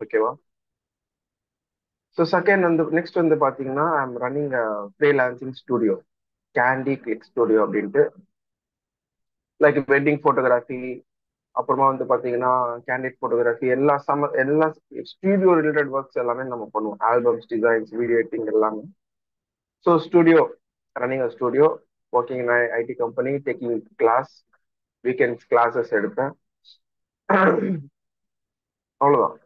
ஓகேவா? So second வந்து next வந்து பார்த்தீங்கன்னா I'm running freelancing studio, candy click studio அப்படின்ட்டு. லைக் வெட்டிங் ஃபோட்டோகிராஃபி, அப்புறமா வந்து பார்த்தீங்கன்னா கேண்டிட் ஃபோட்டோகிராஃபி, எல்லா ஸ்டுடியோ ரிலேட்டட் ஒர்க்ஸ் எல்லாமே நம்ம பண்ணுவோம். ஆல்பம்ஸ், டிசைன்ஸ், வீடியோ எடிட்டிங் எல்லாமே. So studio, running a studio, working in IT company, taking class, weekends classes எடுப்பேன். அவ்வளோதான்.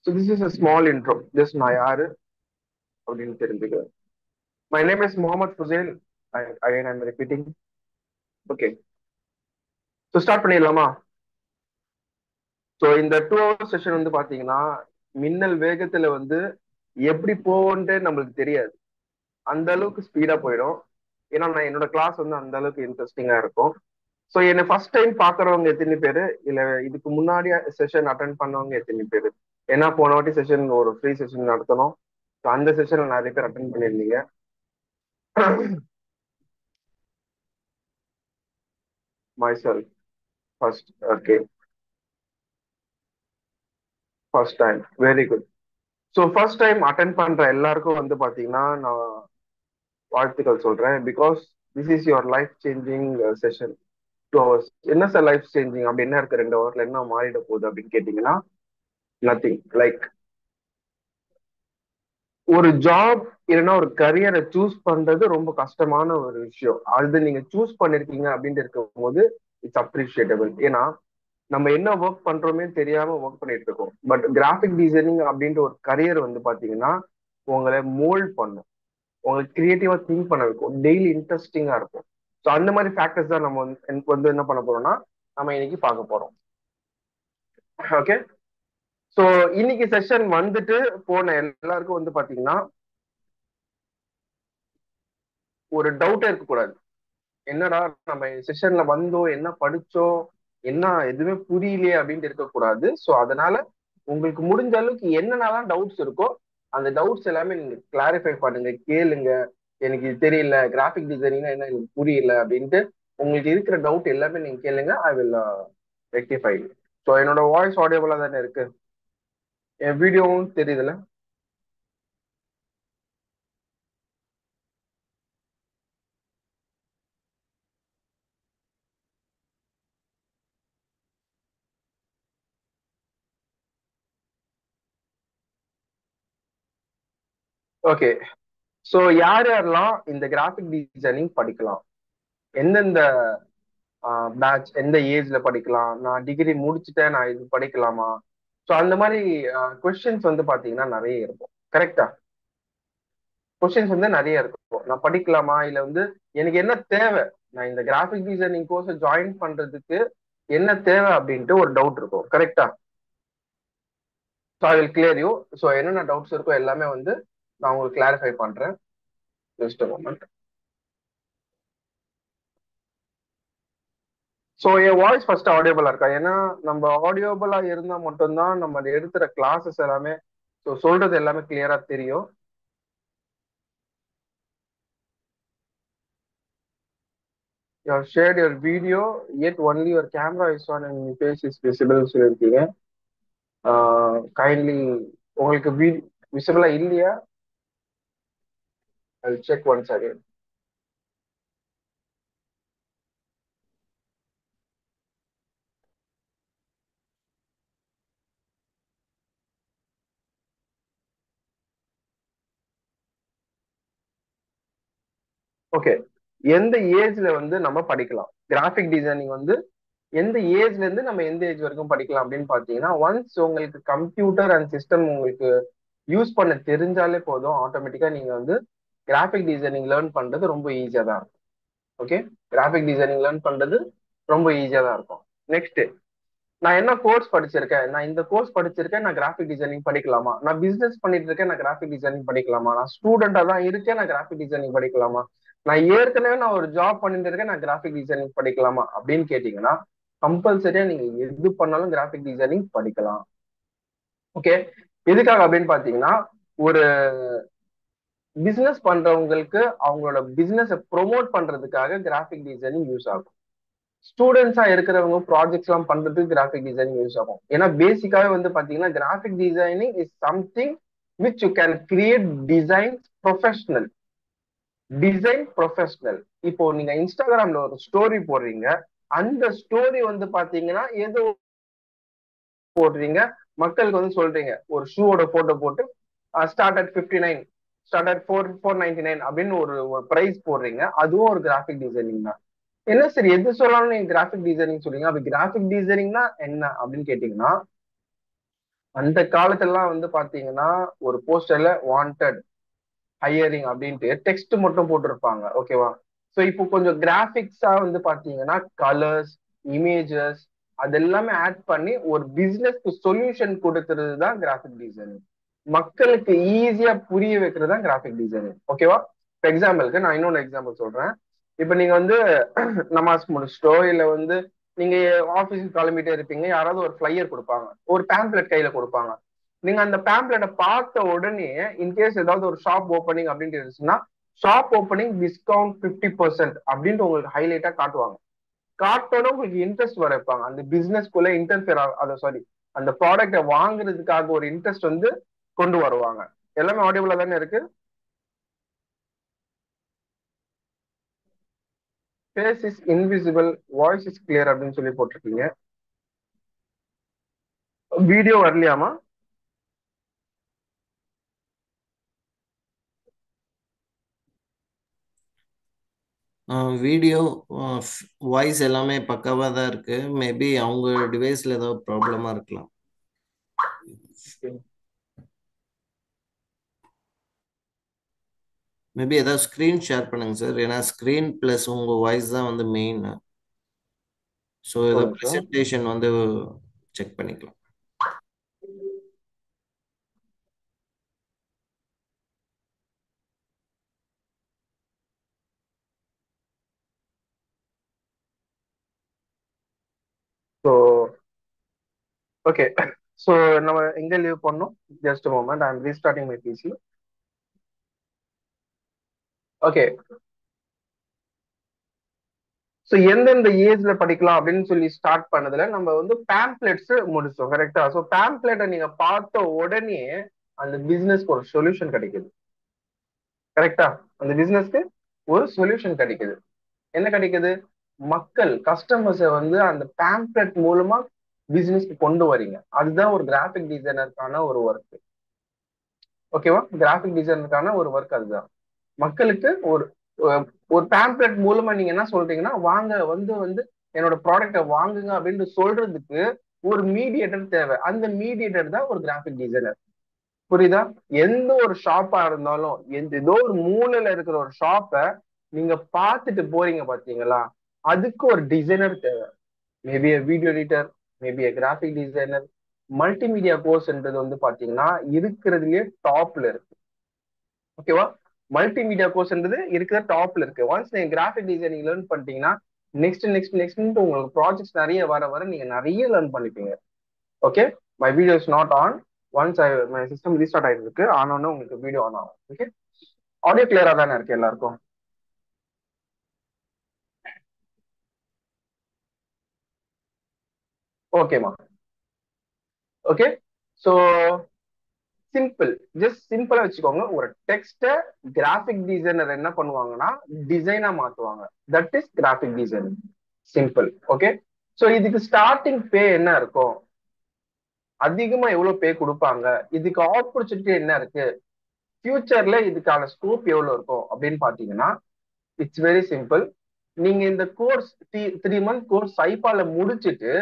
So this is a small intro. Just நான் யாரு அப்படின்னு தெரிஞ்சுக்க. My name is Mohammed Fuzail. Again I'm repeating. Okay, so start பண்ணிடலாமா? So இந்த 2 hour session வந்து பாத்தீங்கன்னா மின்னல் வேகத்துல வந்து எப்படி போகும்ன்ட்டு நம்மளுக்கு தெரியாது. அந்த அளவுக்கு ஸ்பீடா போயிடும். ஏன்னா நான் என்னோட கிளாஸ் வந்து அந்த அளவுக்கு இன்ட்ரெஸ்டிங்கா இருக்கும். ஸோ என்னை ஃபர்ஸ்ட் டைம் பாக்குறவங்க எத்தனை பேரு, இல்ல இதுக்கு முன்னாடி செஷன் அட்டன் பண்ணவங்க எத்தனை பேரு? ஏன்னா போன வாட்டி செஷன் ஒரு ஃப்ரீ செஷன் நடத்தணும். ஸோ அந்த செஷன்ல நிறைய பேர் அட்டன் பண்ணியிருந்தீங்க. My self first. Okay, first time. Very good. So first time attend பண்ற எல்லாருக்கும் வந்து பாத்தீங்கன்னா நான் வாழ்த்துக்கள் சொல்றேன். Because this is your life changing session. 2 hours. என்ன சார் லைஃப் சேஞ்சிங் அப்படி என்ன இருக்கு 2 hourல, என்ன மாறிட போகுது அப்படின்னு கேட்டீங்கன்னா நத்திங். லைக் ஒரு ஜாப் இல்லைன்னா ஒரு கரியரை சூஸ் பண்றது ரொம்ப கஷ்டமான ஒரு விஷயம். அது நீங்க சூஸ் பண்ணிருக்கீங்க அப்படின்னு இருக்கும் போது இட்ஸ் அப்ரிஷியேட்டபிள். ஏன்னா நம்ம என்ன ஒர்க் பண்றோமே தெரியாம ஒர்க் பண்ணிட்டு இருக்கோம். பட் கிராஃபிக் டிசைனிங் அப்படின்ற ஒரு கரியர் வந்து பாத்தீங்கன்னா உங்களை மோல்ட் பண்ணும், உங்களுக்கு கிரியேட்டிவா திங்க் பண்ண வைக்கும், டெய்லி இன்ட்ரெஸ்டிங்கா இருக்கும். ஸோ அந்த மாதிரி ஃபேக்டர்ஸ் தான் நம்ம வந்து எனக்கு வந்து என்ன பண்ண போறோம்னா நம்ம இன்னைக்கு பார்க்க போறோம். ஓகே, ஸோ இன்னைக்கு செஷன் வந்துட்டு போன எல்லாருக்கும் வந்து பாத்தீங்கன்னா ஒரு டவுட்டே இருக்கக்கூடாது. என்னடா நம்ம செஷன்ல வந்தோம், என்ன படிச்சோம், என்ன எதுவுமே புரியலையே அப்படின்ட்டு இருக்கக்கூடாது. ஸோ அதனால உங்களுக்கு முடிஞ்ச அளவுக்கு என்னென்னலாம் டவுட்ஸ் இருக்கோ அந்த டவுட்ஸ் எல்லாமே நீங்க கிளாரிஃபை பண்ணுங்க, கேளுங்க. எனக்கு இது தெரியல, கிராஃபிக் டிசைனிங்னா என்ன எனக்கு புரியல அப்படின்ட்டு உங்களுக்கு இருக்கிற டவுட் எல்லாமே நீங்க கேளுங்க. I will rectify. ஸோ என்னோட வாய்ஸ் ஆடியோபிளா தானே இருக்கு? என் வீடியோவும் தெரியுதுல? ஓகே, ஸோ யார் யாரெல்லாம் இந்த கிராஃபிக் டிசைனிங் படிக்கலாம், எந்தெந்த பேட்ச், எந்த ஏஜ்ல படிக்கலாம், நான் டிகிரி முடிச்சுட்டேன் நான் இது படிக்கலாமா? ஸோ அந்த மாதிரி கொஸ்டின்ஸ் வந்து பாத்தீங்கன்னா நிறைய இருக்கும். கரெக்டா? கொஸ்டின்ஸ் வந்து நிறைய இருக்கும். நான் படிக்கலாமா, இல்ல வந்து எனக்கு என்ன தேவை, நான் இந்த கிராஃபிக் டிசைனிங் கோர்ஸ் ஜாயின் பண்றதுக்கு என்ன தேவை அப்படின்ட்டு ஒரு டவுட் இருக்கும். கரெக்டா? So I will clear you. So என்னென்ன டவுட்ஸ் இருக்கோ எல்லாமே வந்து நான் உங்களுக்கு கிளாரிஃபை பண்றேன். Just moment. ஸோ என் வாய்ஸ் ஃபர்ஸ்ட் ஆடியோபிளா இருக்கா? ஏன்னா நம்ம ஆடியோபிளா இருந்தா மட்டும்தான் நம்ம எடுத்துற கிளாஸஸ் எல்லாமே, ஸோ சொல்றது எல்லாமே கிளியரா தெரியும். You have shared your video, yet only your camera is on and your face is visible சொல்லியிருக்கீங்க. கைண்ட்லி உங்களுக்கு விசிபிளா இல்லையா? I'll check once again. Okay, எந்த ஏஜ்ல வந்து நம்ம படிக்கலாம் கிராஃபிக் டிசைனிங் வந்து? எந்த ஏஜ்ல இருந்து நம்ம எந்த ஏஜ் வரைக்கும் படிக்கலாம் அப்படின்னு பாத்தீங்கன்னா, ஒன்ஸ் உங்களுக்கு கம்ப்யூட்டர் அண்ட் சிஸ்டம் உங்களுக்கு யூஸ் பண்ண தெரிஞ்சாலே போதும், ஆட்டோமேட்டிக்கா நீங்க வந்து கிராஃபிக் டிசைனிங் லேர்ன் பண்றது ரொம்ப ஈஸியா தான் இருக்கும். ஓகே, கிராஃபிக் டிசைனிங் லேர்ன் பண்றது ரொம்ப ஈஸியா தான் இருக்கும். நெக்ஸ்ட், நான் என்ன கோர்ஸ் படிச்சிருக்கேன், நான் இந்த கோர்ஸ் படிச்சிருக்கேன், நான் கிராஃபிக் டிசைனிங் படிக்கலாமா? நான் பிசினஸ் பண்ணிட்டு இருக்கேன், நான் கிராஃபிக் டிசைனிங் படிக்கலாமா? நான் ஸ்டூடெண்டா தான் இருக்கேன், நான் கிராஃபிக் டிசைனிங் படிக்கலாமா? நான் ஏற்கனவே ஒரு ஜாப் பண்ணிட்டு இருக்கேன், நான் கிராஃபிக் டிசைனிங் படிக்கலாமா அப்படின்னு கேட்டீங்கன்னா கம்பல்சரியா நீங்க எது பண்ணாலும் கிராஃபிக் டிசைனிங் படிக்கலாம். ஓகே, எதுக்காக அப்படின்னு பாத்தீங்கன்னா ஒரு பிசினஸ் பண்றவங்களுக்கு அவங்களோட பிசினஸ் ப்ரொமோட் பண்றதுக்காக கிராஃபிக் டிசைனிங் யூஸ் ஆகும். ஸ்டூடெண்ட்ஸா இருக்கிறவங்க ப்ராஜெக்ட்ஸ் எல்லாம் பண்றதுக்கு கிராஃபிக் டிசைனிங் யூஸ் ஆகும். ஏன்னா பேசிக்காவே வந்து பாத்தீங்கன்னா graphic designing is something which you can create designs professional. Design professional. இப்போ நீங்க இன்ஸ்டாகிராம்ல ஒரு ஸ்டோரி போடுறீங்க, அந்த ஸ்டோரி வந்து பாத்தீங்கன்னா ஏதோ போடுறீங்க, மக்களுக்கு வந்து சொல்றீங்க ஒரு ஷூவோட போட்டோ போட்டு ஸ்டார்ட் அட் 59, ஸ்டார்ட் அட் 499 அப்படின்னு ஒரு பிரைஸ் போடுறீங்க, அதுவும் ஒரு கிராஃபிக் டிசைனிங் தான். என்ன சரி எது சொல்லாலும் நீங்க கிராஃபிக் டிசைனிங் சொல்றீங்க, அப்ப கிராஃபிக் டிசைனிங்னா என்ன அப்படின்னு கேட்டீங்கன்னா, அந்த காலத்துல வந்து பாத்தீங்கன்னா ஒரு போஸ்டர்ல வாண்டட் ஹையரிங் அப்படின்ட்டு டெக்ஸ்ட் மட்டும் போட்டிருப்பாங்க. ஓகேவா? ஸோ இப்போ கொஞ்சம் கிராபிக்ஸா வந்து பாத்தீங்கன்னா கலர்ஸ், இமேஜஸ் அது எல்லாமே ஆட் பண்ணி ஒரு பிசினஸ்க்கு சொல்யூஷன் கொடுக்கறது தான் கிராஃபிக் டிசைனிங். மக்களுக்கு ஈஸியா புரிய வைக்கிறது தான் கிராஃபிக் டிசைனிங். ஓகேவா? இப்போ எக்ஸாம்பிளுக்கு நான் இன்னொன்று எக்ஸாம்பிள் சொல்றேன். இப்போ நீங்க வந்து நமாஸ் முடிச்சிட்டோ இல்ல வந்து நீங்க ஆபீஸ்க்கு கிளம்பிட்டே இருப்பீங்க, யாராவது ஒரு ஃபிளையர் கொடுப்பாங்க, ஒரு பேம்ப்ளெட் கையில கொடுப்பாங்க. நீங்க அந்த பேம்ப்ளெட்டை பார்த்த உடனே இன்கேஸ் ஏதாவது ஒரு ஷாப் ஓப்பனிங் அப்படின்னு இருந்துச்சுன்னா, ஷாப் ஓப்பனிங் டிஸ்கவுண்ட் 50% அப்படின்ட்டு உங்களுக்கு ஹைலைட்டா காட்டுவாங்க. காட்டோட உங்களுக்கு இன்ட்ரெஸ்ட் வர வைப்பாங்க, அந்த பிசினஸ்க்குள்ள இன்டர்ஃபியர் அதை சாரி அந்த ப்ராடக்டை வாங்குறதுக்காக ஒரு இன்ட்ரெஸ்ட் வந்து கொண்டு வருவாங்க. எல்லாமே ஆடியபிளா தானே இருக்கு? Face is invisible, voice is clear அப்படின்னு சொல்லி போட்டிருக்கீங்க. வீடியோ வரலையாமா? வீடியோ, வாய்ஸ் எல்லாமே பக்காவாக தான் இருக்கு. மேபி அவங்க டிவைஸ்ல ஏதாவது ப்ராப்ளமா இருக்கலாம். மேபி ஏதாவது ஸ்க்ரீன் ஷேர் பண்ணுங்க சார், ஏன்னா ஸ்க்ரீன் ப்ளஸ் உங்கள் வாய்ஸ் தான் வந்து மெயின். ஸோ ஒரு ஏதோ நிமிஷம். ப்ரெசன்டேஷன் வந்து செக் பண்ணிக்கலாம். So okay. ஸோ நம்ம எங்க லீவ் பண்ணோம்? Just moment, I am restarting my PC. Okay. So எந்தெந்த ஏஜ்ல படிக்கலாம் அப்படின்னு சொல்லி ஸ்டார்ட் பண்ணதுல நம்ம வந்து பேம்ப்ளெட்ஸ் முடிச்சோம். கரெக்டா? ஸோ பேம்ப்ளெட்டை நீங்க பார்த்த உடனே அந்த பிசினஸ்க்கு ஒரு சொல்யூஷன் கிடைக்குது. கரெக்டா? அந்த பிசினஸ்க்கு ஒரு சொல்யூஷன் கிடைக்குது. என்ன கிடைக்குது? மக்கள் கஸ்டமர்ஸை வந்து அந்த பேம்ப்ளெட் மூலமா பிசினஸ்க்கு கொண்டு வரீங்க. அதுதான் ஒரு கிராஃபிக் டிசைனருக்கான ஒரு ஒர்க். ஓகேவா? கிராஃபிக் டிசைனருக்கான ஒரு ஒர்க் அதுதான். மக்களுக்கு ஒரு ஒரு பேம்ப்ளெட் மூலமா நீங்க என்ன சொல்றீங்கன்னா, வாங்க வந்து வந்து என்னோட ப்ராடக்டை வாங்குங்க அப்படின்னு சொல்றதுக்கு ஒரு மீடியேட்டர் தேவை. அந்த மீடியேட்டர் தான் ஒரு கிராஃபிக் டிசைனர். புரியுதா? எந்த ஒரு ஷாப்பா இருந்தாலும், ஏதோ ஒரு மூலையில இருக்கிற ஒரு ஷாப்பை நீங்க பார்த்துட்டு போறீங்க பாத்தீங்களா, அதுக்கு ஒரு டிசைனர் தேவை. Maybe video editor, maybe graphic designer. Multimedia கோர்ஸ்ன்றது வந்து பாத்தீங்கன்னா இருக்கிறதுலயே டாப்ல இருக்கு. ஓகேவா? மல்டிமீடியா கோர்ஸ்ன்றது இருக்கிற டாப்ல இருக்கு. ஒன்ஸ் நீங்க கிராஃபிக் டிசைனிங் லேர்ன் பண்ணிட்டீங்கன்னா நெக்ஸ்ட் உங்களுக்கு ப்ராஜெக்ட்ஸ் நிறைய வர வர நீங்க நிறைய லேர்ன் பண்ணிப்பீங்க. Okay. My video is not on. Once my system restart ஆயிட்டு இருக்கு, ஆனோன்னு உங்களுக்கு வீடியோ ஆன் ஆகும். ஓகே. ஆடியோ கிளியரா தானே இருக்கு எல்லாருக்கும்? ஓகேமா? ஓகே. ஸோ சிம்பிள், ஜஸ்ட் சிம்பிளா வச்சுக்கோங்க. ஒரு டெக்ஸ்ட கிராஃபிக் டிசைனர் என்ன பண்ணுவாங்கன்னா டிசைனா மாத்துவாங்க. That is graphic designing. Simple. Okay. So இதுக்கு ஸ்டார்டிங் பே என்ன இருக்கும், அதிகமா எவ்வளவு பே கொடுப்பாங்க, இதுக்கு ஆப்பர்ச்சுனிட்டி என்ன இருக்கு, ஃபியூச்சர்ல இதுக்கான ஸ்கோப் எவ்வளவு இருக்கும் அப்படின்னு பாத்தீங்கன்னா, இட்ஸ் வெரி சிம்பிள். நீங்க இந்த கோர்ஸ் 3 மந்த் கோர்ஸ் சைபால முடிச்சிட்டு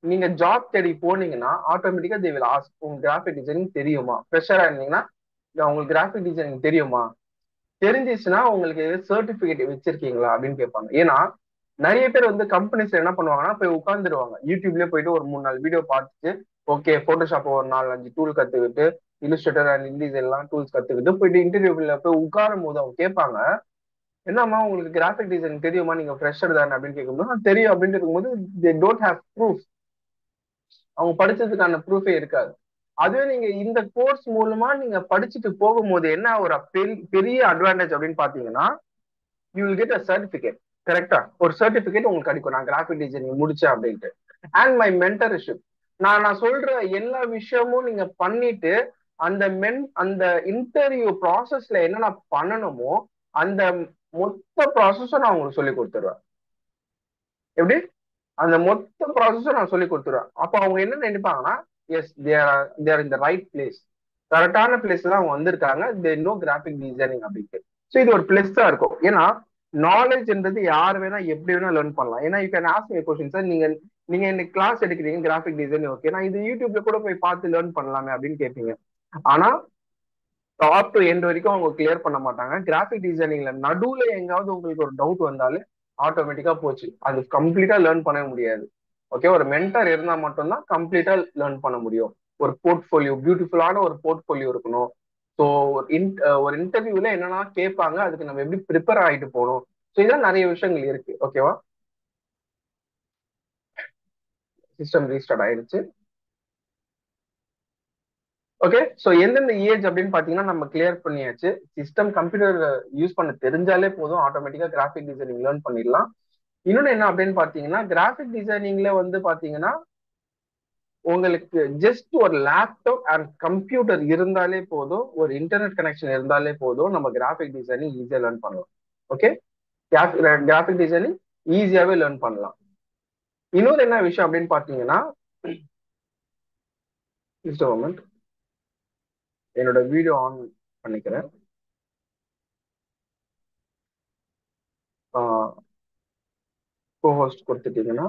நீங்க ஜாப் தேடி போனீங்கன்னா ஆட்டோமேட்டிக்கா தே வில் ஆஸ்க், உங்களுக்கு கிராஃபிக் டிசைனிங் தெரியுமா? ஃப்ரெஷரா இருந்தீங்கன்னா உங்களுக்கு கிராஃபிக் டிசைனிங் தெரியுமா, தெரிஞ்சிச்சுன்னா உங்களுக்கு சர்டிபிகேட் வச்சிருக்கீங்களா அப்படின்னு கேட்பாங்க. ஏன்னா நிறைய பேர் வந்து கம்பெனிஸ் என்ன பண்ணுவாங்கன்னா போய் உட்காந்துருவாங்க, யூடியூப்லயே போயிட்டு ஒரு 3 4 வீடியோ பார்த்துட்டு ஓகே போட்டோஷாப் ஒரு 4 5 டூல் கத்துக்கிட்டு, இல்லுஸ்ட்ரேட்டர் அண்ட் இன்டிஸ் எல்லாம் டூல்ஸ் கத்துக்கிட்டு போயிட்டு இன்டர்வியூல போய் உட்காரும் போது அவங்க கேட்பாங்க, என்னம்மா உங்களுக்கு கிராஃபிக் டிசைன் தெரியுமா, நீங்க ஃப்ரெஷர் தானே அப்படின்னு கேட்கும்போது தெரியும் அப்படின்னு இருக்கும்போது தே டோன்ட் ஹேவ் ப்ரூஃப். அவங்க படிச்சதுக்கான ப்ரூஃபே இருக்காது. அதுவே நீங்க இந்த கோர்ஸ் மூலமா நீங்க படிச்சுட்டு போகும்போது என்ன ஒரு பெரிய அட்வான்டேஜ் அப்படின்னு பாத்தீங்கன்னா, you will get a certificate. கரெக்டா? ஒரு சர்டிபிகேட் உங்களுக்கு கிடைக்கும், நான் கிராஃபிக் டிசைனிங் முடிச்சேன் அப்படின்ட்டு. அண்ட் மை மென்டர்ஷிப், நான் சொல்ற எல்லா விஷயமும் நீங்க பண்ணிட்டு அந்த இன்டர்வியூ ப்ராசஸ்ல என்னென்ன பண்ணணுமோ அந்த மொத்த ப்ராசஸும் நான் உங்களுக்கு சொல்லி கொடுத்துருவேன். எப்படி? அந்த மொத்த ப்ராசஸும் நான் சொல்லி கொடுத்துருவேன். அப்போ அவங்க என்ன நினைப்பாங்கன்னா, yes they're in the right place, கரெக்டான பிளேஸ்ல தான் அவங்க வந்திருக்காங்க, தே நோ கிராஃபிக் டிசைனிங் அப்படின்ட்டு. ஸோ இது ஒரு பிளஸ்ஸா இருக்கும். ஏன்னா நாலேஜ்ன்றது யார் வேணா எப்படி வேணா லேர்ன் பண்ணலாம். ஏன்னா you can ask me question, sir நீங்க நீங்க எனக்கு கிளாஸ் எடுக்கிறீங்க கிராஃபிக் டிசைன், ஓகே, நான் இது யூடியூப்ல கூட போய் பார்த்து லேர்ன் பண்ணலாமே அப்படின்னு கேட்பீங்க. ஆனா டாப் டு எண்ட் வரைக்கும் அவங்க கிளியர் பண்ண மாட்டாங்க. கிராஃபிக் டிசைனிங்ல நடுவுல எங்காவது உங்களுக்கு ஒரு டவுட் வந்தாலே ஆட்டோமேட்டிக்கா போச்சு, அது கம்ப்ளீட்டா லேர்ன் பண்ண முடியாது. ஓகே, ஒரு மென்டர் இருந்தா மட்டும்தான் கம்ப்ளீட்டா லேர்ன் பண்ண முடியும். ஒரு போர்ட்ஃபோலியோ, பியூட்டிஃபுல்லான ஒரு போர்ட்ஃபோலியோ இருக்கணும். ஸோ ஒரு இன்டர்வியூல என்னென்ன கேட்பாங்க, அதுக்கு நம்ம எப்படி ப்ரிப்பேர் ஆகிட்டு போகணும். ஸோ இதெல்லாம் நிறைய விஷயங்கள் இருக்கு. ஓகேவா? சிஸ்டம் ரீஸ்டார்ட் ஆயிடுச்சு. ஓகே, ஸோ எந்தெந்த ஏஜ் அப்படின்னு பாத்தீங்கன்னா நம்ம கிளியர் பண்ணியாச்சு. சிஸ்டம் கம்ப்யூட்டர் யூஸ் பண்ண தெரிஞ்சாலே போதும், ஆட்டோமேட்டிக்கா கிராஃபிக் டிசைனிங் லேர்ன் பண்ணிடலாம். இன்னொன்னு என்ன அப்படின்னு பாத்தீங்கன்னா, கிராஃபிக் டிசைனிங்ல வந்து பாத்தீங்கன்னா உங்களுக்கு ஜஸ்ட் ஒரு லேப்டாப் அண்ட் கம்ப்யூட்டர் இருந்தாலே போதும், ஒரு இன்டர்நெட் கனெக்ஷன் இருந்தாலே போதும், நம்ம கிராஃபிக் டிசைனிங் ஈஸியா லேர்ன் பண்ணலாம். ஓகே, கிராஃபிக் டிசைனிங் ஈஸியாவே லேர்ன் பண்ணலாம். இன்னொரு என்ன விஷயம் அப்படின்னு பாத்தீங்கன்னா, ஜஸ்ட் மொமெண்ட், என்னோட வீடியோ ஆன் பண்ணிக்கிறேன். கோஹோஸ்ட் கொடுத்துட்டீங்கன்னா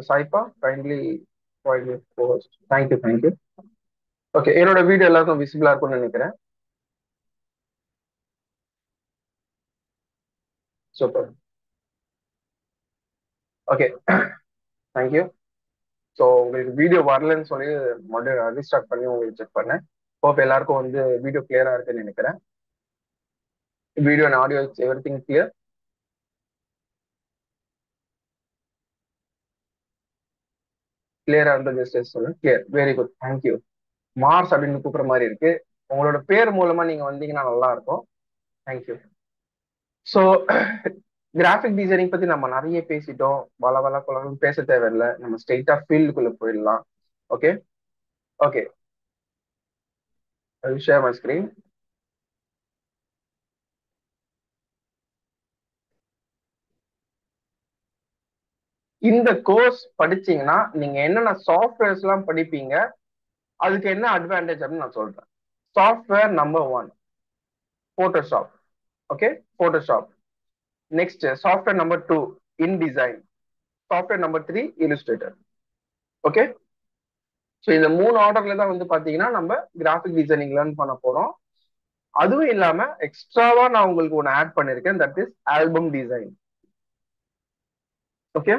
சாய்பா kindly cohost. Thank you thank you. Okay, என்னோட வீடியோ எல்லாருக்கும் விசிபிளா இருக்கும்னு நினைக்கிறேன். சூப்பர். Okay, thank you. ஸோ உங்களுக்கு வீடியோ வரலன்னு சொல்லி மறுபடியும் ரீஸ்டார்ட் பண்ணி உங்களுக்கு செக் பண்ணேன். ஹோப் எல்லாருக்கும் வந்து வீடியோ கிளியரா இருக்குன்னு நினைக்கிறேன். Video and audio every thing clear. கிளியரா இருந்த ஜஸ்ட் சொல்லுங்க. Clear, very good, thank you. Mars அப்படின்னு கூப்பிடுற மாதிரி இருக்கு. உங்களோட பேர் மூலமா நீங்க வந்தீங்கன்னா நல்லா இருக்கும். தேங்க்யூ. ஸோ கிராஃபிக் டிசைனிங் பத்தி நம்ம நிறைய பேசிட்டோம். வள வள குளம் பேச தேவையில்லை, நம்ம ஸ்ட்ரெயிட்டா ஃபீல்டுக்குள்ள போயிடலாம். Okay. Okay, share my screen. இந்த கோர்ஸ் படிச்சீங்கன்னா நீங்க என்னென்ன சாஃப்ட்வேர்ஸ் எல்லாம் படிப்பீங்க, அதுக்கு என்ன அட்வான்டேஜ் அப்படின்னு நான் சொல்றேன். Software number 1 Photoshop. Okay, Photoshop. Next software number 2 InDesign. Software number 3 Illustrator. Okay, so இந்த 3 ஆர்டர்ல தான் வந்து பாத்தீங்கன்னா நம்ம கிராஃபிக் டிசைனிங் லேர்ன் பண்ண போறோம். அதுவும் இல்லாம எக்ஸ்ட்ராவா நான் உங்களுக்கு ஒன்று ஆட் பண்ணிருக்கேன், that is album design. Okay,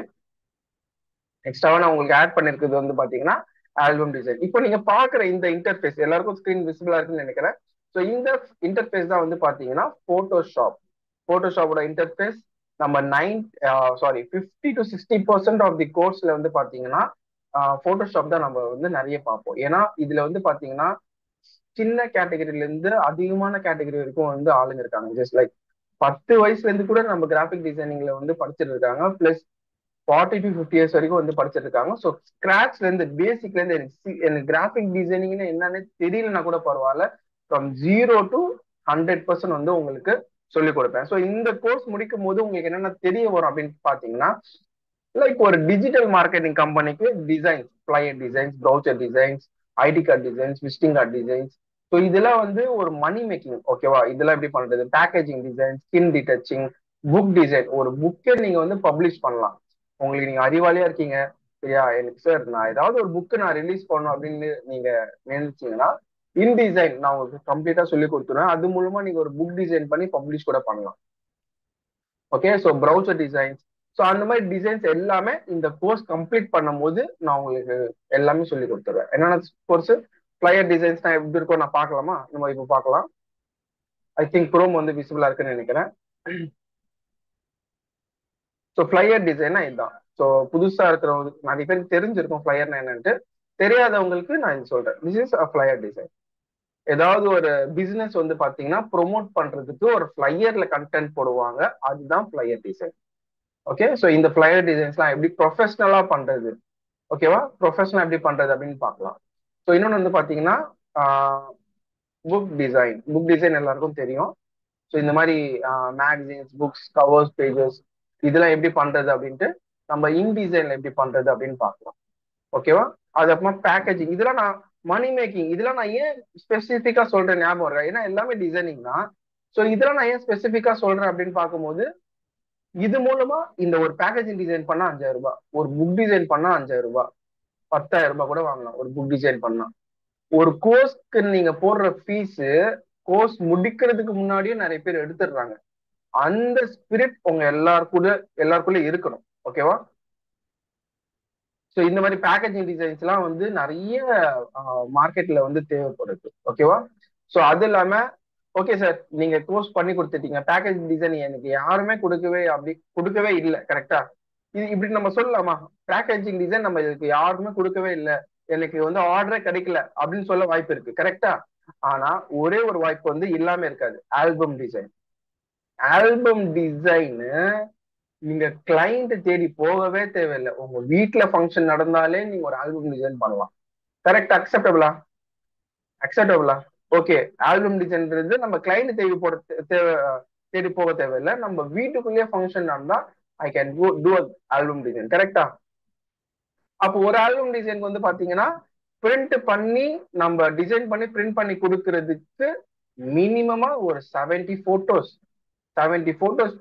எக்ஸ்ட்ராவா நான் உங்களுக்கு ஆட் பண்ணிருக்கிறது வந்து பாத்தீங்கன்னா ஆல்பம் டிசைன். இப்போ நீங்க பாக்குற இந்த இன்டர்ஃபேஸ் எல்லாருக்கும் ஸ்கிரீன் விசிபிளா இருக்குன்னு நினைக்கிறேன். ஸோ இந்த இன்டர்ஃபேஸ் தான் வந்து பாத்தீங்கன்னா போட்டோஷாப். போட்டோஷாப்போட இன்டர்ஃபேஸ் நம்ம 50 to 60% ஆஃப் தி கோர்ஸ்ல வந்து பாத்தீங்கன்னா போட்டோஷாப் தான் நம்ம வந்து நிறைய பார்ப்போம். ஏன்னா இதுல வந்து பாத்தீங்கன்னா சின்ன கேட்டகரியில இருந்து அதிகமான கேட்டகரி வரைக்கும் வந்து ஆளுங்க இருக்காங்க. ஜஸ்ட் லைக் 10 வயசுல இருந்து கூட நம்ம கிராஃபிக் டிசைனிங்ல வந்து படிச்சிட்டு இருக்காங்க. பிளஸ் 40 to 50 years வரைக்கும் வந்து படிச்சிட்டு இருக்காங்க. ஸோ ஸ்கிராச்ல இருந்து பேசிக்ல இருந்து எனக்கு கிராஃபிக் டிசைனிங்னு என்னன்னு தெரியலன்னா கூட பரவாயில்ல, ஃப்ரம் 0 to 100% வந்து உங்களுக்கு சொல்லிக் கொடுப்பேன். ஸோ இந்த கோர்ஸ் முடிக்கும் போது உங்களுக்கு என்னென்ன தெரிய வரும் அப்படின்னு பாத்தீங்கன்னா, லைக் ஒரு டிஜிட்டல் மார்க்கெட்டிங் கம்பெனிக்கு designs, flyer designs, brochure designs, ID card designs, visiting card designs. So இதெல்லாம் வந்து ஒரு மணி மேக்கிங். ஓகேவா? இதெல்லாம் எப்படி பண்றது, packaging design, skin retouching, book design. ஒரு புக்கை நீங்க வந்து பப்ளிஷ் பண்ணலாம். உங்களுக்கு நீங்க அறிவாளியா இருக்கீங்க, சரியா, எனக்கு சார் நான் ஏதாவது ஒரு புக்கு நான் ரிலீஸ் பண்ணணும் அப்படின்னு நீங்க நினைச்சீங்கன்னா இன் டிசைன் நான் உங்களுக்கு கம்ப்ளீட்டா சொல்லி கொடுத்துருவேன். அது மூலமா நீங்க ஒரு புக் டிசைன் பண்ணி பப்ளிஷ் கூட பண்ணலாம். Okay, so browser designs. So அந்த மாதிரி டிசைன்ஸ் எல்லாமே இந்த கோர்ஸ் கம்ப்ளீட் பண்ணும் போது நான் உங்களுக்கு எல்லாமே சொல்லி கொடுத்துருவேன். என்னென்ன கோர்ஸ், ஃபிளையர் டிசைன்ஸ் நான் எப்படி இருக்கும் நான் பார்க்கலாமா? நம்ம இப்போ பார்க்கலாம். ஐ திங்க் குரோம் வந்து விசிபிளா இருக்குன்னு நினைக்கிறேன். ஸோ ஃபிளையர் டிசைனா இதுதான். ஸோ ஸோ புதுசா இருக்கிறவங்களுக்கு நிறைய பேருக்கு தெரிஞ்சிருக்கும் ஃபிளையர்னா என்னன்ட்டு. தெரியாதவங்களுக்கு நான் இது சொல்றேன். This is a flyer design. ஏதாவது ஒரு பிசினஸ் வந்து பாத்தீங்கன்னா ப்ரொமோட் பண்றதுக்கு ஒரு ஃபிளையர்ல கண்டென்ட் போடுவாங்க, அதுதான் ஃபிளையர் டிசைன். ஓகே, ஸோ இந்த ஃபிளையர் டிசைன்ஸ்லாம் எப்படி ப்ரொஃபஷனலா பண்றது, ஓகேவா, ப்ரொஃபஷனல் எப்படி பண்றது அப்படின்னு பார்க்கலாம். ஸோ இன்னொன்று வந்து பாத்தீங்கன்னா புக் டிசைன் எல்லாருக்கும் தெரியும். ஸோ இந்த மாதிரி மேகசின்ஸ், புக்ஸ், கவர்ஸ், பேஜஸ் இதெல்லாம் எப்படி பண்றது அப்படின்ட்டு நம்ம இன்டிசைன்ல எப்படி பண்றது அப்படின்னு பார்க்கலாம். ஓகேவா, அது அப்புறமா பேக்கேஜிங், இதெல்லாம் நான் மணி மேக்கிங், இதெல்லாம் நான் ஏன் ஸ்பெசிஃபிக்கா சொல்றேன் ஞாபகம் இருக்கா, ஏன்னா எல்லாமே டிசைனிங் தான். ஸோ இதெல்லாம் நான் ஏன் ஸ்பெசிஃபிக்கா சொல்றேன் அப்படின்னு பார்க்கும்போது, இது மூலமா இந்த ஒரு பேக்கேஜிங் டிசைன் பண்ணா 5000 ரூபாய், ஒரு புக் டிசைன் பண்ணா 5000 ரூபாய், 10,000 ரூபாய் கூட வாங்கலாம் ஒரு புக் டிசைன் பண்ணா. ஒரு கோர்ஸ்க்கு நீங்க போடுற ஃபீஸ், கோர்ஸ் முடிக்கிறதுக்கு முன்னாடியே நிறைய பேர் எடுத்துடுறாங்க. அந்த ஸ்பிரிட் உங்க எல்லாருக்குள்ள இருக்கணும். ஓகேவா, ஸோ இந்த மாதிரி பேக்கேஜிங் டிசைன்ஸ் எல்லாம் வந்து நிறைய மார்க்கெட்ல வந்து தேவைப்படுது. ஓகேவா, ஸோ அது இல்லாம ஓகே சார், நீங்க கோர்ஸ் பண்ணி கொடுத்துட்டீங்க, பேக்கேஜ் டிசைன் எனக்கு யாருமே கொடுக்கவே இல்லை, கரெக்டா? இது இப்படி நம்ம சொல்லலாமா? பேக்கேஜிங் டிசைன் நம்ம இதுக்கு யாருமே கொடுக்கவே இல்லை, எனக்கு வந்து ஆர்டரே கிடைக்கல அப்படின்னு சொல்ல வாய்ப்பு இருக்கு, கரெக்டா? ஆனா ஒரே ஒரு வாய்ப்பு வந்து இல்லாம இருக்காது, ஆல்பம் டிசைன். ஆல்பம் டிசைனு நீங்க கிளைண்ட் தேடி போகவே தேவையில்லை, உங்க வீட்டுல ஃபங்க்ஷன் நடந்தாலே நீங்க ஒரு ஆல்பம் டிசைன் பண்ணலாம். கரெக்ட், அக்செப்டபிளா? ஓகே, ஆல்பம் டிசைன்றது நம்ம கிளைண்ட் தேடி போக தேவையில்லை, நம்ம வீட்டுக்குள்ளேயே ஃபங்க்ஷன் நடந்தா I can do album design, கரெக்டா? அப்போ ஒரு ஆல்பம் டிசைன் வந்து பாத்தீங்கன்னா பிரிண்ட் பண்ணி நம்ம டிசைன் பண்ணி பிரிண்ட் பண்ணி கொடுக்கறதுக்கு மினிமமா ஒரு 70 போட்டோஸ்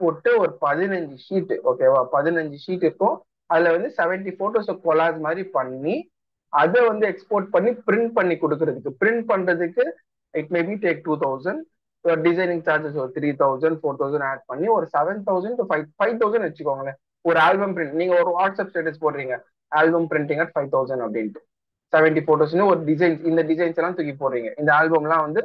போட்டு ஒரு 15 ஷீட், ஓகேவா, 15 ஷீட் இருக்கும். அதுல வந்து 70 போட்டோஸ் கொலாஜ் மாதிரி பண்ணி அதை வந்து எக்ஸ்போர்ட் பண்ணி பிரிண்ட் பண்ணி கொடுக்கறதுக்கு it maybe take 2000, designing charges ஒரு 3000 4000 ஆட் பண்ணி ஒரு 7000 to 5000 வச்சுக்கோங்களேன். ஒரு ஆல்பம் பிரிண்ட் நீங்க ஒரு வாட்ஸ்அப் ஸ்டேட்டஸ் போடுறீங்க, ஆல்பம் பிரிண்டிங் அட் 5000 அப்படின்ட்டு 70 போட்டோஸ்னு ஒரு டிசைன்ஸ், இந்த டிசைன்ஸ் எல்லாம் தூக்கி போடுறீங்க, இந்த ஆல்பம்லாம் வந்து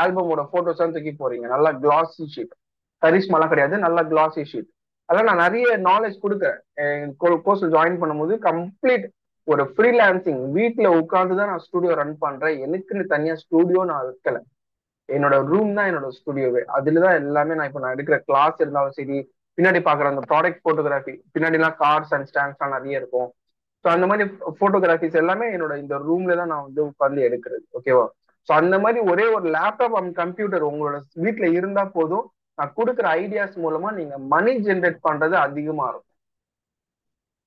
ஆல்பமோட போட்டோஸ் எல்லாம் தூக்கி போடுறீங்க, நல்லா கிளாசி ஷீட், கரிஷ்மாலாம் கிடையாது, நல்லா கிளாசி ஷீட். அதெல்லாம் நான் நிறைய நாலேஜ் கொடுக்குறேன் கோர்ஸ் ஜாயின் பண்ணும்போது. கம்ப்ளீட் ஒரு ஃப்ரீலான்சிங், வீட்டுல உட்காந்துதான் நான் ஸ்டுடியோ ரன் பண்றேன், எனக்குன்னு தனியா ஸ்டுடியோ நான் வைக்கல, என்னோட ரூம் தான் என்னோட ஸ்டுடியோவே. அதுலதான் எல்லாமே நான் எடுக்கிற கிளாஸ் இருந்தாலும் சரி, பின்னாடி பாக்குற அந்த ப்ராடக்ட் போட்டோகிராஃபி, பின்னாடி எல்லாம் கார்ஸ் அண்ட் ஸ்டாண்ட்ஸ் எல்லாம் நிறைய இருக்கும். ஸோ அந்த மாதிரி போட்டோகிராஃபிஸ் எல்லாமே என்னோட இந்த ரூம்ல தான் நான் வந்து உட்காந்து எடுக்கிறது. ஓகேவா, ஸோ அந்த மாதிரி ஒரே ஒரு லேப்டாப் அண்ட் கம்ப்யூட்டர் உங்களோட வீட்டுல இருந்தா போதும், நான் கொடுக்குற ஐடியாஸ் மூலமா நீங்க மணி ஜென்ரேட் பண்றது அதிகமா இருக்கும்.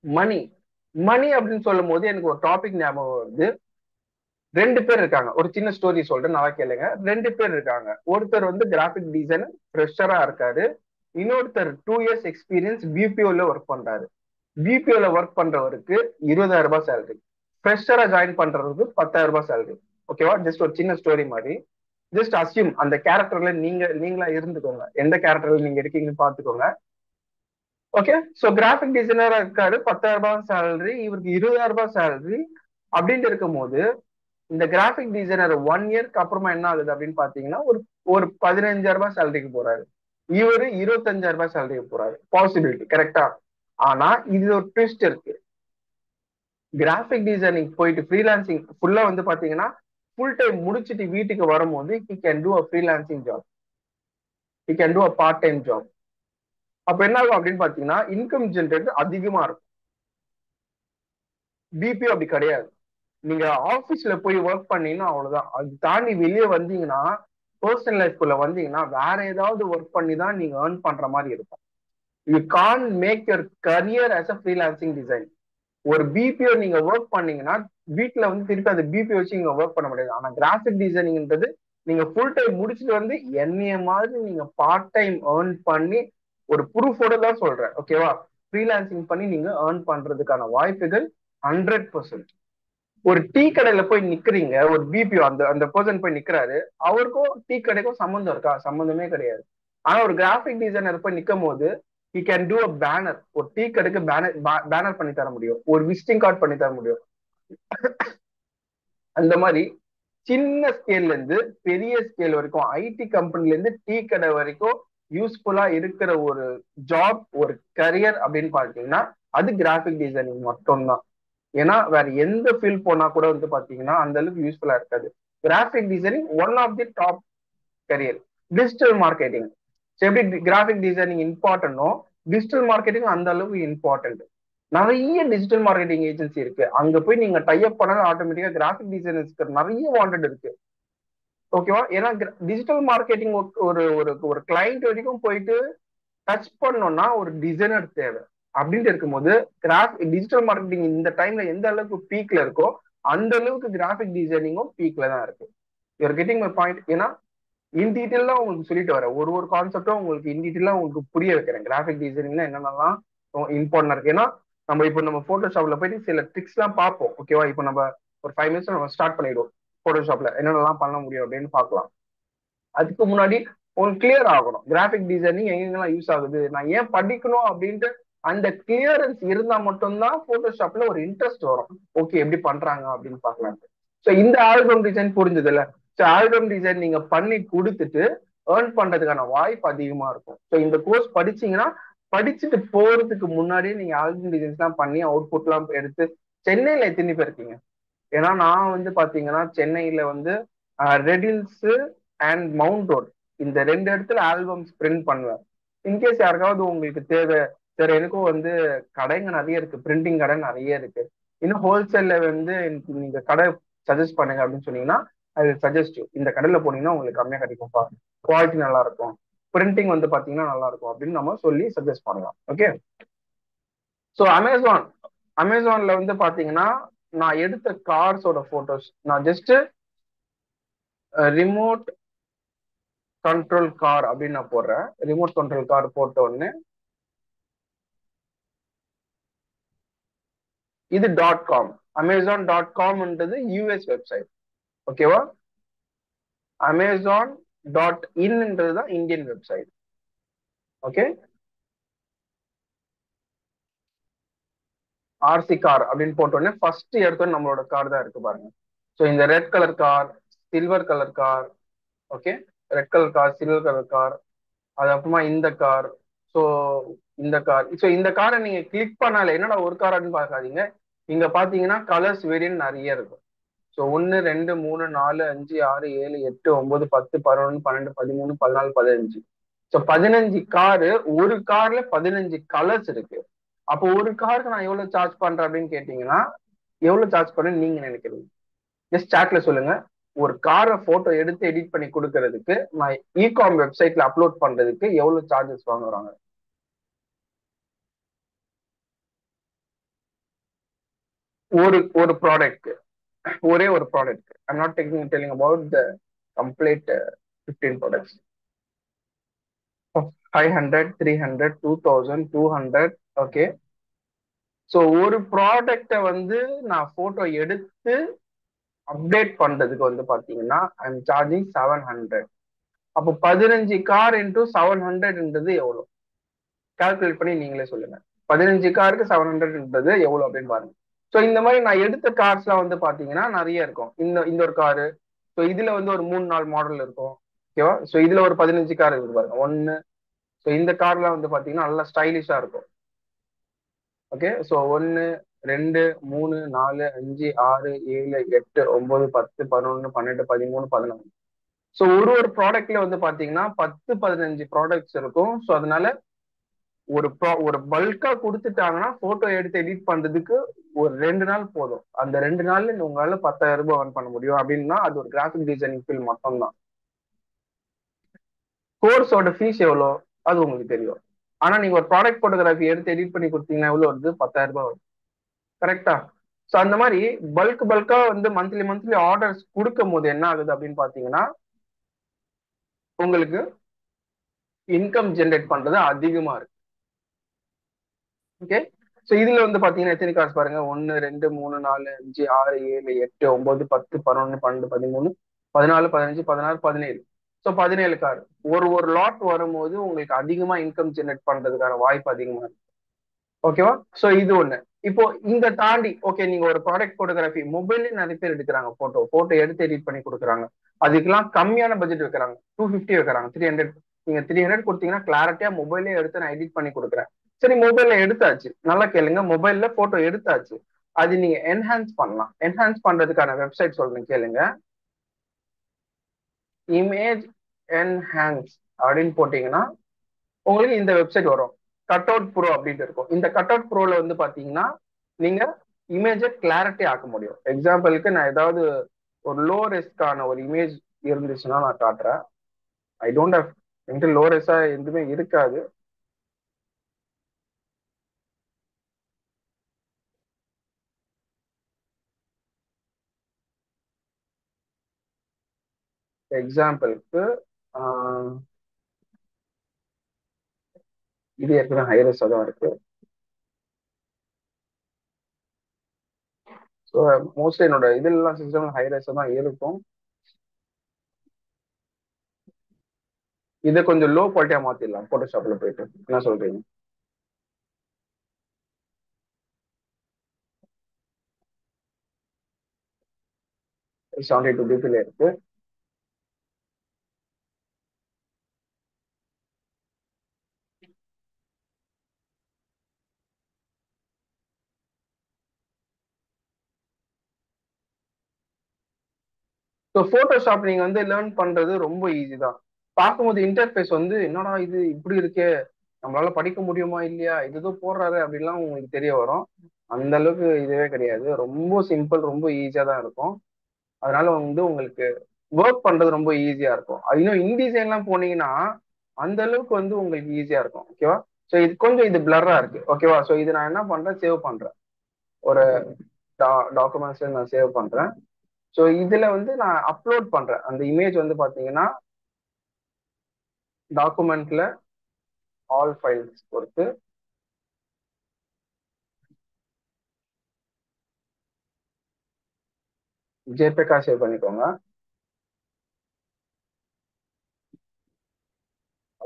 மணி மணி அப்படின்னு சொல்லும் போது எனக்கு ஒரு டாபிக் ஞாபகம் வருது. 2 பேர் இருக்காங்க, ஒரு சின்ன ஸ்டோரி சொல்றேன், நல்லா கேளுங்க. 2 பேர் இருக்காங்க. ஒருத்தர் வந்து கிராஃபிக் டிசைனர் ஃப்ரெஷரா இருக்காரு, இன்னொருத்தர் 2 இயர்ஸ் எக்ஸ்பீரியன்ஸ் பிபிஓல ஒர்க் பண்றாரு. பிபிஓல ஒர்க் பண்றவருக்கு 20,000 ரூபாய் சேலரி, ஃப்ரெஷரா ஜாயின் பண்றவருக்கு 10,000 ரூபாய் சேலரி. ஓகேவா, ஜஸ்ட் ஒரு சின்ன ஸ்டோரி மாதிரி. ஜஸ்ட் அசியூம் அந்த கேரக்டர்ல நீங்களா இருந்துக்கோங்க, எந்த கேரக்டர்ல நீங்க இருக்கீங்கன்னு பாத்துக்கோங்க. ஓகே, சோ கிராஃபிக் டிசைனரா இருக்காரு, 10,000 ரூபாய் சேலரி, இவருக்கு 20,000 ரூபாய் சேலரி. அப்படின்ட்டு இருக்கும் போது இந்த கிராஃபிக் டிசைனர் 1 இயர்க்கு அப்புறமா என்ன ஆகுது அப்படின்னு பாத்தீங்கன்னா ஒரு ஒரு 15,000 ரூபாய் சேலரிக்கு போறாரு, இவரு 25,000 ரூபாய் சேலரிக்கு போறாரு. பாசிபிலிட்டி, கரெக்டா? ஆனா இது ஒரு ட்விஸ்ட் இருக்கு. கிராஃபிக் டிசைனிங் போயிட்டு ஃப்ரீலான்சிங் ஃபுல்லா வந்து பாத்தீங்கன்னா ஃபுல் டைம் முடிச்சுட்டு வீட்டுக்கு வரும்போது he can do a freelancing job, he can do a part time job. அப்ப என்ன ஆகும் அப்படின்னு பாத்தீங்கன்னா இன்கம் ஜென்ரேட் அதிகமா இருக்கும். பிபிஓ அப்படி கிடையாது, நீங்க ஆபீஸ்ல போய் ஒர்க் பண்ணீங்கன்னா அவ்வளவுதான். அது தாண்டி வெளியே வந்தீங்கன்னா, பர்சனல் லைஃப்குள்ள வந்தீங்கன்னா வேற ஏதாவது ஒர்க் பண்ணி தான் நீங்க ஏர்ன் பண்ற மாதிரி இருக்கும். You can make your career as a freelancing design. ஒரு பிபிஓ நீங்க ஒர்க் பண்ணீங்கன்னா வீட்டுல வந்து திருப்பி அந்த பிபிஓ வச்சு நீங்க ஒர்க் பண்ண முடியாது. ஆனா கிராஃபிக் டிசைனிங்ன்றது நீங்க ஃபுல் டைம் முடிச்சுட்டு வந்து என்னைய மாதிரி நீங்க பார்ட் டைம் ஏர்ன் பண்ணி, ஒரு ப்ரூஃபோட தான் சொல்றேன், ஓகேவா, ஃப்ரீலான்சிங் பண்ணி நீங்க ஏர்ன் பண்றதுக்கான வாய்ப்புகள் 100%. ஒரு டீ கடையில போய் நிக்கிறீங்க, ஒரு பிபிஓ அந்த அந்த பர்சன் போய் நிக்கிறாரு, அவருக்கும் டீ கடைக்கும் சம்மந்தம் இருக்கா? சம்மந்தமே கிடையாது. ஆனா ஒரு கிராஃபிக் டிசைனர் போய் நிக்கும் போது he can do a banner, ஒரு டீ கடைக்கு பேனர் பண்ணி தர முடியும், ஒரு விசிட்டிங் கார்டு பண்ணி தர முடியும். அந்த மாதிரி சின்ன ஸ்கேல்ல இருந்து பெரிய ஸ்கேல் வரைக்கும், ஐடி கம்பெனில இருந்து டீ கடை வரைக்கும் யூஸ்ஃபுல்லா இருக்கிற ஒரு ஜாப், ஒரு கரியர் அப்படின்னு பாத்தீங்கன்னா அது கிராஃபிக் டிசைனிங் மட்டும்தான். ஏன்னா வேற எந்த ஃபீல்ட் போனா கூட வந்து பாத்தீங்கன்னா அந்த அளவுக்கு யூஸ்ஃபுல்லா இருக்காது. Graphic designing one of the top career. Digital marketing எப்படி கிராஃபிக் டிசைனிங் இம்பார்ட்டன்டோ டிஜிட்டல் மார்க்கெட்டிங் அந்த அளவுக்கு இம்பார்ட்டன்ட். நிறைய டிஜிட்டல் மார்க்கெட்டிங் ஏஜென்சி இருக்கு, அங்க போய் நீங்க டைப் பண்ணாலும் ஆட்டோமேட்டிக்கா கிராஃபிக் டிசைனர்ஸ்க்கு நிறைய வாண்டட் இருக்கு. ஓகேவா? ஏன்னா டிஜிட்டல் மார்க்கெட்டிங் ஒரு ஒரு ஒரு கிளைண்ட் வரைக்கும் போயிட்டு டச் பண்ணோம்னா ஒரு டிசைனர் தேவை. அப்படின்ட்டு இருக்கும்போது டிஜிட்டல் மார்க்கெட்டிங் இந்த டைம்ல எந்த அளவுக்கு பீக்ல இருக்கோ அந்த அளவுக்கு கிராஃபிக் டிசைனிங்கும் பீக்ல தான் இருக்கு. You're getting my point. ஏன்னா இன் டீட்டெயிலா உங்களுக்கு சொல்லிட்டு வரேன், ஒரு ஒரு கான்செப்டும் உங்களுக்கு இன் டீட்டெயிலா உங்களுக்கு புரிய வைக்கிறேன். கிராஃபிக் டிசைனிங்ல என்னென்னலாம் இம்பார்ட்டன்ட் இருக்கு. ஏன்னா நம்ம போட்டோஷாப்ல போயிட்டு சில ட்ரிக்ஸ் எல்லாம் பார்ப்போம். ஓகேவா? இப்போ நம்ம ஒரு 5 மினிட்ஸ் நம்ம ஸ்டார்ட் பண்ணிடுவோம். போட்டோஷாப்ல என்னென்னலாம் பண்ண முடியும் அப்படின்னு பார்க்கலாம். அதுக்கு முன்னாடி உங்களுக்கு கிளியர் ஆகணும் கிராஃபிக் டிசைனிங் எங்கெங்கெல்லாம் யூஸ் ஆகுது, நான் ஏன் படிக்கணும் அப்படின்ட்டு அந்த கிளியரன்ஸ் இருந்தா மட்டும்தான் போட்டோஷாப்ல ஒரு இன்ட்ரெஸ்ட் வரும். ஓகே எப்படி பண்றாங்க அப்படின்னு பார்க்கலாம். ஸோ இந்த ஆல்பம் டிசைன் புரிஞ்சது இல்ல? ஸோ ஆல்பம் டிசைன் நீங்க பண்ணி கொடுத்துட்டு ஏர்ன் பண்றதுக்கான வாய்ப்பு அதிகமா இருக்கும். ஸோ இந்த கோர்ஸ் படிச்சீங்கன்னா படிச்சுட்டு போறதுக்கு முன்னாடியே நீங்க ஆல்பம் டிசைன்ஸ் எல்லாம் பண்ணி அவுட்புட் எல்லாம் எடுத்து சென்னையில எத்தனை பேர் இருக்கீங்க? ஏன்னா நான் வந்து பாத்தீங்கன்னா சென்னையில வந்து ரெடில்ஸ் அண்ட் மவுண்ட் ரோட் இந்த 2 இடத்துல ஆல்பம்ஸ் பிரிண்ட் பண்ணுவேன். இன்கேஸ் யாருக்காவது உங்களுக்கு தேவை, சரி எனக்கும் வந்து கடைங்க நிறைய இருக்கு, பிரிண்டிங் கடை நிறைய இருக்கு, இன்னும் ஹோல்சேல்ல வந்து நீங்க கடை சஜஸ்ட் பண்ணுங்க அப்படின்னு சொன்னீங்கன்னா ஐ வில் சஜஸ்ட் யூ. இந்த கடையில போனீங்கன்னா உங்களுக்கு கம்மியா கிடைக்கும்ப்பா, குவாலிட்டி நல்லா இருக்கும், பிரிண்டிங் வந்து பாத்தீங்கன்னா நல்லா இருக்கும் அப்படின்னு நம்ம சொல்லி சஜஸ்ட் பண்ணலாம். ஓகே. ஸோ அமேசான்ல வந்து பாத்தீங்கன்னா நான் எடுத்த கார்ஸோட போட்டோஸ் நான் ஜஸ்ட் ரிமோட் கண்ட்ரோல் கார் அப்படின்னு நான் போடுறேன். ரிமோட் கண்ட்ரோல் கார் போட்ட உடனே இது .com, Amazon.com யூஎஸ் வெப்சைட். ஓகேவா? Amazon.in தான் Indian website. Okay. RC car அப்படின்னு போட்ட உடனே ஃபர்ஸ்ட் எடுத்தோம் நம்மளோட கார் தான் இருக்கு பாருங்க. ஸோ இந்த red colour car, silver colour car, okay, red colour car, silver colour car, அது அப்புறமா இந்த கார். ஸோ இந்த கார், ஸோ இந்த காரை நீங்க கிளிக் பண்ணால என்னடா ஒரு கார் அப்படின்னு பார்க்காதீங்க. இங்க பாத்தீங்கன்னா கலர்ஸ் வேரியன்ட் நிறைய இருக்கும். ஸோ 1 2 3 4 5 6 7 8 9 10 11 12 13 14 15. ஸோ 15 காரு, ஒரு கார்ல 15 கலர்ஸ் இருக்கு. அப்போ ஒரு காருக்கு நான் எவ்வளவு சார்ஜ் பண்றேன் அப்படின்னு கேட்டீங்கன்னா எவ்வளவு சார்ஜ் பண்ணேன்னு நீங்க நினைக்கிறீங்க? ஜஸ்ட் சாட்ல சொல்லுங்க. ஒரு காரை போட்டோ எடுத்து எடிட் பண்ணி கொடுக்கறதுக்கு நான் இகாம் வெப்சைட்ல அப்லோட் பண்றதுக்கு எவ்வளவு சார்ஜஸ் வாங்குறாங்க? ஒரு ஒரு ப்ராடக்ட்க்கு, ஒரே ஒரு product. I'm not telling about the complete 15 products. 500, 300, 2000, 200. Okay. So ஒரு ப்ராடக்டை வந்து நான் போட்டோ எடுத்து அப்டேட் பண்றதுக்கு வந்து பாத்தீங்கன்னா ஐம் சார்ஜிங் 700. அப்போ 15 கார் இன்டூ 700 எவ்வளவு? கால்குலேட் பண்ணி நீங்களே சொல்லுங்க. 15 காருக்கு 700 எவ்வளவு அப்படின்னு பாருங்க. ஸோ இந்த மாதிரி நான் எடுத்த கார்ஸ்லாம் வந்து பாத்தீங்கன்னா நிறைய இருக்கும். இந்த ஒரு காரு, ஸோ இதுல வந்து ஒரு 3-4 மாடல் இருக்கும். ஓகேவா? ஸோ இதுல ஒரு 15 கார் இருக்கு பாருங்க. ஒன்னு, ஸோ இந்த கார்ல வந்து பாத்தீங்கன்னா நல்லா ஸ்டைலிஷா இருக்கும். ஓகே. ஸோ 1 2 3 4 5 6 7 8 9 10 11 12 13 14. ஸோ ஒரு ப்ராடக்ட்ல வந்து பாத்தீங்கன்னா 10-15 ப்ராடக்ட்ஸ் இருக்கும். ஸோ அதனால ஒரு பல்கா கொடுத்துட்டாங்கன்னா போட்டோ எடுத்து எடிட் பண்றதுக்கு ஒரு 2 நாள் போதும். அந்த 2 நாள்ல உங்களால 10,000 ரூபாய் earn பண்ண முடியும் அப்படின்னா அது ஒரு கிராஃபிக் டிசைனிங் ஃபீல்ட் மட்டும்தான். கோர்ஸோட ஃபீஸ் எவ்வளோ அது உங்களுக்கு தெரியும். ஆனா நீங்க ஒரு ப்ராடக்ட் போட்டோகிராஃபி எடுத்து எடிட் பண்ணி கொடுத்தீங்கன்னா எவ்வளவு வருது? 10,000 ரூபாய் வரும். கரெக்டா? ஸோ அந்த மாதிரி பல்கா வந்து மந்த்லி ஆர்டர்ஸ் கொடுக்கும் போது என்ன ஆகுது அப்படின்னு பாத்தீங்கன்னா உங்களுக்கு இன்கம் ஜென்ரேட் பண்றது அதிகமா இருக்கு. ஓகே. ஸோ இதுல வந்து பாத்தீங்கன்னா எத்தனை கார்ஸ் பாருங்க? 1 2 3 4 5 6 7 8 9 10 11 12 13 14 15 16 17. ஸோ 17 கார் ஒரு லாட் வரும்போது உங்களுக்கு அதிகமா இன்கம் ஜென்ரேட் பண்றதுக்கான வாய்ப்பு அதிகமா இருக்கு. ஓகேவா? ஸோ இது ஒண்ணு. இப்போ இந்த தாண்டி ஓகே நீங்க ஒரு ப்ராடக்ட் போட்டோகிராஃபி மொபைல்ல நிறைய பேர் எடுக்கிறாங்க, போட்டோ எடுத்து எடிட் பண்ணி கொடுக்குறாங்க. அதுக்கெல்லாம் கம்மியான பட்ஜெட் வைக்கிறாங்க, 250 வைக்கிறாங்க, 300. நீங்க 300 கொடுத்தீங்கன்னா கிளாரிட்டியா மொபைலே எடுத்து நான் எடிட் பண்ணி கொடுக்குறேன். சரி, மொபைல்ல எடுத்தாச்சு, நல்லா கேளுங்க, மொபைல்ல போட்டோ எடுத்தாச்சு. அது நீங்க என்ஹான்ஸ் பண்ணலாம். என்ஹான்ஸ் பண்றதுக்கான வெப்சைட் சொல்றேன் கேளுங்க. இமேஜ் என்ஹான்ஸ் அப்படின்னு போட்டீங்கன்னா உங்களுக்கு இந்த வெப்சைட் வரும். கட் அவுட் ப்ரோ அப்படின்ட்டு இருக்கும். இந்த கட் அவுட் ப்ரோல வந்து பாத்தீங்கன்னா நீங்க இமேஜை கிளாரிட்டி ஆக்க முடியும். எக்ஸாம்பிளுக்கு நான் ஏதாவது ஒரு லோ ரெஸ்க்கான ஒரு இமேஜ் இருந்துச்சுன்னா நான் காட்டுறேன். ஐ டோன்ட் ஹவ் என்கிட்ட லோ ரெஸ்ஸா எதுவுமே இருக்காது. எக்ஸாம்பிளுக்கு இது ஏற்கனவே ஹை ரெஸ்ஸா தான் இருக்கு. ஸோ மோஸ்ட்லி என்னோட இதெல்லாம் சிஸ்டம் ஹை ரெஸ்ஸா தான் இருக்கும். இதை கொஞ்சம் லோ குவாலிட்டியா மாத்திடலாம் போட்டோஷாப்ல போயிட்டு. என்ன சொல்றீங்க? $72 பிபில இருக்கு. ஸோ போட்டோஷாப் நீங்க வந்து லேர்ன் பண்றது ரொம்ப ஈஸி தான். பார்க்கும்போது இன்டர்ஃபேஸ் வந்து என்னடா இது இப்படி இருக்கே, நம்மளால படிக்க முடியுமா இல்லையா, இது ஏதோ போடுறாரு அப்படின்லாம் உங்களுக்கு தெரிய வரும். அந்த அளவுக்கு இதுவே கிடையாது, ரொம்ப சிம்பிள், ரொம்ப ஈஸியா தான் இருக்கும். அதனால வந்து உங்களுக்கு ஒர்க் பண்றது ரொம்ப ஈஸியா இருக்கும். இன்னும் இன்டிசைன்லாம் போனீங்கன்னா அந்த அளவுக்கு வந்து உங்களுக்கு ஈஸியா இருக்கும். ஓகேவா? ஸோ இது கொஞ்சம் இது பிளர்ரா இருக்கு. ஓகேவா? ஸோ இது நான் என்ன பண்றேன், சேவ் பண்றேன். ஒரு டாக்குமெண்ட்ஸ்ல நான் சேவ் பண்றேன். ஸோ இதுல வந்து நான் அப்லோட் பண்றேன். அந்த இமேஜ் வந்து பாத்தீங்கன்னா டாக்குமெண்ட்ல ஆல் ஃபைல்ஸ் பொறுத்து ஜேபேக்கா சேவ் பண்ணிக்கோங்க.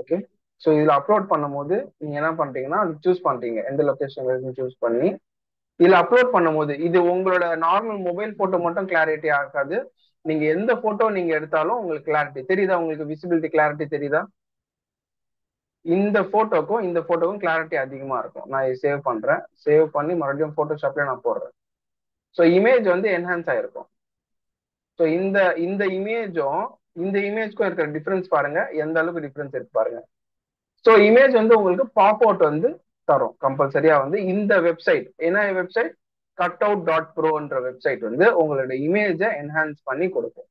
ஓகே. ஸோ இதுல அப்லோட் பண்ணும்போது நீங்க என்ன பண்றீங்கன்னா அது சூஸ் பண்றீங்க, எந்த லொகேஷன் சூஸ் பண்ணி இதுல அப்லோட் பண்ணும்போது இது உங்களோட நார்மல் மொபைல் போட்டோ மட்டும் கிளாரிட்டி ஆகாது. நீங்க எந்த போட்டோ நீங்க எடுத்தாலும் உங்களுக்கு கிளாரிட்டி தெரியுதா, உங்களுக்கு விசிபிலிட்டி கிளாரிட்டி தெரியுதா? இந்த போட்டோக்கும் இந்த போட்டோக்கும் கிளாரிட்டி அதிகமா இருக்கும். நான் இதை சேவ் பண்றேன். சேவ் பண்ணி மறுபடியும் போட்டோஷாப்ல நான் போடுறேன். ஸோ இமேஜ் வந்து என்ஹான்ஸ் ஆயிருக்கும். ஸோ இந்த இந்த இமேஜும் இந்த இமேஜ்க்கும் இருக்கிற டிஃபரன்ஸ் பாருங்க, எந்த அளவுக்கு டிஃபரன்ஸ் இருக்கு பாருங்க. ஸோ இமேஜ் வந்து உங்களுக்கு பாப் அவுட் வந்து தரும் கம்பல்சரியா. வந்து இந்த வெப்சைட் என்ன வெப்சைட், cutout.pro வெப்சைட் வந்து உங்களோட இமேஜை என்ஹான்ஸ் பண்ணி கொடுக்கும்.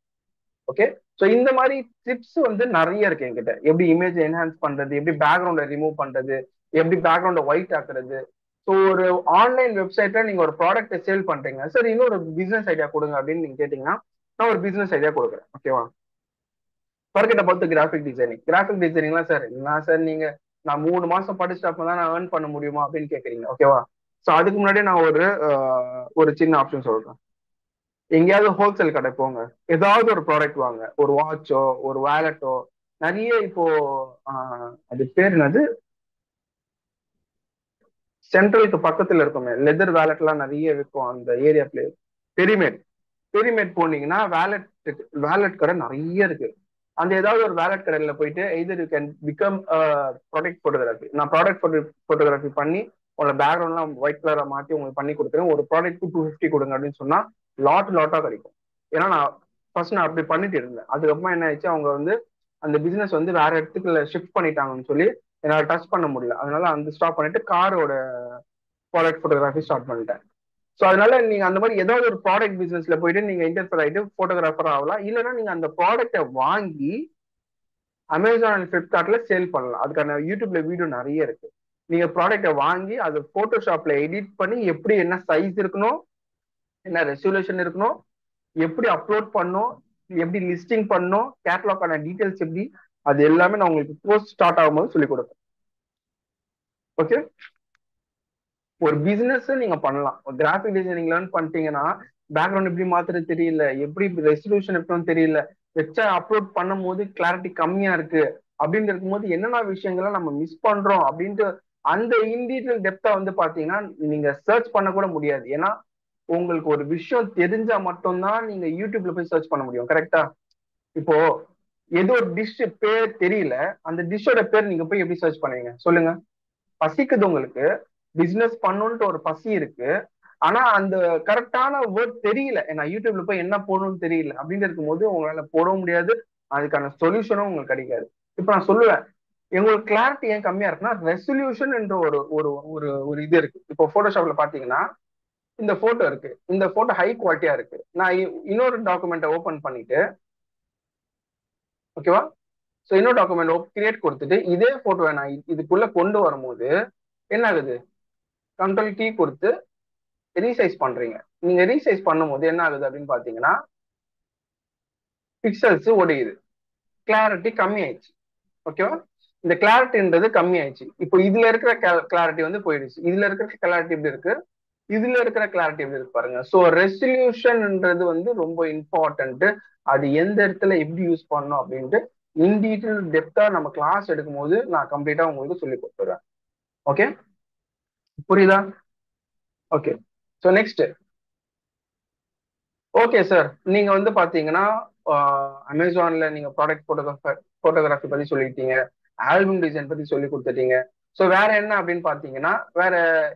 ஓகே. ஸோ இந்த மாதிரி டிப்ஸ் வந்து நிறைய இருக்கு என்கிட்ட. எப்படி இமேஜ் என்ஹான்ஸ் பண்றது, எப்படி பேக்ரவுண்டை ரிமூவ் பண்றது, எப்படி பேக்ரவுண்டை ஒயிட் ஆக்குறது. ஸோ ஒரு ஆன்லைன் வெப்சைட்ல நீங்க ஒரு ப்ராடக்ட்டை சேல் பண்றீங்க, சரி இன்னொரு பிசினஸ் ஐடியா கொடுங்க அப்படின்னு நீங்க கேட்டீங்கன்னா நான் ஒரு பிசினஸ் ஐடியா கொடுக்குறேன். ஓகேவா? மார்க்கெட்டை பார்த்து கிராஃபிக் டிசைனிங்லாம் சார் நான் சார் நீங்க நான் 3 மாசம் படிச்சுட்டு அப்பதான் நான் ஏர்ன் பண்ண முடியுமா அப்படின்னு கேட்குறீங்க. ஓகேவா? ஸோ அதுக்கு முன்னாடி நான் ஒரு சின்ன ஆப்ஷன் சொல்றேன். எங்கேயாவது ஹோல்சேல் கடை போங்க, ஏதாவது ஒரு ப்ராடக்ட் வாங்க, ஒரு வாட்சோ ஒரு வேலட்டோ. நிறைய இப்போ அது பேர் என்னது, சென்ட்ரலுக்கு பக்கத்துல இருக்குமே லெதர் வேலட் எல்லாம் நிறைய விற்கும் அந்த ஏரியா பிளேஸ். பெரிமேட் பெரிமேட் போனீங்கன்னா வேலட் கடை நிறைய இருக்கு. அந்த ஏதாவது ஒரு வேலட் கடையில போயிட்டு either you can become product photography, நான் ப்ராடக்ட் போட்டோகிராஃபி பண்ணி உங்களோட பேக்ரவுண்ட்லாம் ஒயிட் கலரா மாத்தி உங்களுக்கு பண்ணி கொடுக்குறேன், ஒரு ப்ராடக்ட் 250 கொடுங்க அப்படின்னு சொன்னா லாட்டா கிடைக்கும். ஏன்னா நான் ஃபர்ஸ்ட் நான் அப்படி பண்ணிட்டு இருந்தேன். அதுக்கப்புறமா என்ன ஆயிடுச்சு, அவங்க வந்து அந்த பிசினஸ் வந்து வேற இடத்துக்கு ஷிஃப்ட் பண்ணிட்டாங்கன்னு சொல்லி என்னால டச் பண்ண முடியல. அதனால அந்த ஸ்டாப் பண்ணிட்டு காரோட ப்ராடக்ட் போட்டோகிராஃபி ஸ்டார்ட் பண்ணிட்டேன். ஸோ அதனால நீங்க அந்த மாதிரி ஏதாவது ஒரு ப்ராடக்ட் பிசினஸ்ல போயிட்டு நீங்க இன்டர்ஃபர் ஆயிட்டு போட்டோகிராஃபர் ஆகலாம். இல்லைன்னா நீங்க அந்த ப்ராடக்டை வாங்கி அமேசான் அண்ட் பிளிப்கார்ட்ல சேல் பண்ணலாம். அதுக்கான யூடியூப்ல வீடியோ நிறைய இருக்கு. நீங்க ப்ராடக்டை வாங்கி அது போட்டோஷாப்ல எடிட் பண்ணி எப்படி என்ன சைஸ் இருக்கணும், என்ன ரெசல்யூஷன் இருக்கணும், எப்படி அப்லோட் பண்ணும், எப்படி லிஸ்டிங் பண்ணும், கேட்டலாக்கான டீடைல்ஸ் எப்படி, அது எல்லாமே நான் உங்களுக்கு கோர்ஸ் ஸ்டார்ட் ஆகும்போது சொல்லிக் கொடுப்பேன். ஓகே. ஒரு பிசினஸ் நீங்க பண்ணலாம். ஒரு கிராஃபிக் டிசைனிங் லேர்ன் பண்ணிட்டீங்கன்னா பேக்ரவுண்ட் எப்படி மாத்துறது தெரியல, எப்படி ரெசல்யூஷன் எப்படின்னு தெரியல, வச்சா அப்லோட் பண்ணும் போது கிளாரிட்டி கம்மியா இருக்கு அப்படின்னு இருக்கும்போது என்னென்ன விஷயங்களை நம்ம மிஸ் பண்றோம் அப்படின்ட்டு அந்த இன்டீரியல் டெப்தா வந்து பாத்தீங்கன்னா நீங்க சர்ச் பண்ண கூட முடியாது. ஏன்னா உங்களுக்கு ஒரு விஷயம் தெரிஞ்சா மட்டும்தான் நீங்க யூடியூப்ல போய் சர்ச் பண்ண முடியும். கரெக்டா? இப்போ ஏதோ ஒரு டிஷ் பேர் தெரியல, அந்த டிஷ்ஷோட பேர் நீங்க போய் எப்படி சர்ச் பண்ணுவீங்க சொல்லுங்க? பசிக்குது உங்களுக்கு, பிசினஸ் பண்ணணும்ட்டு ஒரு பசி இருக்கு. ஆனா அந்த கரெக்டான வேர்ட் தெரியல, நான் யூடியூப்ல போய் என்ன போடணும்னு தெரியல அப்படின்னு இருக்கும்போது உங்களால போடவும் முடியாது, அதுக்கான சொல்யூஷனும் உங்களுக்கு கிடைக்காது. இப்ப நான் சொல்லுவேன், எங்களுக்கு கிளாரிட்டி ஏன் கம்மியா இருக்குன்னா, ரெசல்யூஷன் என்ற ஒரு ஒரு ஒரு ஒரு இது இருக்கு. இப்போ போட்டோஷாப்ல பாத்தீங்கன்னா இந்த போட்டோ இருக்கு, இந்த போட்டோ ஹை குவாலிட்டியா இருக்கு, நான் இன்னொரு டாக்குமெண்ட்டை ஓபன் பண்ணிட்டு, ஓகேவா, ஸோ இன்னொரு டாக்குமெண்ட் கிரியேட் கொடுத்துட்டு இதே போட்டோவை நான் இதுக்குள்ள கொண்டு வரும்போது என்ன ஆகுது, கண்ட்ரோல் கீ கொடுத்து ரீசைஸ் பண்றீங்க. நீங்க ரீசைஸ் பண்ணும்போது என்ன ஆகுது அப்படின்னு பாத்தீங்கன்னா பிக்சல்ஸ் ஒடியுது, கிளாரிட்டி கம்மி ஆயிடுச்சு. ஓகேவா, இந்த கிளாரிட்டின்றது கம்மி ஆயிடுச்சு. இப்போ இதுல இருக்கிற கிளாரிட்டி வந்து போயிடுச்சு, இதுல இருக்கிற கிளாரிட்டி எப்படி இருக்கு, இதுல இருக்கிற கிளாரிட்டி எப்படி இருக்கு பாருங்க. ஸோ ரெசல்யூஷன்ன்றது வந்து ரொம்ப இம்பார்ட்டன்ட். அது எந்த இடத்துல எப்படி யூஸ் பண்ணணும் அப்படின்ட்டு இன் டீட்டெயில் டெப்தா நம்ம கிளாஸ் எடுக்கும் போது நான் கம்ப்ளீட்டா உங்களுக்கு சொல்லி கொடுத்துருவேன். ஓகே, புரியுதா? Okay, so next. Okay sir, நீங்க வந்து பாத்தீங்கன்னா அமேசான்ல நீங்க ப்ராடக்ட் போட்டோகிராஃபி பத்தி சொல்லிட்டீங்க, ஆல்பம் டிசைன் பத்தி சொல்லி கொடுத்துட்டீங்க. ஸோ வேற என்ன அப்படின்னு பாத்தீங்கன்னா, வேற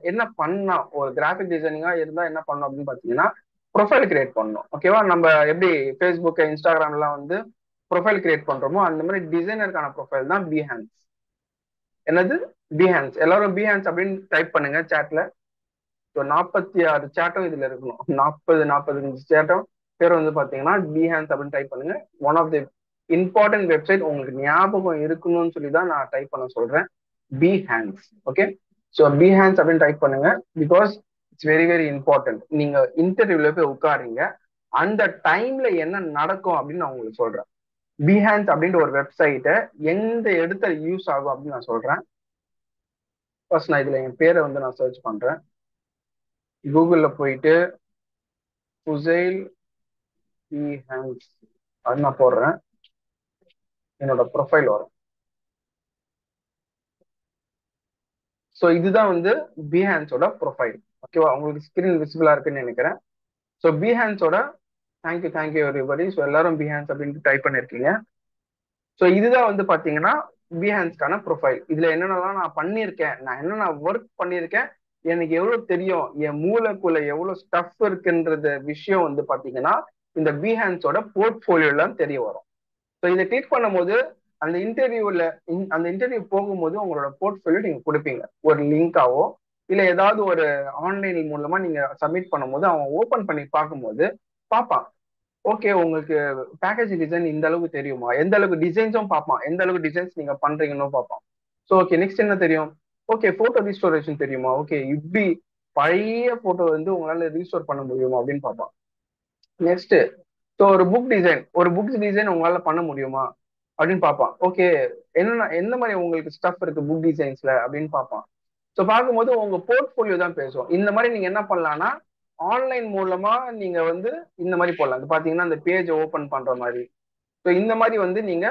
என்ன பண்ணா ஒரு கிராஃபிக் டிசைனிங்கா இருந்தா என்ன பண்ணணும் அப்படின்னு பாத்தீங்கன்னா ப்ரொஃபைல் கிரியேட் பண்ணணும். ஓகேவா, நம்ம எப்படி ஃபேஸ்புக் இன்ஸ்டாகிராம்லாம் வந்து ப்ரொஃபைல் கிரியேட் பண்றோமோ அந்த மாதிரி டிசைனருக்கான ப்ரொஃபைல் தான் பிஹான்ஸ். என்னது பிஹான்ஸ்? எல்லாரும் பிஹான்ஸ் அப்படின்னு டைப் பண்ணுங்க சேட்ல. ஸோ 46 சேட்டும் இதுல இருக்கணும், 45 சேட்டும் பேர் வந்து பாத்தீங்கன்னா பிஹான்ஸ் அப்படின்னு டைப் பண்ணுங்க. One of the important website, உங்களுக்கு ஞாபகம் இருக்கணும்னு சொல்லி தான் நான் டைப் பண்ண சொல்றேன், பிஹான்ஸ். ஓகே, ஸோ பிஹான்ஸ் அப்படின்னு டைப் பண்ணுங்க, because it's very very important. நீங்க இன்டர்வியூல போய் உட்காருங்க, அந்த டைம்ல என்ன நடக்கும் அப்படின்னு நான் உங்களுக்கு சொல்றேன். பிஹான்ஸ் அப்படின்ற ஒரு வெப்சைட்டை எந்த இடத்துல யூஸ் ஆகும் அப்படின்னு நான் சொல்றேன். ஃபர்ஸ்ட் நான் இதுல என் பேரை வந்து நான் சர்ச் பண்றேன், கூகுள்ல போயிட்டு ஃபுசைல் பிஹான்ஸ் அது நான் போடுறேன், என்னோட ப்ரொஃபைல் வரும். ஸோ இதுதான் வந்து பிஹான்ஸோட ப்ரொஃபைல். ஓகேவா, உங்களுக்கு ஸ்கிரீன் விசிபிளா இருக்குன்னு நினைக்கிறேன். ஸோ பிஹான்ஸோட தேங்க்யூ எவ்ரிபடி. ஸோ எல்லாரும் பிஹான்ஸ் அப்படின்னு டைப் பண்ணிருக்கீங்க. ஸோ இதுதான் வந்து பாத்தீங்கன்னா பிஹான்ஸ்க்கான ப்ரொஃபைல். இதுல என்னென்னலாம் நான் பண்ணியிருக்கேன், நான் என்னென்ன ஒர்க் பண்ணியிருக்கேன், எனக்கு எவ்வளவு தெரியும், என் மூளைக்குள்ள எவ்வளவு ஸ்டஃப் இருக்குன்றது விஷயம் வந்து பாத்தீங்கன்னா இந்த பிஹான்ஸோட போர்ட்ஃபோலியோல தெரிய வரும். ஸோ இதை கிளிக் பண்ணும்போது அந்த இன்டர்வியூ போகும்போது உங்களோட போர்ட்ஃபோலியோ நீங்க கொடுப்பீங்க, ஒரு லிங்காவோ இல்ல ஏதாவது ஒரு ஆன்லைன் மூலமா நீங்க சப்மிட் பண்ணும்போது அவன் ஓபன் பண்ணி பார்க்கும்போது பார்ப்பான், ஓகே உங்களுக்கு பேக்கேஜ் டிசைன் இந்த அளவுக்கு தெரியுமா, எந்த அளவுக்கு டிசைன்ஸும் பார்ப்பான், எந்த அளவுக்கு டிசைன்ஸ் நீங்க பண்றீங்கன்னு பார்ப்பான். ஸோ ஓகே, நெக்ஸ்ட் என்ன தெரியும், ஓகே போட்டோ ரீஸ்டோரேஷன் தெரியுமா, ஓகே இப்படி பழைய போட்டோ வந்து உங்களால ரீஸ்டோர் பண்ண முடியுமா அப்படின்னு பார்ப்பான். நெக்ஸ்ட், ஸோ ஒரு புக் டிசைன் உங்களால பண்ண முடியுமா அப்படின்னு பார்ப்பான். ஓகே, என்னென்ன எந்த மாதிரி உங்களுக்கு ஸ்டஃப் இருக்கு புக் டிசைன்ஸ்ல அப்படின்னு பார்ப்பான். ஸோ பார்க்கும்போது உங்க போர்ட்ஃபோலியோ தான் பேசும். இந்த மாதிரி நீங்க என்ன பண்ணலாம்னா ஆன்லைன் மூலமா நீங்க வந்து இந்த மாதிரி போடலாம். இது பாத்தீங்கன்னா இந்த பேஜ் ஓபன் பண்ற மாதிரி, ஸோ இந்த மாதிரி வந்து நீங்க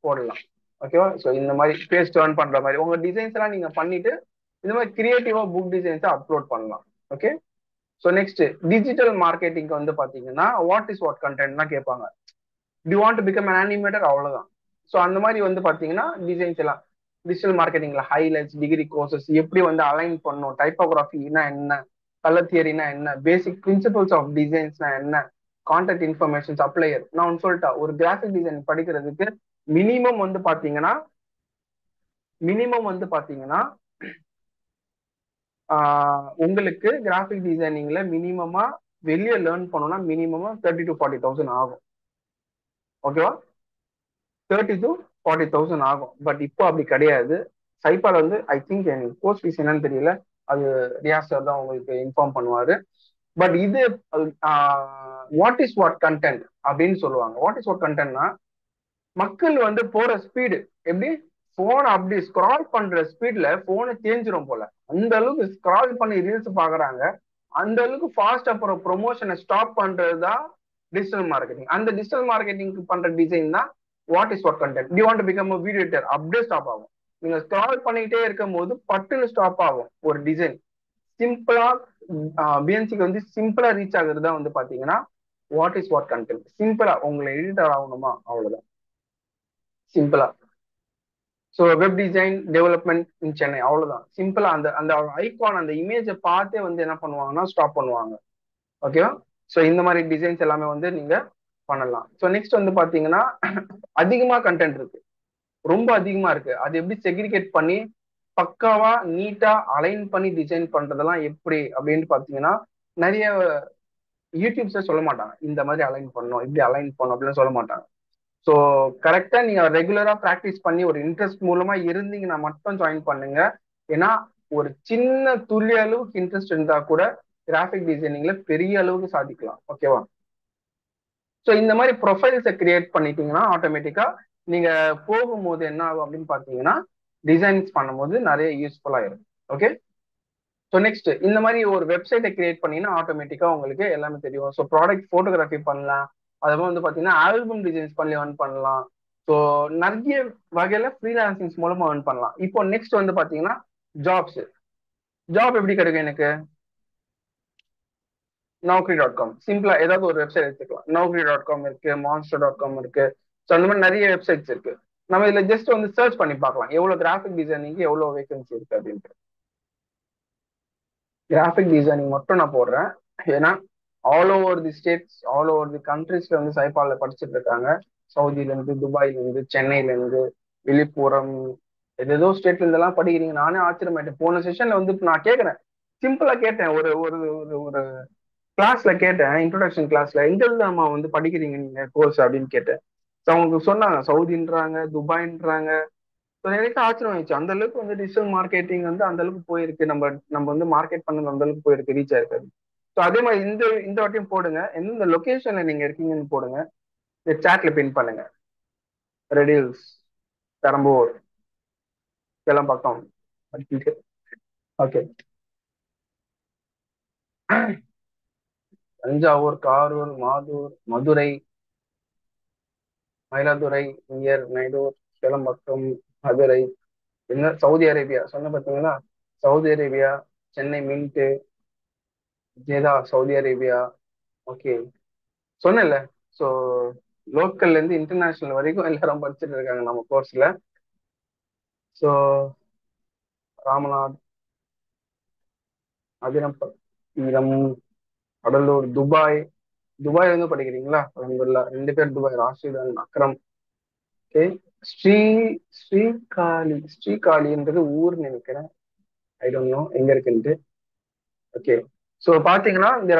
போடலாம். ஓகேவா, ஸோ இந்த மாதிரி பேஜ் டர்ன் பண்ற மாதிரி உங்க டிசைன்ஸ் எல்லாம் நீங்க பண்ணிட்டு இந்த மாதிரி கிரியேட்டிவா புக் டிசைன்ஸை அப்லோட் பண்ணலாம். ஓகே, ஸோ நெக்ஸ்ட் டிஜிட்டல் மார்க்கெட்டிங்க்கு வந்து பாத்தீங்கன்னா வாட் கண்டென்ட்னா கேட்பாங்க. To want to become animator, அவ்வளவுதான். ஸோ அந்த மாதிரி வந்து பாத்தீங்கன்னா டிசைன்ஸ் எல்லாம் டிஜிட்டல் மார்க்கெட்டிங்ல ஹைலைட்ஸ், டிகிரி கோர்சஸ் எப்படி வந்து அலைன் பண்ணும், டைப்போகிராஃபினா என்ன, கலர் தியரினா என்ன, பேசிக் பிரின்சிபல்ஸ் ஆஃப் டிசைன்ஸ்னா என்ன, கான்டாக்ட் இன்ஃபர்மேஷன் சப்ளையர். நான் ஒன்று சொல்லிட்டா, ஒரு கிராஃபிக் டிசைன் படிக்கிறதுக்கு மினிமம் வந்து பாத்தீங்கன்னா உங்களுக்கு கிராஃபிக் டிசைனிங்ல மினிமமா வெளியே லேர்ன் பண்ணணும்னா மினிமமா 30,000 to 40,000 ஆகும். ஓகேவா, 30,000 to 40,000 ஆகும். பட் இப்போ அப்படி கிடையாது. சைபால வந்து ஐ திங்க் எனக்கு கோர்ஸ் ஃபீஸ் என்னன்னு தெரியல, அது ரியாஸ் சார் தான் உங்களுக்கு இன்ஃபார்ம் பண்ணுவாரு. பட் இது வாட் கண்டென்ட் அப்படின்னு சொல்லுவாங்க. வாட் கண்டென்ட்னா மக்கள் வந்து போற ஸ்பீடு எப்படி, போனை அப்படி ஸ்க்ரால் பண்ற ஸ்பீட்ல போனை தேஞ்சிரும் போல, அந்த அளவுக்கு ஸ்க்ரால் பண்ணி ரீல்ஸ் பாக்குறாங்க. அந்த அளவுக்கு ஃபாஸ்டா போற ப்ரொமோஷனை ஸ்டாப் பண்றதுதான் டிஜிட்டல் மார்க்கெட்டிங். அந்த டிஜிட்டல் மார்க்கெட்டிங் பண்ற டிசைன் தான் what content. You want to become a video editor, அப்படியே ஸ்டாப் ஆகும். நீங்க ஸ்க்ரால் பண்ணிட்டே இருக்கும் போது பட்டுன்னு ஸ்டாப் ஆகும் ஒரு டிசைன். சிம்பிளா பிஎன்சிக்கு வந்து சிம்பிளா ரீச் ஆகுறது தான் வந்து பாத்தீங்கன்னா வாட் கண்டென்ட். சிம்பிளா உங்களை எடிட்டர் ஆகணுமா, அவ்வளவுதான், சிம்பிளா. ஸோ வெப் டிசைன் டெவலப்மெண்ட் இன் சென்னை, அவ்வளவுதான் சிம்பிளா. அந்த அந்த ஐகான் அந்த இமேஜை பார்த்தே வந்து என்ன பண்ணுவாங்கன்னா ஸ்டாப் பண்ணுவாங்க. ஓகேவா? ஸோ இந்த மாதிரி டிசைன்ஸ் எல்லாமே வந்து நீங்க பண்ணலாம். ஸோ நெக்ஸ்ட் வந்து பாத்தீங்கன்னா அதிகமா கண்டென்ட் இருக்கு, ரொம்ப அதிகமா இருக்கு. அது எப்படி செக்ரிகேட் பண்ணி பக்காவா நீட்டா அலைன் பண்ணி டிசைன் பண்றதெல்லாம் எப்படி அப்படின்னு பாத்தீங்கன்னா நிறைய யூடியூப்ஸே சொல்ல மாட்டாங்க. இந்த மாதிரி அலைன் பண்ணணும், இப்படி அலைன் பண்ணணும் அப்படின்னு சொல்ல மாட்டாங்க. ஸோ கரெக்டா நீங்க ரெகுலரா ப்ராக்டிஸ் பண்ணி ஒரு இன்ட்ரெஸ்ட் மூலமா இருந்தீங்கன்னா மட்டும் ஜாயின் பண்ணுங்க. ஏன்னா ஒரு சின்ன துளி அளவுக்கு இன்ட்ரெஸ்ட் இருந்தா கூட கிராஃபிக் டிசைனிங்ல பெரிய அளவுக்கு சாதிக்கலாம். ஓகேவா? ஸோ இந்த மாதிரி ப்ரொஃபைல்ஸை கிரியேட் பண்ணிட்டீங்கன்னா ஆட்டோமேட்டிக்கா நீங்க போகும்போது என்ன ஆகும் அப்படின்னு பாத்தீங்கன்னா டிசைன்ஸ் பண்ணும்போது நிறைய யூஸ்ஃபுல்லா இருக்கும். ஓகே. ஸோ நெக்ஸ்ட் இந்த மாதிரி ஒரு வெப்சைட்டை கிரியேட் பண்ணீங்கன்னா ஆட்டோமேட்டிக்கா உங்களுக்கு எல்லாமே தெரியும். ஸோ ப்ராடக்ட் போட்டோகிராஃபி பண்ணலாம், அதுவும் வந்து பாத்தீங்கன்னா ஆல்பம் டிசைன்ஸ் பண்ணி earn பண்ணலாம். ஸோ நிறைய வகையில ஃப்ரீலான்சிங்ஸ் மூலமா earn பண்ணலாம். இப்போ நெக்ஸ்ட் வந்து பாத்தீங்கன்னா ஜாப்ஸ். ஜாப் எப்படி கிடைக்கும் எனக்கு? Naukri.com, சிம்பிளா ஏதாவது ஒரு வெப்சைட் எடுத்துக்கலாம். Naukri.com இருக்கு, monster.com இருக்கு. ஸோ அந்த மாதிரி நிறைய வெப்சைட்ஸ் இருக்கு. நம்ம இதுல ஜஸ்ட் வந்து சர்ச் பண்ணி பார்க்கலாம் எவ்வளவு கிராஃபிக் டிசைனிங் எவ்வளவு வேகன்சி இருக்கு அப்படின்ட்டு. கிராஃபிக் டிசைனிங் மட்டும் நான் போடுறேன். ஏன்னா all over the states, all over the கண்ட்ரீஸ்ல வந்து சைபால்ல படிச்சுட்டு இருக்காங்க. சவுதியில இருந்து, துபாயில இருந்து, சென்னையில இருந்து, விழுப்புரம், ஏதேதோ ஸ்டேட்ல இருந்தெல்லாம் படிக்கிறீங்க. நானே ஆச்சரியமாயிட்டேன். போன செஷன்ல வந்து நான் கேட்கறேன், சிம்பிளா கேட்டேன், ஒரு ஒரு ஒரு ஒரு கிளாஸ்ல கேட்டேன், இன்ட்ரோடக்ஷன் கிளாஸ்ல, எங்க இருந்து நம்ம வந்து படிக்கிறீங்க நீங்க கோர்ஸ் அப்படின்னு கேட்டேன். அவங்க சொன்னாங்க சவுதின்றாங்க, துபாய்ன்றாங்க. எனக்கு ஆச்சரியம் ஆயிடுச்சு. அந்த அளவுக்கு வந்து டிஜிட்டல் மார்க்கெட்டிங் வந்து அந்த அளவுக்கு போயிருக்கு. நம்ம நம்ம வந்து மார்க்கெட் பண்ணது அந்த அளவுக்கு போயிருக்கு, ரீச் ஆயிருக்காது. ஸோ அதே மாதிரி இந்த இந்த வாட்டியும் போடுங்க, எந்தெந்த லொகேஷன்ல நீங்க இருக்கீங்கன்னு போடுங்க, இந்த சாட்ல பின் பண்ணுங்க. ரெடில்ஸ், பெரம்பூர், பக்கம். ஓகே. தஞ்சாவூர், காரூர், மாதூர், மதுரை, மயிலாதுறை, நியர் நைடூர், சேலம்பாக்கம், மதுரை, என்ன சவுதி அரேபியா சொன்ன பார்த்தீங்களா? Saudi Arabia, Chennai mint, Jeddah, Saudi Arabia. Okay, சொன்னேன்ல. ஸோ லோக்கல்ல இருந்து இன்டர்நேஷனல் வரைக்கும் எல்லாரும் படிச்சுட்டு இருக்காங்க நம்ம கோர்ஸ்ல. ஸோ ராமநாத், அதிரம்பரம், கடலூர், துபாய். துபாய் வந்து படிக்கிறீங்களா? அல்ஹம்துலில்லாஹ், 2 பேர் Dubai, Rashid and Akram. Okay. Sri ஸ்ரீகாளின்றது ஊர் நினைக்கிறேன், ஐ டோன்ட் நோ எங்க இருக்குன்ட்டு. ஓகே. ஸோ பாத்தீங்கன்னா இந்த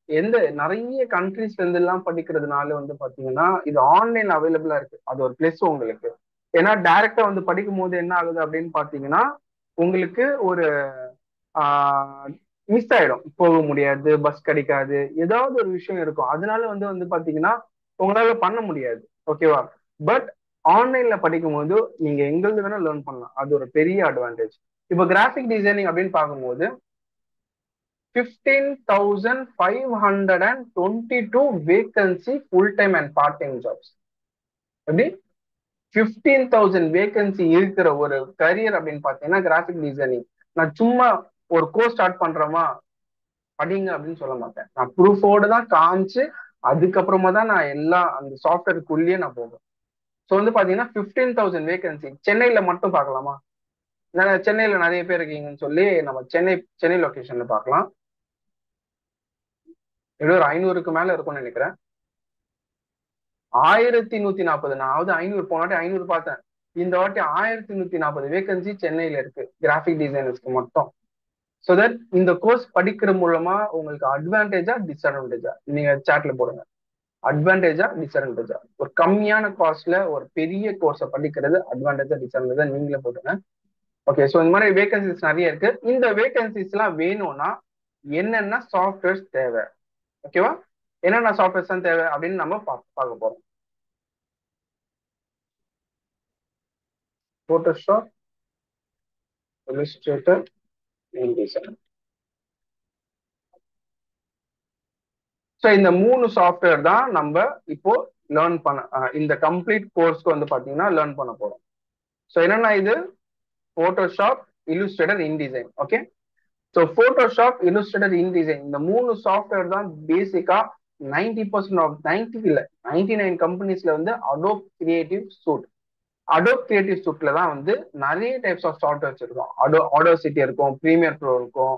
எந்த நிறைய கண்ட்ரீஸ்ல இருந்து எல்லாம் படிக்கிறதுனால வந்து பாத்தீங்கன்னா இது ஆன்லைன் அவைலபிளா இருக்கு. அது ஒரு பிளஸ் உங்களுக்கு. ஏன்னா டைரக்டா வந்து படிக்கும் போது என்ன ஆகுது அப்படின்னு பாத்தீங்கன்னா உங்களுக்கு ஒரு மிஸ் ஆயிடும், போக முடியாது, பஸ் கிடைக்காது, ஏதாவது ஒரு விஷயம் இருக்கும். அதனால வந்து வந்து பாத்தீங்கன்னா உங்களால பண்ண முடியாது. ஓகேவா? பட் ஆன்லைன்ல படிக்கும் போது நீங்க எங்கிருந்து வேணா லேர்ன் பண்ணலாம். அது ஒரு பெரிய அட்வான்டேஜ். இப்போ கிராஃபிக் டிசைனிங் அப்படின்னு பார்க்கும்போது 15,522 vacancy full time and part time jobs. எப்படி 15,000 வேகன்சி இருக்கிற ஒரு கரியர் அப்படின்னு பாத்தீங்கன்னா கிராஃபிக் டிசைனிங். நான் சும்மா ஒரு கோர்ஸ் ஸ்டார்ட் பண்றோமா படிங்க அப்படின்னு சொல்ல மாட்டேன். நான் ப்ரூஃபோடு தான் காமிச்சு அதுக்கப்புறமா தான் நான் எல்லாம் அந்த சாஃப்ட்வேருக்குள்ளேயே நான் போவேன். ஸோ வந்து பாத்தீங்கன்னா 15,000 வேகன்சி சென்னையில மட்டும் பார்க்கலாமா? சென்னையில நிறைய பேர் இருக்கீங்கன்னு சொல்லி நம்ம சென்னை லொகேஷன்ல பார்க்கலாம். ஏதோ ஒரு 500க்கு மேல இருக்கும்னு நினைக்கிறேன். 1140. நான் 500 போனாட்டி 500 பார்த்தேன். இந்த வாட்டி 1140 வேகன்சி சென்னையில இருக்கு கிராஃபிக் டிசைனர்ஸ்க்கு மட்டும். ஸோ தட் இந்த கோர்ஸ் படிக்கிற மூலமா உங்களுக்கு அட்வான்டேஜா டிஸ்அட்வான்டேஜா நீங்க சாட்ல போடுங்க. அட்வான்டேஜா டிஸ்அட்வான்டேஜா? ஒரு கம்மியான காஸ்ட்ல ஒரு பெரிய கோர்ஸை படிக்கிறது அட்வான்டேஜா டிஸ்அட்வான்டேஜா நீங்களே போடுங்க. ஓகே. ஸோ இந்த மாதிரி வேகன்சிஸ் நிறைய இருக்கு. இந்த வேகன்சிஸ் எல்லாம் வேணும்னா என்னென்ன சாஃப்ட்வேர்ஸ் தேவை, ஓகேவா? என்னென்ன சாஃப்ட்வேர்ஸ் தான் தேவை அப்படின்னு நம்ம பார்க்க போறோம். Photoshop, illustrator, InDesign. ஸோ இந்த 3 சாஃப்ட்வேர் தான் நம்ம இப்போ லேர்ன் பண்ண இந்த கம்ப்ளீட் கோர்ஸ்க்கு வந்து பாத்தீங்கன்னா லேர்ன் பண்ண போறோம். ஸோ என்னன்னா இது Photoshop, illustrator, InDesign. Okay. So Photoshop, illustrator, InDesign இந்த 3 சாஃப்ட்வேர் தான் பேசிக்கா 90% ஆஃப் 90 இல்ல 99 கம்பெனிஸ்ல வந்து Adobe creative suite. Adobe creative சூட்ல தான் வந்து நிறைய டைப்ஸ் ஆஃப் சாஃப்ட்வேர்ஸ் இருக்கும். ஆடோசிட்டி இருக்கும், ப்ரீமியர் ப்ரோ இருக்கும்,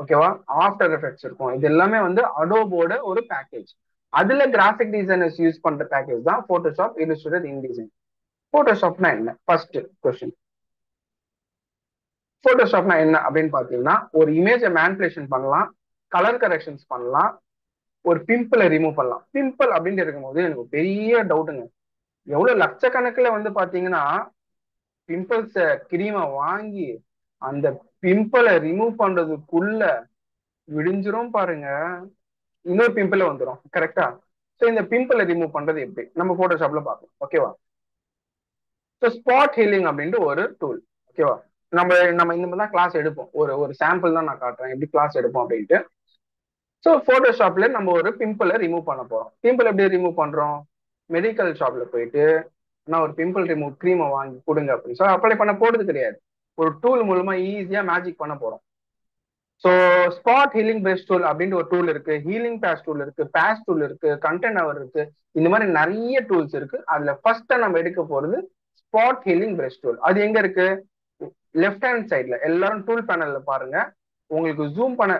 ஓகேவா, ஆஃப்டர் எஃபெக்ட்ஸ் இருக்கும். இது எல்லாமே வந்து அடோபோட ஒரு பேக்கேஜ். அதுல கிராஃபிக் டிசைனர்ஸ் யூஸ் பண்ற பேக்கேஜ் தான் போட்டோஷாப், இல்லுஸ்ட்ரேட்டர், இன்டிசைன். போட்டோஷாப்னா என்ன? ஃபர்ஸ்ட் கொஸ்டின், போட்டோஷாப்னா என்ன அப்படின்னு பாத்தீங்கன்னா, ஒரு இமேஜை மேனிபுலேஷன் பண்ணலாம், கலர் கரெக்ஷன்ஸ் பண்ணலாம், ஒரு பிம்பிளை ரிமூவ் பண்ணலாம். பிம்பிள் அப்படின்னு இருக்கும்போது எனக்கு பெரிய டவுட்டுங்க. எவ்வளவு லட்சக்கணக்கில் வந்து பாத்தீங்கன்னா பிம்பிள்ஸ் கிரீமை வாங்கி அந்த பிம்பிளை ரிமூவ் பண்றதுக்குள்ள விடிஞ்சிரும் பாருங்க, இன்னொரு பிம்பிள் வந்துடும். கரெக்டா? ஸோ இந்த பிம்பிளை ரிமூவ் பண்றது எப்படி நம்ம போட்டோஷாப்ல பார்க்கலாம். ஓகேவா? ஸோ ஸ்பாட் ஹீலிங் அப்படின்ட்டு ஒரு டூல். ஓகேவா? நம்ம நம்ம இந்த மாதிரி தான் கிளாஸ் எடுப்போம். ஒரு ஒரு சாம்பிள் தான் நான் காட்டுறேன் எப்படி கிளாஸ் எடுப்போம் அப்படின்ட்டு. ஸோ போட்டோஷாப்ல நம்ம ஒரு பிம்பிளை ரிமூவ் பண்ண போறோம். பிம்பிள் எப்படி ரிமூவ் பண்றோம்? மெடிக்கல் ஷாப்ல போயிட்டு நான் ஒரு பிம்பிள் ரிமூவ் க்ரீமை வாங்கி கொடுங்க அப்படின்னு சொல்லி அப்ளை பண்ண போறது கிடையாது. ஒரு டூல் மூலமா ஈஸியா மேஜிக் பண்ண போறோம். So spot healing paste tool அப்படின்ற ஒரு டூல் இருக்கு, ஹீலிங் பேஸ் டூல் இருக்கு, பேஸ் டூல் இருக்கு, கண்டென்ட் அவர் இருக்கு. இந்த மாதிரி நிறைய டூல்ஸ் இருக்கு. அதுல ஃபர்ஸ்ட் நம்ம எடுக்க போறது ஸ்பாட் ஹீலிங் பிரஷ் டூல். அது எங்க இருக்கு? லெஃப்ட் ஹேண்ட் சைட்ல. எல்லாரும் டூல் பேனல்ல பாருங்க. உங்களுக்கு ஜூம் பண்ண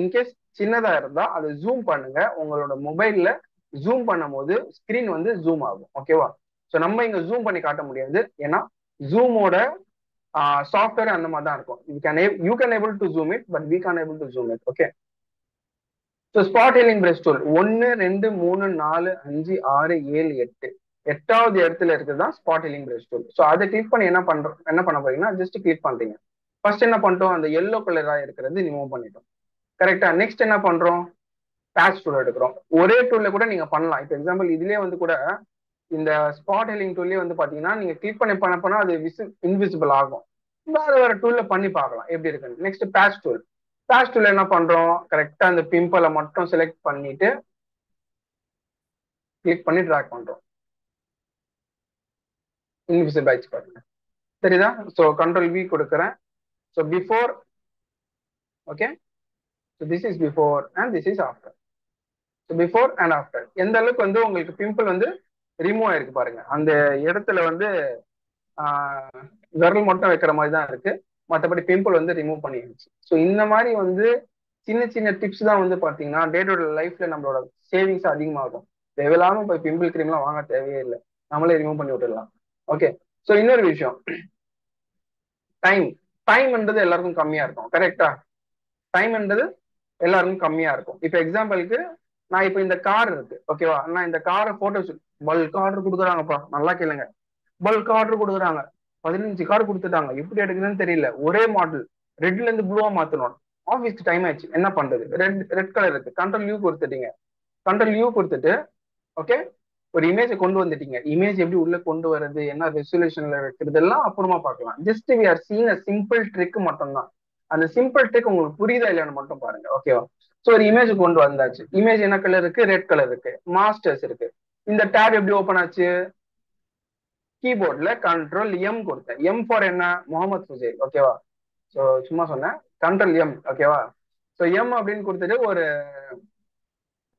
இன்கேஸ் சின்னதா இருந்தா அதை ஜூம் பண்ணுங்க. உங்களோட மொபைல்ல ஜூம் பண்ணும் போது ஸ்கிரீன் வந்து ஜூம் ஆகும். ஓகேவா? ஸோ நம்ம இங்க ஜூம் பண்ணி காட்ட முடியாது, ஏன்னா ஜூமோட சாஃப்ட்வேர் அந்த மாதிரி தான் இருக்கும். You can able to zoom it, but we can able to zoom it. Okay. So spot healing brush tool 1 2 3 4 5 6 7 8 எட்டாவது இடத்துல இருக்குது தான் spot healing brush tool. So அதை கிளிக் பண்ணி என்ன பண்ண போறீங்கன்னா, ஜஸ்ட் கிளிக் பண்றீங்க. ஃபர்ஸ்ட் என்ன பண்ணிட்டோம்? அந்த எல்லோ கலரா இருக்கிறது ரிமூவ் பண்ணிட்டோம். கரெக்டா? நெக்ஸ்ட் என்ன பண்றோம்? பேட்ச் டூல் எடுக்கிறோம். ஒரே டூல்ல கூட நீங்க பண்ணலாம். இப்போ எக்ஸாம்பிள் இதுலயே வந்து கூட இந்த ஸ்பாட் ஹீலிங் டூல்லே வந்து பாத்தீங்கன்னா நீங்க கிளிக் பண்ண போனா அது இன்விசிபிள் ஆகும். வேற வேற டூல்ல பண்ணி பார்க்கலாம் எப்படி இருக்குன்னு. Next patch tool. Patch tool என்ன பண்றோம்? கரெக்டா அந்த பிம்பிளை மட்டும் செலக்ட் பண்ணிட்டு கிளிக் பண்ணி ட்ராக் பண்றோம். இன்விசிபிள் ஆயிடுச்சு பாருங்க. சரிதா? ஸோ கண்ட்ரோல் வி கொடுக்குறேன். So before, okay. So this is before and this is after. So before and after எந்த அளவுக்கு வந்து உங்களுக்கு பிம்பிள் வந்து ரிமூவ் ஆயிருக்கு பாருங்க. அந்த இடத்துல வந்து விரல் மட்டும் வைக்கிற மாதிரி தான் இருக்கு, மற்றபடி பிம்பிள் வந்து ரிமூவ் பண்ணிடுச்சு. ஸோ இந்த மாதிரி வந்து சின்ன சின்ன டிப்ஸ் தான் வந்து பாத்தீங்கன்னா டே டு டே லைஃப்ல நம்மளோட சேவிங்ஸ் அதிகமாகும். தேவையில்லாம இப்போ பிம்பிள் கிரீம்லாம் வாங்க தேவையே இல்லை, நம்மளே ரிமூவ் பண்ணி விட்டுடலாம். ஓகே. ஸோ இன்னொரு விஷயம், டைம். டைம்ன்றது எல்லாருக்கும் கம்மியா இருக்கும். கரெக்டா? டைம்ன்றது எல்லாருக்கும் கம்மியா இருக்கும். இப்போ எக்ஸாம்பிளுக்கு நான் இப்போ இந்த கார் இருக்கு, ஓகேவா, நான் இந்த காரை போட்டோ பல்க் ஆர்டர் கொடுக்குறாங்கப்பா, நல்லா கேளுங்க. பல்க் ஆர்டர் கொடுக்குறாங்க, 15 கார் கொடுத்துட்டாங்க. எப்படி எடுக்குதுன்னு தெரியல. ஒரே மாடல் ரெட்ல இருந்து ப்ளூவா மாத்தணும். ஆஃபீஸ்க்கு டைம் ஆயிடுச்சு, என்ன பண்றது? ரெட் கலர் இருக்கு, கண்ட்ரோல் யூ கொடுத்துட்டீங்க. கண்ட்ரோல் யூ கொடுத்துட்டு ஓகே ஒரு இமேஜை கொண்டு வந்துட்டீங்க. இமேஜ் எப்படி உள்ள கொண்டு வர்றது, என்ன ரெசல்யூஷன்ல வைக்கிறது எல்லாம் அப்புறமா பார்க்கலாம். Just we are seeing a simple trick மட்டும் தான். அந்த சிம்பிள் ட்ரிக் உங்களுக்கு புரியுதா இல்லையான்னு மட்டும் பாருங்க. ஓகேவா? ஸோ ஒரு இமேஜ் கொண்டு வந்தாச்சு. இமேஜ் என்ன கலர் இருக்கு? ரெட் கலர் இருக்கு. மாஸ்டர்ஸ் இருக்கு. இந்த டேப் எப்படி ஓப்பன் ஆச்சு? கீபோர்ட்ல கண்ட்ரோல் எம் கொடுத்தேன். எம் ஃபார் என்ன? முகமது ஃபுசைல். ஓகேவா? ஸோ சும்மா சொன்னேன். Control M. ஓகேவா? ஸோ எம் அப்படின்னு கொடுத்துட்டு ஒரு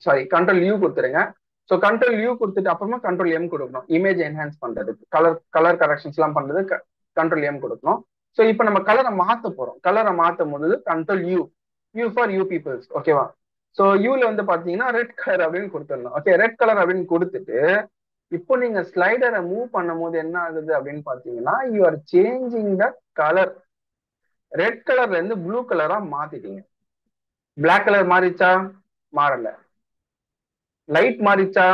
சாரி கண்ட்ரோல் யூ கொடுத்துருங்க. ஸோ கண்ட்ரோல் யூ கொடுத்துட்டு அப்புறமா கண்ட்ரோல் எம் கொடுக்கணும். இமேஜ் என்ஹான்ஸ் பண்றதுக்கு, கலர் கரெக்ஷன்ஸ் எல்லாம் பண்றது கண்ட்ரோல் எம் கொடுக்கணும். ஸோ இப்போ நம்ம கலரை மாத்த போறோம். கலரை மாற்றும் போது control U, U for you peoples. ஓகேவா? ஸோ யூல வந்து பாத்தீங்கன்னா ரெட் கலர் அப்படின்னு கொடுத்துடணும். ஓகே, ரெட் கலர் அப்படின்னு கொடுத்துட்டு இப்போ நீங்க ஸ்லைடரை மூவ் பண்ணும் போது என்ன ஆகுது அப்படின்னு பாத்தீங்கன்னா, you are changing the colour. Red கலர்ல இருந்து ப்ளூ கலரா மாத்திட்டீங்க. பிளாக் கலர் மாறிச்சா? மாறல. லைட் மாறிச்சா?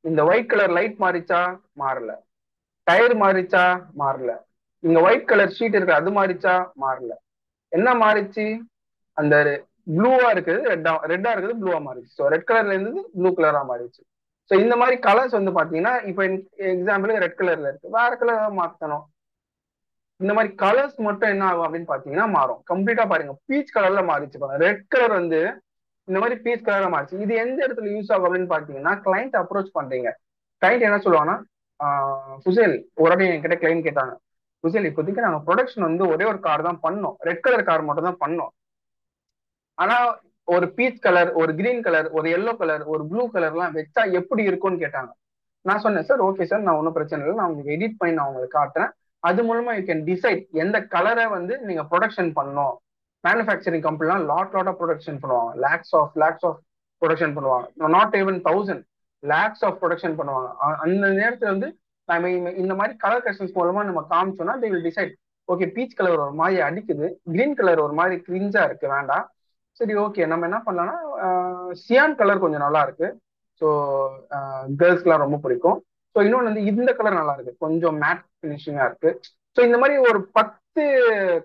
இந்த ஒயிட் கலர் லைட் மாறிச்சா? மாறல. டயர் மாறிச்சா? மாறல. இங்க ஒயிட் கலர் ஷீட் இருக்கு, அது மாறிச்சா? மாறல. என்ன மாறிச்சு? அந்த ப்ளூவா இருக்குது ரெட்டா இருக்குது ப்ளூவா மாறிச்சு. ஸோ ரெட் கலர்ல இருந்தது ப்ளூ கலரா மாறிச்சு. ஸோ இந்த மாதிரி கலர்ஸ் வந்து பாத்தீங்கன்னா இப்போ எக்ஸாம்பிள் ரெட் கலர்ல இருக்கு, வேற கலர் மாத்தணும். இந்த மாதிரி கலர்ஸ் மட்டும் என்ன ஆகும் அப்படின்னு பாத்தீங்கன்னா மாறும். கம்ப்ளீட்டா பாருங்க, பீச் கலர்ல மாறிச்சு பாருங்க. ரெட் கலர் வந்து இந்த மாதிரி பீச் கலரா மாறிச்சு. இது எந்த இடத்துல யூஸ் ஆகும் அப்படின்னு பாத்தீங்கன்னா, கிளைண்ட் அப்ரோச் பண்றீங்க. கிளைண்ட் என்ன சொல்லுவாங்கன்னா, ஃபுசேல் ஒரு என்கிட்ட கிளைண்ட் கேட்டாங்க, ஃபுசேல் இப்போதைக்கு நாங்க ப்ரொடக்ஷன் வந்து ஒரே ஒரு கார் தான் பண்ணோம், ரெட் கலர் கார் மட்டும் தான் பண்ணோம். ஆனா ஒரு பீச் கலர், ஒரு கிரீன் கலர், ஒரு எல்லோ கலர், ஒரு ப்ளூ கலர் எல்லாம் வச்சா எப்படி இருக்கும்னு கேட்டாங்க. நான் சொன்னேன் சார் ஓகே சார், நான் ஒன்றும் பிரச்சனை இல்லை, நான் உங்களுக்கு எடிட் பண்ணி நான் உங்களுக்கு காட்டுறேன். அது மூலமா யூ கேன் டிசைட் எந்த கலரை வந்து நீங்க ப்ரொடக்ஷன் பண்ணணும். மேனுஃபேக்சரிங் கம்பெனிலாம் லாட் ப்ரொடக்ஷன் பண்ணுவாங்க, லேக்ஸ் ஆஃப் ப்ரொடக்ஷன் பண்ணுவாங்க, not even thousand, lakhs of production பண்ணுவாங்க. அந்த நேரத்துல வந்து நம்ம இந்த மாதிரி கலர் கரெக்ஷன்ஸ் மூலமா நம்ம காமிச்சோம்னா they will decide, okay peach colour ஒரு மாதிரி அடிக்குது, கிரீன் கலர் ஒரு மாதிரி கிரிஞ்சா இருக்கு, வேண்டாம். சரி ஓகே, நம்ம என்ன பண்ணலாம்னா சியான் கலர் கொஞ்சம் நல்லா இருக்கு, ஸோ கேர்ள்ஸ்க்குலாம் ரொம்ப பிடிக்கும். ஸோ இன்னொன்று வந்து இந்த கலர் நல்லா இருக்கு, கொஞ்சம் மேட் ஃபினிஷிங்கா இருக்கு. ஸோ இந்த மாதிரி ஒரு 10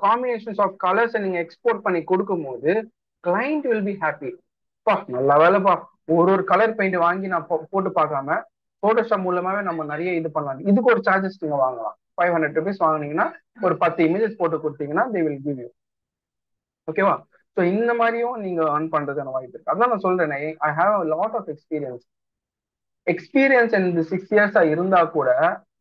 காம்பினேஷன்ஸ் ஆஃப் கலர்ஸை நீங்க எக்ஸ்போர்ட் பண்ணி கொடுக்கும் போது கிளைண்ட் வில் பி ஹாப்பி. பா நல்ல வேலைப்பா, ஒரு கலர் பெயிண்ட் வாங்கி நான் போட்டு பார்க்காம போட்டோஷாப் மூலமாவே நம்ம நிறைய இது பண்ணலாம். இதுக்கு ஒரு சார்ஜஸ் நீங்க வாங்கலாம். 500 rupees வாங்கினீங்கன்னா ஒரு 10 இமேஜஸ் போட்டு கொடுத்தீங்கன்னா தே வில் கிவ் யூ. ஓகேவா? ஸோ இந்த மாதிரியும் நீங்க earn பண்றதுக்கான வாய்ப்பு இருக்கு. அதான் நான் சொல்றேன், I have a lot of experience இந்த 6 years இருந்தா கூட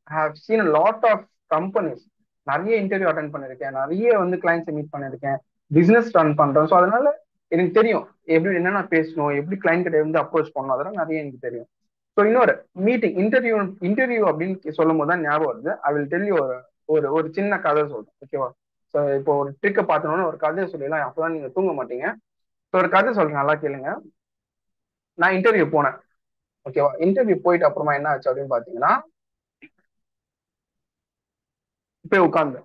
I have seen lot of companies. நிறைய இன்டர்வியூ அட்டன் பண்ணிருக்கேன், நிறைய வந்து கிளைண்ட்ஸை மீட் பண்ணிருக்கேன், பிசினஸ் ரன் பண்றேன். ஸோ அதனால எனக்கு தெரியும் எப்படி என்னென்ன பேசணும், எப்படி கிளைண்ட் கிட்ட இருந்து அப்ரோச் பண்ணணும், அதெல்லாம் நிறைய எனக்கு தெரியும். ஸோ இன்னொரு மீட்டிங் இன்டர்வியூ அப்படின்னு சொல்லும் போது தான் ஞாபகம் வருது. ஐ வில் டெல் யூ ஒரு ஒரு ஒரு சின்ன கதை சொல்றேன், ஓகேவா? ஸோ இப்போ ஒரு ட்ரிக்கை பார்த்தோன்னா ஒரு கதையை சொல்லிடலாம், அப்பதான் நீங்க தூங்க மாட்டீங்க. ஸோ ஒரு கதை சொல்றேன், நல்லா கேளுங்க. நான் இன்டர்வியூ போனேன், ஓகேவா? இன்டர்வியூ போயிட்டு அப்புறமா என்ன ஆச்சு அப்படின்னு பாத்தீங்கன்னா, போய் உட்கார்ந்து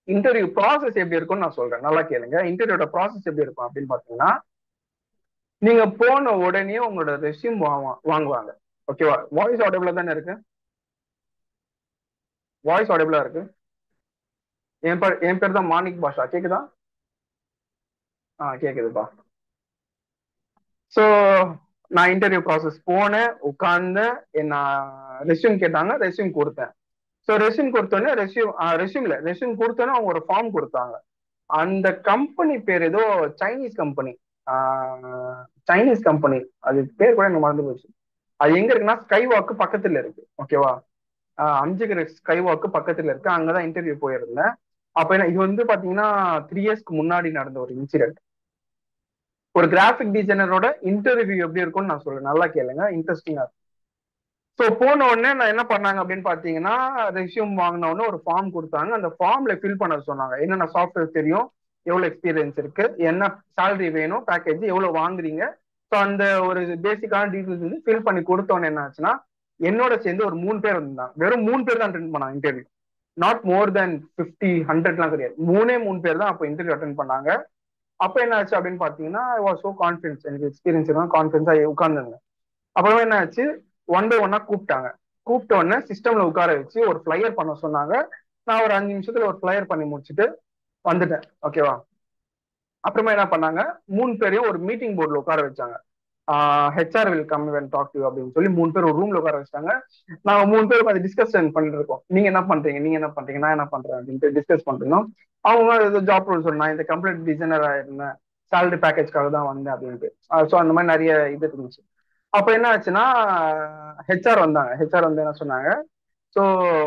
இன்டர்வியூ ப்ராசஸ் எப்படி இருக்கும்னு நான் சொல்றேன், நல்லா கேளுங்க. இன்டர்வியூட ப்ராசஸ் எப்படி இருக்கும் அப்படின்னு பாத்தீங்கன்னா, நீங்க போன உடனே உங்களோட ரெஸ்யூம் வாங்குவாங்க, ஓகேவா? வாய்ஸ் ஆடிபிளா தானே இருக்கு? வாய்ஸ் ஆடிபிளா இருக்கு? என் பேர் தான் மாணிக் பாஷா, கேக்குதா? கேக்குதுப்பா. ஸோ நான் இன்டர்வியூ ப்ராசஸ் போனேன், உட்கார்ந்து என்ன ரெஸ்யூம் கேட்டாங்க, ரெஸ்யூம் கொடுத்தேன். ஸோ ரெஸ்யூம் கொடுத்தோன்னே ரெஸ்யூம் கொடுத்தோன்னே அவங்க ஒரு ஃபார்ம் கொடுத்தாங்க. அந்த கம்பெனி பேர் ஏதோ சைனீஸ் கம்பெனி, சைனீஸ் கம்பெனி, அது பேர் கூட எனக்கு மறந்து போச்சு. அது எங்க இருக்குன்னா ஸ்கை வாக்கு பக்கத்துல இருக்கு, ஓகேவா? அம்ஜிகர் ஸ்கை வாக்கு பக்கத்துல இருக்கு, அங்கதான் இன்டர்வியூ போயிருந்தேன். அப்ப என்ன, இது வந்து பாத்தீங்கன்னா 3 yearsக்கு முன்னாடி நடந்த ஒரு இன்சிடென்ட். ஒரு கிராஃபிக் டிசைனரோட இன்டர்வியூ எப்படி இருக்கும்னு நான் சொல்றேன், நல்லா கேளுங்க, இன்ட்ரெஸ்டிங்கா இருக்கும். ஸோ போன உடனே நான் என்ன பண்ணாங்க அப்படின்னு பாத்தீங்கன்னா, ரெஸ்யூம் வாங்கின உடனே ஒரு ஃபார்ம் கொடுத்தாங்க. அந்த ஃபார்ம்ல ஃபில் பண்ண சொன்னாங்க, என்னென்ன சாஃப்ட்வேர் தெரியும், எவ்வளவு எக்ஸ்பீரியன்ஸ் இருக்கு, என்ன சேலரி வேணும், பேக்கேஜ் எவ்வளவு வாங்குறீங்க. ஸோ அந்த ஒரு பேசிக்கான டீட்டெயில்ஸ் வந்து ஃபில் பண்ணி கொடுத்தோன்னு என்ன ஆச்சுன்னா, என்னோட சேர்ந்து ஒரு 3 பேர் இருந்தாங்க. வெறும் 3 பேர் தான் அட்டென்ட் பண்ணாங்க இன்டர்வியூ, நாட் மோர் தென் 50 100லாம் கிடையாது. 3 தான் அப்போ இன்டர்வியூ அட்டென்ட் பண்ணாங்க. அப்போ என்ன ஆச்சு அப்படின்னு பாத்தீங்கன்னா, ஐ வாஸ் சோ கான்ஃபிடன்ஸ், எனக்கு எக்ஸ்பீரியன்ஸ் இருக்கும், கான்ஃபிடன்ஸா உட்கார்ந்துருந்தேன். அப்புறமா என்ன ஆச்சு, ஒன் பை ஒன்னா கூப்பிட்டாங்க. கூப்பிட்ட உடனே சிஸ்டம்ல உட்கார வச்சு ஒரு ஃபிளையர் பண்ண சொன்னாங்க. நான் ஒரு 5 நிமிஷத்துல ஒரு ஃபிளையர் பண்ணி முடிச்சுட்டு வந்துட்டேன், ஓகேவா? அப்புறமா என்ன பண்ணாங்க, 3 பேரையும் ஒரு மீட்டிங் போர்டில் உட்கார வச்சாங்க. HR will come and talk you அப்படின்னு சொல்லி 3 பேர் ஒரு ரூம்ல உட்கார வச்சாங்க. நாங்க 3 பேரும் அதை டிஸ்கஷன் பண்ணிட்டு இருக்கோம். நீங்க என்ன பண்றீங்க, நான் என்ன பண்றேன் அப்படின்ட்டு டிஸ்கஸ் பண்றோம். அவங்க ஏதோ ஜாப் ரோல் சொன்னா, இந்த கம்ப்யூட்டர் டிசைனரா இருந்தேன், சேலரி பேக்கேஜ்க்காக தான் வந்தேன் அப்படின்ட்டு. ஸோ அந்த மாதிரி நிறைய இது இருந்துச்சு. அப்ப என்ன ஆச்சுன்னா, ஹெச்ஆர் வந்தாங்க. ஹெச்ஆர் வந்து என்ன சொன்னாங்க, ஸோ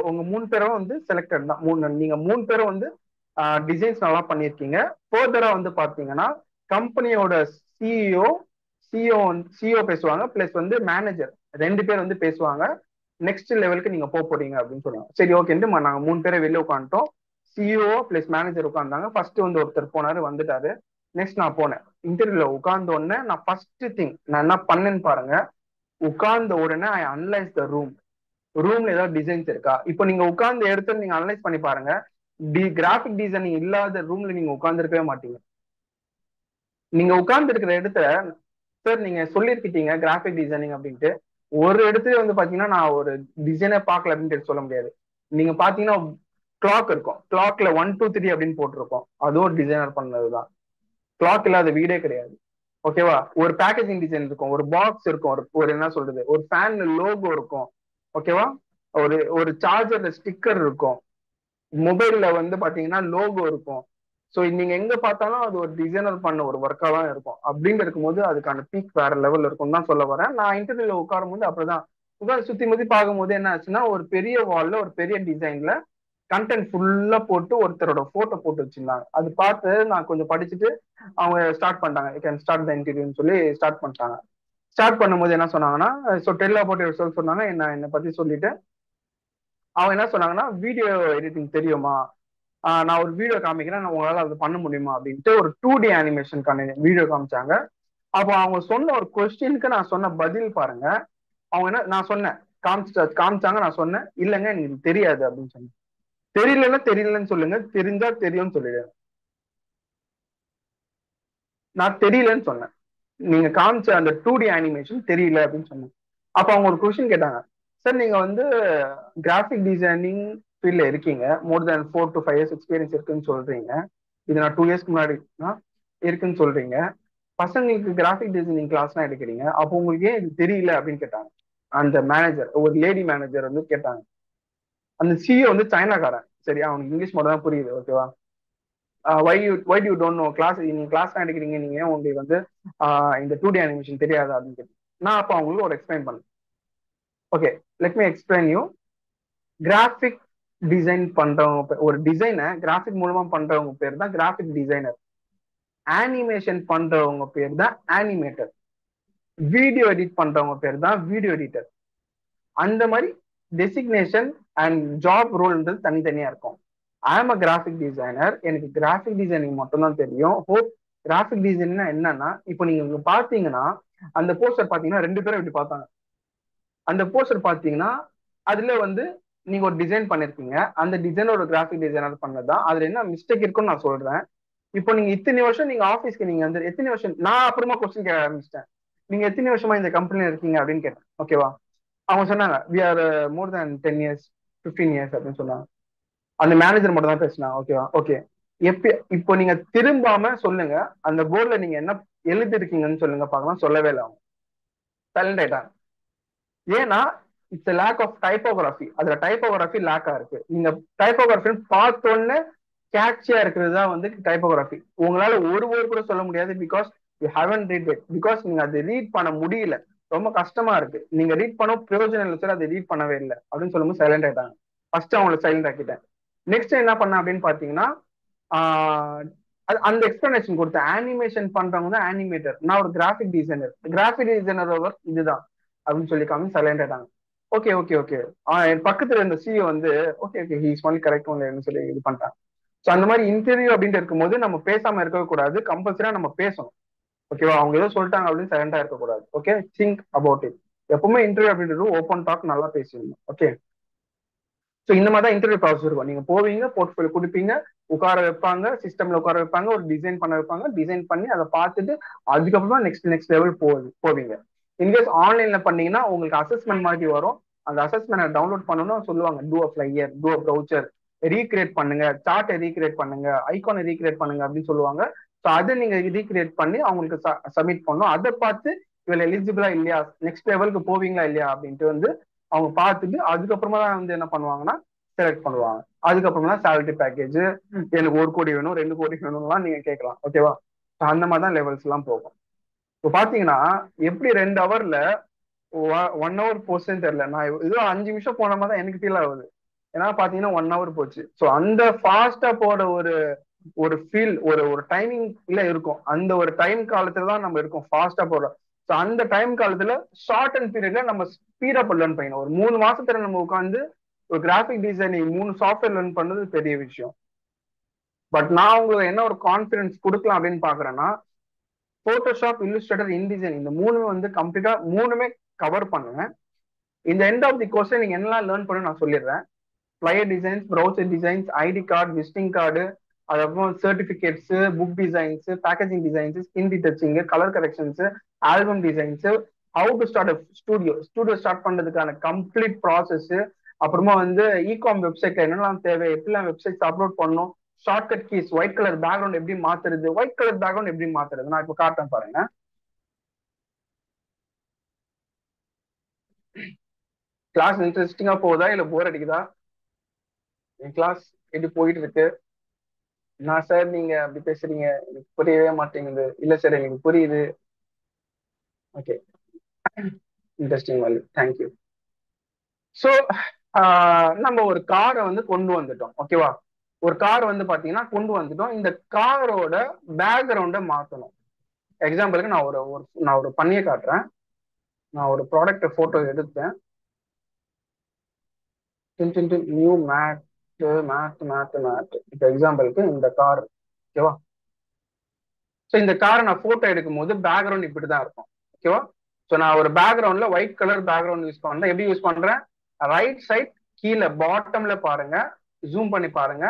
உங்க 3 பேரும் வந்து செலக்டட் தான். நீங்க 3 பேரும் வந்து டிசைன்ஸ் நல்லா பண்ணியிருக்கீங்க. ஃபர்தரா வந்து பாத்தீங்கன்னா கம்பெனியோட சிஇஓ சிஇஓ பேசுவாங்க, பிளஸ் வந்து மேனேஜர் 2 பேர் வந்து பேசுவாங்க. நெக்ஸ்ட் லெவலுக்கு நீங்க போக போறீங்க அப்படின்னு சொன்னாங்க. சரி ஓகேன்ட்டு நாங்க 3 பேரை வெளில உட்காந்துட்டோம். சிஇஓ பிளஸ் மேனேஜர் உட்காந்தாங்க. ஃபர்ஸ்ட் வந்து ஒருத்தர் போனாரு, வந்துட்டாரு. நெக்ஸ்ட் நான் போனேன். இன்டர்வியூல உட்கார்ந்த உடனே நான் ஃபர்ஸ்ட் திங் நான் என்ன பண்ணேன்னு பாருங்க. உட்கார்ந்த உடனே ஐ அனலைஸ் த ரூம்ல ஏதாவது டிசைன்ஸ் இருக்கா. இப்போ நீங்க உட்கார்ந்த இடத்துல நீங்க அனலைஸ் பண்ணி பாருங்க, கிராஃபிக் டிசைனிங் இல்லாத ரூம்ல நீங்க உட்கார்ந்து இருக்கவே மாட்டீங்க. நீங்க உட்கார்ந்து இருக்கிற இடத்துல, சார் நீங்க சொல்லிருக்கீங்க கிராஃபிக் டிசைனிங் அப்படின்ட்டு, ஒரு இடத்துல வந்து பாத்தீங்கன்னா நான் ஒரு டிசைனை பார்க்கல அப்படின்ட்டு சொல்ல முடியாது. நீங்க பாத்தீங்கன்னா கிளாக் இருக்கும், கிளாக்ல 1 2 3 அப்படின்னு போட்டிருக்கோம், அதுவும் ஒரு டிசைனர் பண்ணதுதான். கிளாக் இல்லாத வீடே கிடையாது, ஓகேவா? ஒரு பேக்கேஜிங் டிசைன் இருக்கும், ஒரு பாக்ஸ் இருக்கும், ஒரு என்ன சொல்றது, ஒரு ஃபேன் லோகோ இருக்கும், ஓகேவா? ஒரு ஒரு சார்ஜர்ல ஸ்டிக்கர் இருக்கும், மொபைல்ல வந்து பாத்தீங்கன்னா லோகோ இருக்கும். ஸோ நீங்க எங்க பார்த்தாலும் அது ஒரு டிசைனர் பண்ண ஒரு ஒர்க்கா தான் இருக்கும். அப்படின்னு இருக்கும்போது அதுக்கான பீக் வேற லெவல்ல இருக்கும் தான் சொல்ல வரேன். நான் இன்டர்வியூல உட்காரும் போது அப்படிதான் உட்காந்து சுத்தி முத்தி பார்க்கும்போது என்ன ஆச்சுன்னா, ஒரு பெரிய வால்ல ஒரு பெரிய டிசைன்ல கண்டென்ட் ஃபுல்லா போட்டு ஒருத்தரோட போட்டோ போட்டு வச்சிருந்தாங்க. அது பார்த்து நான் கொஞ்சம் படிச்சுட்டு அவங்க ஸ்டார்ட் பண்ணிட்டாங்க, யூ கேன் ஸ்டார்ட் த இன்டர்வியூன்னு சொல்லி ஸ்டார்ட் பண்ணிட்டாங்க. ஸ்டார்ட் பண்ணும்போது என்ன சொன்னாங்கன்னா, so tell about your self சொன்னாங்க. என்னை பத்தி சொல்லிட்டு அவங்க என்ன சொன்னாங்கன்னா, வீடியோ எடிட்டிங் தெரியுமா, நான் ஒரு வீடியோ காமிக்கிறேன், உங்களால அது பண்ண முடியுமா அப்படின்ட்டு ஒரு 2D அனிமேஷனுக்கான வீடியோ காமிச்சாங்க. அப்போ அவங்க சொன்ன ஒரு கொஸ்டினுக்கு நான் சொன்ன பதில் பாருங்க. அவங்க என்ன நான் சொன்னேன், காமிச்சாங்க, நான் சொன்னேன் இல்லைங்க எனக்கு தெரியாது அப்படின்னு சொன்னேன். தெரியலன்னா தெரியலன்னு சொல்லுங்க, தெரிஞ்சா தெரியும்னு சொல்லிடுங்க. நான் தெரியலன்னு சொன்னேன், நீங்க காமிச்ச அந்த 2D அனிமேஷன் தெரியல அப்படின்னு சொன்னேன். அப்ப அவங்க ஒரு கொஸ்டின் கேட்டாங்க, சார் நீங்க வந்து கிராஃபிக் டிசைனிங் ஃபீல்ட்ல இருக்கீங்க, மோர் தேன் 4 to 5 years எக்ஸ்பீரியன்ஸ் இருக்குன்னு சொல்றீங்க, இது நான் 2 yearsக்கு முன்னாடி இருக்குன்னு சொல்றீங்க, பசங்களுக்கு கிராஃபிக் டிசைனிங் கிளாஸ்லாம் எடுக்கிறீங்க, அப்போ உங்களுக்கு ஏன் இது தெரியல அப்படின்னு கேட்டாங்க. அந்த மேனேஜர், ஒரு லேடி மேனேஜர் வந்து கேட்டாங்க. அந்த சிஇஓ வந்து சைனாக்காரன், சரியா, அவனுக்கு இங்கிலீஷ் மட்டும் தான் புரியுது, ஓகேவா. Why you don't know class, நீங்க கிளாஸ் எடுக்கிறீங்க, நீங்க ஏன் உங்களுக்கு வந்து இந்த 2D அனிமேஷன் தெரியாதா அப்படின்னு கேட்டு நான் அப்போ அவங்களுக்கு ஒரு எக்ஸ்பிளைன் பண்ணேன். Okay, let me explain you. Graphic design பண்றவங்க, ஒரு டிசைனை கிராஃபிக் மூலமா பண்றவங்க பேர் தான் கிராஃபிக் டிசைனர். அனிமேஷன் பண்றவங்க பேர் தான் அனிமேட்டர். வீடியோ எடிட் பண்றவங்க பேர் தான் வீடியோ எடிட்டர். அந்த மாதிரி டெசிக்னேஷன் அண்ட் ஜாப் ரோல்ன்றது தனித்தனியா இருக்கும். I am a graphic designer, எனக்கு கிராஃபிக் டிசைனிங் மட்டும் தான் தெரியும். ஹோப் கிராஃபிக் டிசைன்னா என்னன்னா, இப்போ நீங்க பாத்தீங்கன்னா அந்த போஸ்டர் பாத்தீங்கன்னா 2 பேரும் இப்படி பார்த்தாங்க. அந்த போஸ்டர் பாத்தீங்கன்னா அதுல வந்து நீங்க ஒரு டிசைன் பண்ணிருக்கீங்க, அந்த டிசைன் ஒரு கிராஃபிக் டிசைனர் பண்ணதுதான். அதுல என்ன மிஸ்டேக் இருக்குன்னு நான் சொல்றேன். இப்போ நீங்க இத்தனை வருஷம் நீங்க ஆபீஸ்க்கு நீங்க வந்து எத்தனை வருஷம், நான் அப்புறமா கொஸ்டின் கேட்க ஆரம்பிச்சிட்டேன், நீங்க எத்தனை வருஷமா இந்த கம்பெனில இருக்கீங்க அப்படின்னு கேட்டேன், ஓகேவா. அவங்க சொன்னாங்க we are more than 10 years 15 years அப்படின்னு சொன்னாங்க. அந்த மேனேஜர் மட்டும் தான் பேசினா, ஓகேவா. ஓகே, இப்போ நீங்க திரும்பாம சொல்லுங்க, அந்த போர்ட்ல நீங்க என்ன எழுதி இருக்கீங்கன்னு சொல்லுங்க பார்க்கலாம். சொல்லவே இல்லை, அவங்க சைலண்ட் ஆயிட்டாங்க. ஏன்னா இட்ஸ் லேக் ஆஃப் டைப்போகிராஃபி, அதுல டைப்போகிராஃபி லேக்கா இருக்கு. நீங்க டைப்போகிராஃபி பார்த்தோன்னே கேட்சியா இருக்கிறது தான் வந்து டைப்போகிராஃபி. உங்களால ஒரு வேர்டு கூட சொல்ல முடியாது, because you heaven read it, because நீங்க அதை ரீட் பண்ண முடியல, ரொம்ப கஷ்டமா இருக்கு, நீங்க ரீட் பண்ண பிரயோஜனம் இல்லை சார், அதை ரீட் பண்ணவே இல்லை அப்படின்னு சொல்லும்போது சைலண்ட் ஆயிட்டாங்க. ஃபர்ஸ்ட் அவங்களை சைலண்ட் ஆக்கிட்டேன். நெக்ஸ்ட் என்ன பண்ண அப்படின்னு பாத்தீங்கன்னா, அந்த எக்ஸ்பிளனேஷன் கொடுத்தேன். அனிமேஷன் பண்றவங்க தான் அனிமேட்டர், நான் ஒரு graphic designer, graphic designer work இதுதான் அப்படின்னு சொல்லி காமி சைலண்ட் ஆயிட்டாங்க. ஓகே ஓகே ஓகே, என் பக்கத்துல இருந்த சிஇஓ வந்து okay okay he is only correct only சொல்லி இது பண்ணிட்டாங்க. ஸோ அந்த மாதிரி இன்டர்வியூ அப்படின்ட்டு இருக்கும்போது நம்ம பேசாம இருக்கவே கூடாது, கம்பல்சரியா நம்ம பேசணும், ஓகேவா. அவங்க ஏதோ சொல்லிட்டாங்க அப்படின்னு சைலண்டா இருக்கக்கூடாது, ஓகே. Think about it. எப்பவுமே இன்டர்வியூ அப்படின்றது ஓப்பன் டாக், நல்லா பேசணும், ஓகே. ஸோ இந்த மாதிரி தான் இன்டர்வியூ ப்ராசஸ் இருக்கும். நீங்க போவீங்க, போர்ட்ஃபோலியோ கொடுப்பீங்க, உட்கார வைப்பாங்க, சிஸ்டம்ல உட்கார வைப்பாங்க, ஒரு டிசைன் பண்ண வைப்பாங்க, டிசைன் பண்ணி அதை பார்த்துட்டு அதுக்கப்புறமா நெக்ஸ்ட் லெவல் போவீங்க. இன்கேஸ் ஆன்லைன்ல பண்ணீங்கன்னா உங்களுக்கு அசஸ்மெண்ட் மாதிரி வரும். அந்த அசஸ்மெண்ட் டவுன்லோட் பண்ணணும்னு சொல்லுவாங்க. டூ அ ஃபிளையர், டூ அ ப்ரௌச்சர், ரீக்ரியேட் பண்ணுங்க, சார்ட்டை ரீக்ரியேட் பண்ணுங்க, ஐகானை ரீக்ரியேட் பண்ணுங்க அப்படின்னு சொல்லுவாங்க. ஸோ அதை நீங்க ரீக்ரியேட் பண்ணி அவங்களுக்கு சப்மிட் பண்ணணும். அதை பார்த்து இவள் எலிஜிபிளா இல்லையா, நெக்ஸ்ட் லெவலுக்கு போவீங்களா இல்லையா அப்படின்ட்டு வந்து அவங்க பார்த்துட்டு அதுக்கப்புறமா தான் வந்து என்ன பண்ணுவாங்கன்னா செலக்ட் பண்ணுவாங்க. அதுக்கப்புறமா தான் சேலரி பேக்கேஜ், எனக்கு 1 கோடி வேணும் 2 கோடி வேணும்லாம் நீங்க கேட்கலாம், ஓகேவா. அந்த மாதிரி தான் லெவல்ஸ் எல்லாம் போகும். இப்போ பாத்தீங்கன்னா எப்படி 2 ஹவர்ல 1 ஹவர் போச்சுன்னு தெரியல. நான் ஏதோ 5 நிமிஷம் போன மாதிரி தான் எனக்கு ஃபீல் ஆகுது. ஏன்னா பாத்தீங்கன்னா 1 ஹவர் போச்சு. ஸோ அந்த ஃபாஸ்டா போற ஒரு ஒரு ஃபீல், ஒரு டைமிங்ல இருக்கும். அந்த ஒரு டைம் காலத்துல தான் நம்ம இருக்கோம், ஃபாஸ்டா போறோம். ஸோ அந்த டைம் காலத்துல ஷார்ட் அண்ட் பீரியட்ல நம்ம ஸ்பீடா லேர்ன் பண்ணணும். ஒரு 3 மாசத்துல நம்ம உட்காந்து ஒரு கிராஃபிக் டிசைனிங் 3 சாஃப்ட்வேர் லேர்ன் பண்ணது பெரிய விஷயம். பட் நான் உங்களுக்கு என்ன ஒரு கான்பிடன்ஸ் கொடுக்கலாம் அப்படின்னு பாக்குறேன்னா, போட்டோஷாப், இல்லுஸ்ட்ரேட்டர், இன்டிசைன், இந்த மூணுமே வந்து கம்ப்ளீட்டா மூணுமே கவர் பண்ணுவேன். இந்த எண்ட் ஆஃப் தி கோர்ஸ்ல நீங்க என்னெல்லாம் லேர்ன் பண்ணு நான் சொல்லிடுறேன். Flyer designs, brochure designs, ID card, visiting card, அதுக்கப்புறம் certificates, book designs, packaging designs, skin touching, colour corrections, album designs, how to start studio start பண்றதுக்கான கம்ப்ளீட் ப்ராசஸ், அப்புறமா வந்து இகாம் வெப்சைட்ல என்னெல்லாம் தேவை, எப்படிலாம் வெப்சைட்ஸ் அப்லோட் பண்ணணும், shortcut keys, white colour background எப்படி மாத்துறது, ஒயிட் கலர் பேக்ரவுண்ட் எப்படி மாத்துறது, நான் இப்போ காட்டுறேன் பாருங்க. கிளாஸ் இன்ட்ரெஸ்டிங்கா போகுதா இல்ல போர் அடிக்குதா? என் கிளாஸ் எப்படி போயிட்டு இருக்கு? நான் சார் நீங்க அப்படி பேசுறீங்க எனக்கு புரியவே மாட்டேங்குது. இல்ல சார் எனக்கு புரியுது. Okay, interesting value, thank you. So நம்ம ஒரு காரை வந்து கொண்டு வந்துட்டோம், ஓகேவா. ஒரு கார் வந்து பாத்தீங்கன்னா கொண்டு வந்துட்டோம். இந்த காரோட பேக்ரவுண்டை மாத்தணும். எக்ஸாம்பிளுக்கு நான் ஒரு பண்ணியை காட்டுறேன். நான் ஒரு ப்ராடக்ட் போட்டோ எடுத்தேன். New made made made made இப்போ எக்ஸாம்பிளுக்கு இந்த கார். ஓகேவா? ஸோ இந்த காரை நான் போட்டோ எடுக்கும் போது பேக்ரவுண்ட் இப்படிதான் இருக்கும். ஓகேவா? ஸோ நான் ஒரு பேக்ரவுண்ட்ல ஒயிட் கலர் பேக்ரவுண்ட் யூஸ் பண்றேன். எப்படி யூஸ் பண்றேன்? ரைட் சைட் கீழே பாட்டம்ல பாருங்க, ஜூம் பண்ணி பாருங்க.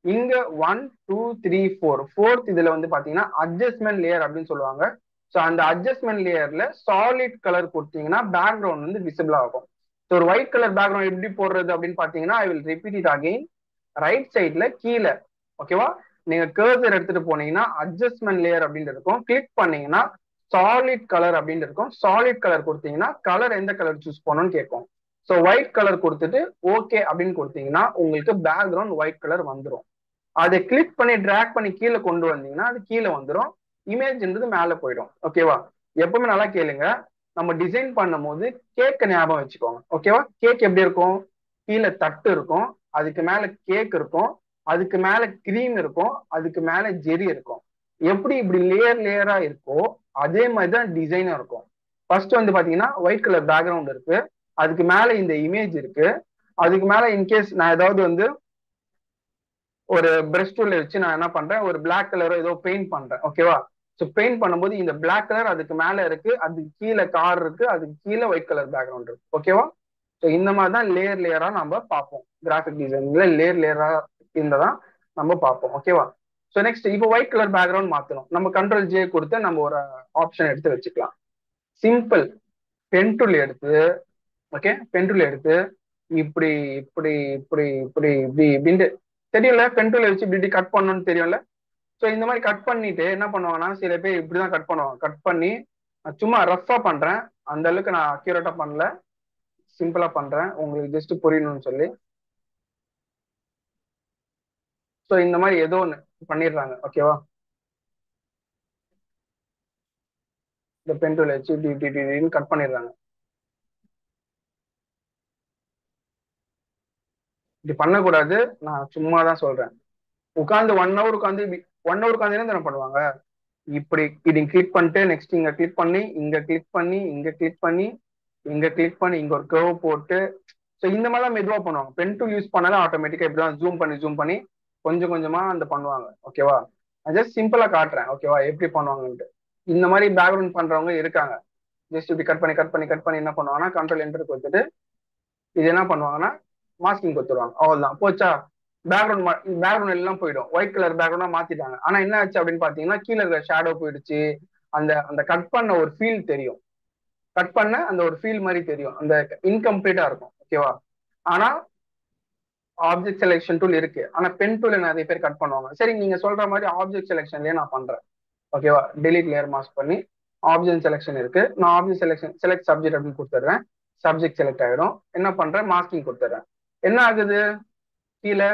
இங்க 1 2 3 4 4th இதுல வந்து பாத்தீங்கன்னா அட்ஜஸ்ட்மெண்ட் லேயர் அப்படின்னு சொல்லுவாங்க. ஸோ அந்த அட்ஜஸ்ட்மெண்ட் லேயர்ல சாலிட் கலர் கொடுத்தீங்கன்னா பேக்ரவுண்ட் வந்து விசிபிள் ஆகும். ஸோ ஒரு ஒயிட் கலர் பேக்ரவுண்ட் எப்படி போடுறது அப்படின்னு பாத்தீங்கன்னா, I will repeat it again. Right சைட்ல கீழே, ஓகேவா, நீங்க கர்சர் எடுத்துட்டு போனீங்கன்னா அட்ஜஸ்ட்மெண்ட் லேயர் அப்படின்னு இருக்கும். கிளிக் பண்ணீங்கன்னா சாலிட் கலர் அப்படின்னு இருக்கும். சாலிட் கலர் கொடுத்தீங்கன்னா கலர் எந்த கலர் சூஸ் பண்ணணும்னு கேட்கும். ஸோ ஒயிட் கலர் கொடுத்துட்டு ஓகே அப்படின்னு கொடுத்தீங்கன்னா உங்களுக்கு பேக்ரவுண்ட் ஒயிட் கலர் வந்துடும். அதை கிளிக் பண்ணி டிராக் பண்ணி கீழே கொண்டு வந்தீங்கன்னா அது கீழே வந்துடும். இமேஜ்ன்றது மேலே போயிடும். ஓகேவா? எப்பவுமே நல்லா கேளுங்க. நம்ம டிசைன் பண்ணும் போது கேக்க ஞாபகம் வச்சுக்கோங்க. ஓகேவா? கேக் எப்படி இருக்கும்? கீழே தட்டு இருக்கும், அதுக்கு மேல கேக் இருக்கும், அதுக்கு மேல கிரீம் இருக்கும், அதுக்கு மேல ஜெரி இருக்கும். எப்படி இப்படி லேயர் லேயரா இருக்கோ அதே மாதிரிதான் டிசைனும் இருக்கும். ஃபர்ஸ்ட் வந்து பாத்தீங்கன்னா ஒயிட் கலர் பேக்ரவுண்ட் இருக்கு, அதுக்கு மேல இந்த இமேஜ் இருக்கு, அதுக்கு மேல இன்கேஸ் நான் ஏதாவது வந்து ஒரு பிரஷ் டூல்ல வச்சு நான் என்ன பண்றேன், ஒரு பிளாக் கலரோ ஏதோ பெயிண்ட் பண்றேன். ஓகேவா? ஸோ பெயிண்ட் பண்ணும்போது இந்த பிளாக் கலர் அதுக்கு மேல இருக்கு, அதுக்கு கீழே கார் இருக்கு, அதுக்கு கீழே ஒயிட் கலர் பேக்ரவுண்ட் இருக்கு. ஓகேவா? ஸோ இந்த மாதிரி தான் லேயர் லேயரா நம்ம பார்ப்போம். கிராஃபிக் டிசைனிங்ல லேயர் லேயரா இருந்ததான் நம்ம பார்ப்போம். ஓகேவா? ஸோ நெக்ஸ்ட் இப்போ ஒயிட் கலர் பேக்ரவுண்ட் மாத்தணும். நம்ம கண்ட்ரோல் ஜே கொடுத்து நம்ம ஒரு ஆப்ஷன் எடுத்து வச்சுக்கலாம். சிம்பிள். பென் டூல் எடுத்து, ஓகே, பென் டூல் எடுத்து இப்படி இப்படி இப்படி இப்படி இப்படி இப்படின்ட்டு, தெரியல, பென் டூல் வச்சு இப்படி கட் பண்ணணும்னு தெரியும்ல. ஸோ இந்த மாதிரி கட் பண்ணிட்டு என்ன பண்ணுவாங்கன்னா, சில பேர் இப்படிதான் கட் பண்ணுவாங்க. கட் பண்ணி சும்மா ரஃபா பண்றேன், அந்த அளவுக்கு நான் அக்யூரேட்டா பண்ணல, சிம்பிளா பண்றேன் உங்களுக்கு ஜஸ்ட் புரியணும்னு சொல்லி. ஸோ இந்த மாதிரி ஏதோ ஒன்று பண்ணிடுறாங்க. ஓகேவா? இந்த பென் டூல் வச்சு இப்படி இப்படி இப்படின்னு கட் பண்ணிடுறாங்க. இப்படி பண்ணக்கூடாது, நான் சும்மா தான் சொல்றேன். உட்காந்து 1 hour உட்காந்து 1 hour உட்காந்து என்ன பண்ணுவாங்க, இப்படி இது கிளிக் பண்ணிட்டு நெக்ஸ்ட் இங்க கிளிக் பண்ணி இங்க கிளிக் பண்ணி இங்க கிளிக் பண்ணி இங்க கிளிக் பண்ணி இங்க ஒரு கர்வ் போட்டு, ஸோ இந்த மாதிரிலாம் மெதுவா பண்ணுவாங்க. பென் டூல் யூஸ் பண்ணாலும் ஆட்டோமேட்டிக்கா இப்படிதான் ஜூம் பண்ணி கொஞ்சம் கொஞ்சமா அந்த பண்ணுவாங்க. ஓகேவா? நான் ஜஸ்ட் சிம்பிளா காட்டுறேன். ஓகேவா? எப்படி பண்ணுவாங்கன்ட்டு. இந்த மாதிரி பேக்ரவுண்ட் பண்றவங்க இருக்காங்க. ஜஸ்ட் இப்படி கட் பண்ணி என்ன பண்ணுவாங்கன்னா கண்ட்ரோல் என்டர் கொடுத்துட்டு இது என்ன பண்ணுவாங்கன்னா மாஸ்கிங் கொடுத்துருவாங்க. அவ்வளவுதான், போச்சா? பேக்ரவுண்ட் எல்லாம் போயிடும். ஒயிட் கலர் பேக்ரவுண்டா மாத்திட்டாங்க. ஆனா என்ன ஆச்சு அப்படின்னு பாத்தீங்கன்னா கீழே இருக்கிற ஷேடோ போயிடுச்சு. அந்த அந்த கட் பண்ண ஒரு ஃபீல் தெரியும். கட் பண்ண அந்த ஒரு ஃபீல் மாதிரி தெரியும். அந்த இன்கம்ப்ளீட்டா இருக்கும். ஓகேவா? ஆனா ஆப்ஜெக்ட் செலெக்ஷன் டூல் இருக்கு, ஆனா பென் டூல் நிறைய பேர் கட் பண்ணுவாங்க. சரி, நீங்க சொல்ற மாதிரி ஆப்ஜெக்ட் செலெக்ஷன்லயே நான் பண்றேன். ஓகேவா? டெலிட் லேயர் மாஸ்க் பண்ணி ஆப்ஜெக்ட் செலெக்ஷன் இருக்கு, நான் ஆப்ஜெக்ட் செலெக்ஷன் செலக்ட் சப்ஜெக்ட் அப்படின்னு கொடுத்துட்றேன். சப்ஜெக்ட் செலக்ட் ஆயிடும். என்ன பண்றேன், மாஸ்கிங் கொடுத்துட்றேன். என்ன ஆகுது, கீழே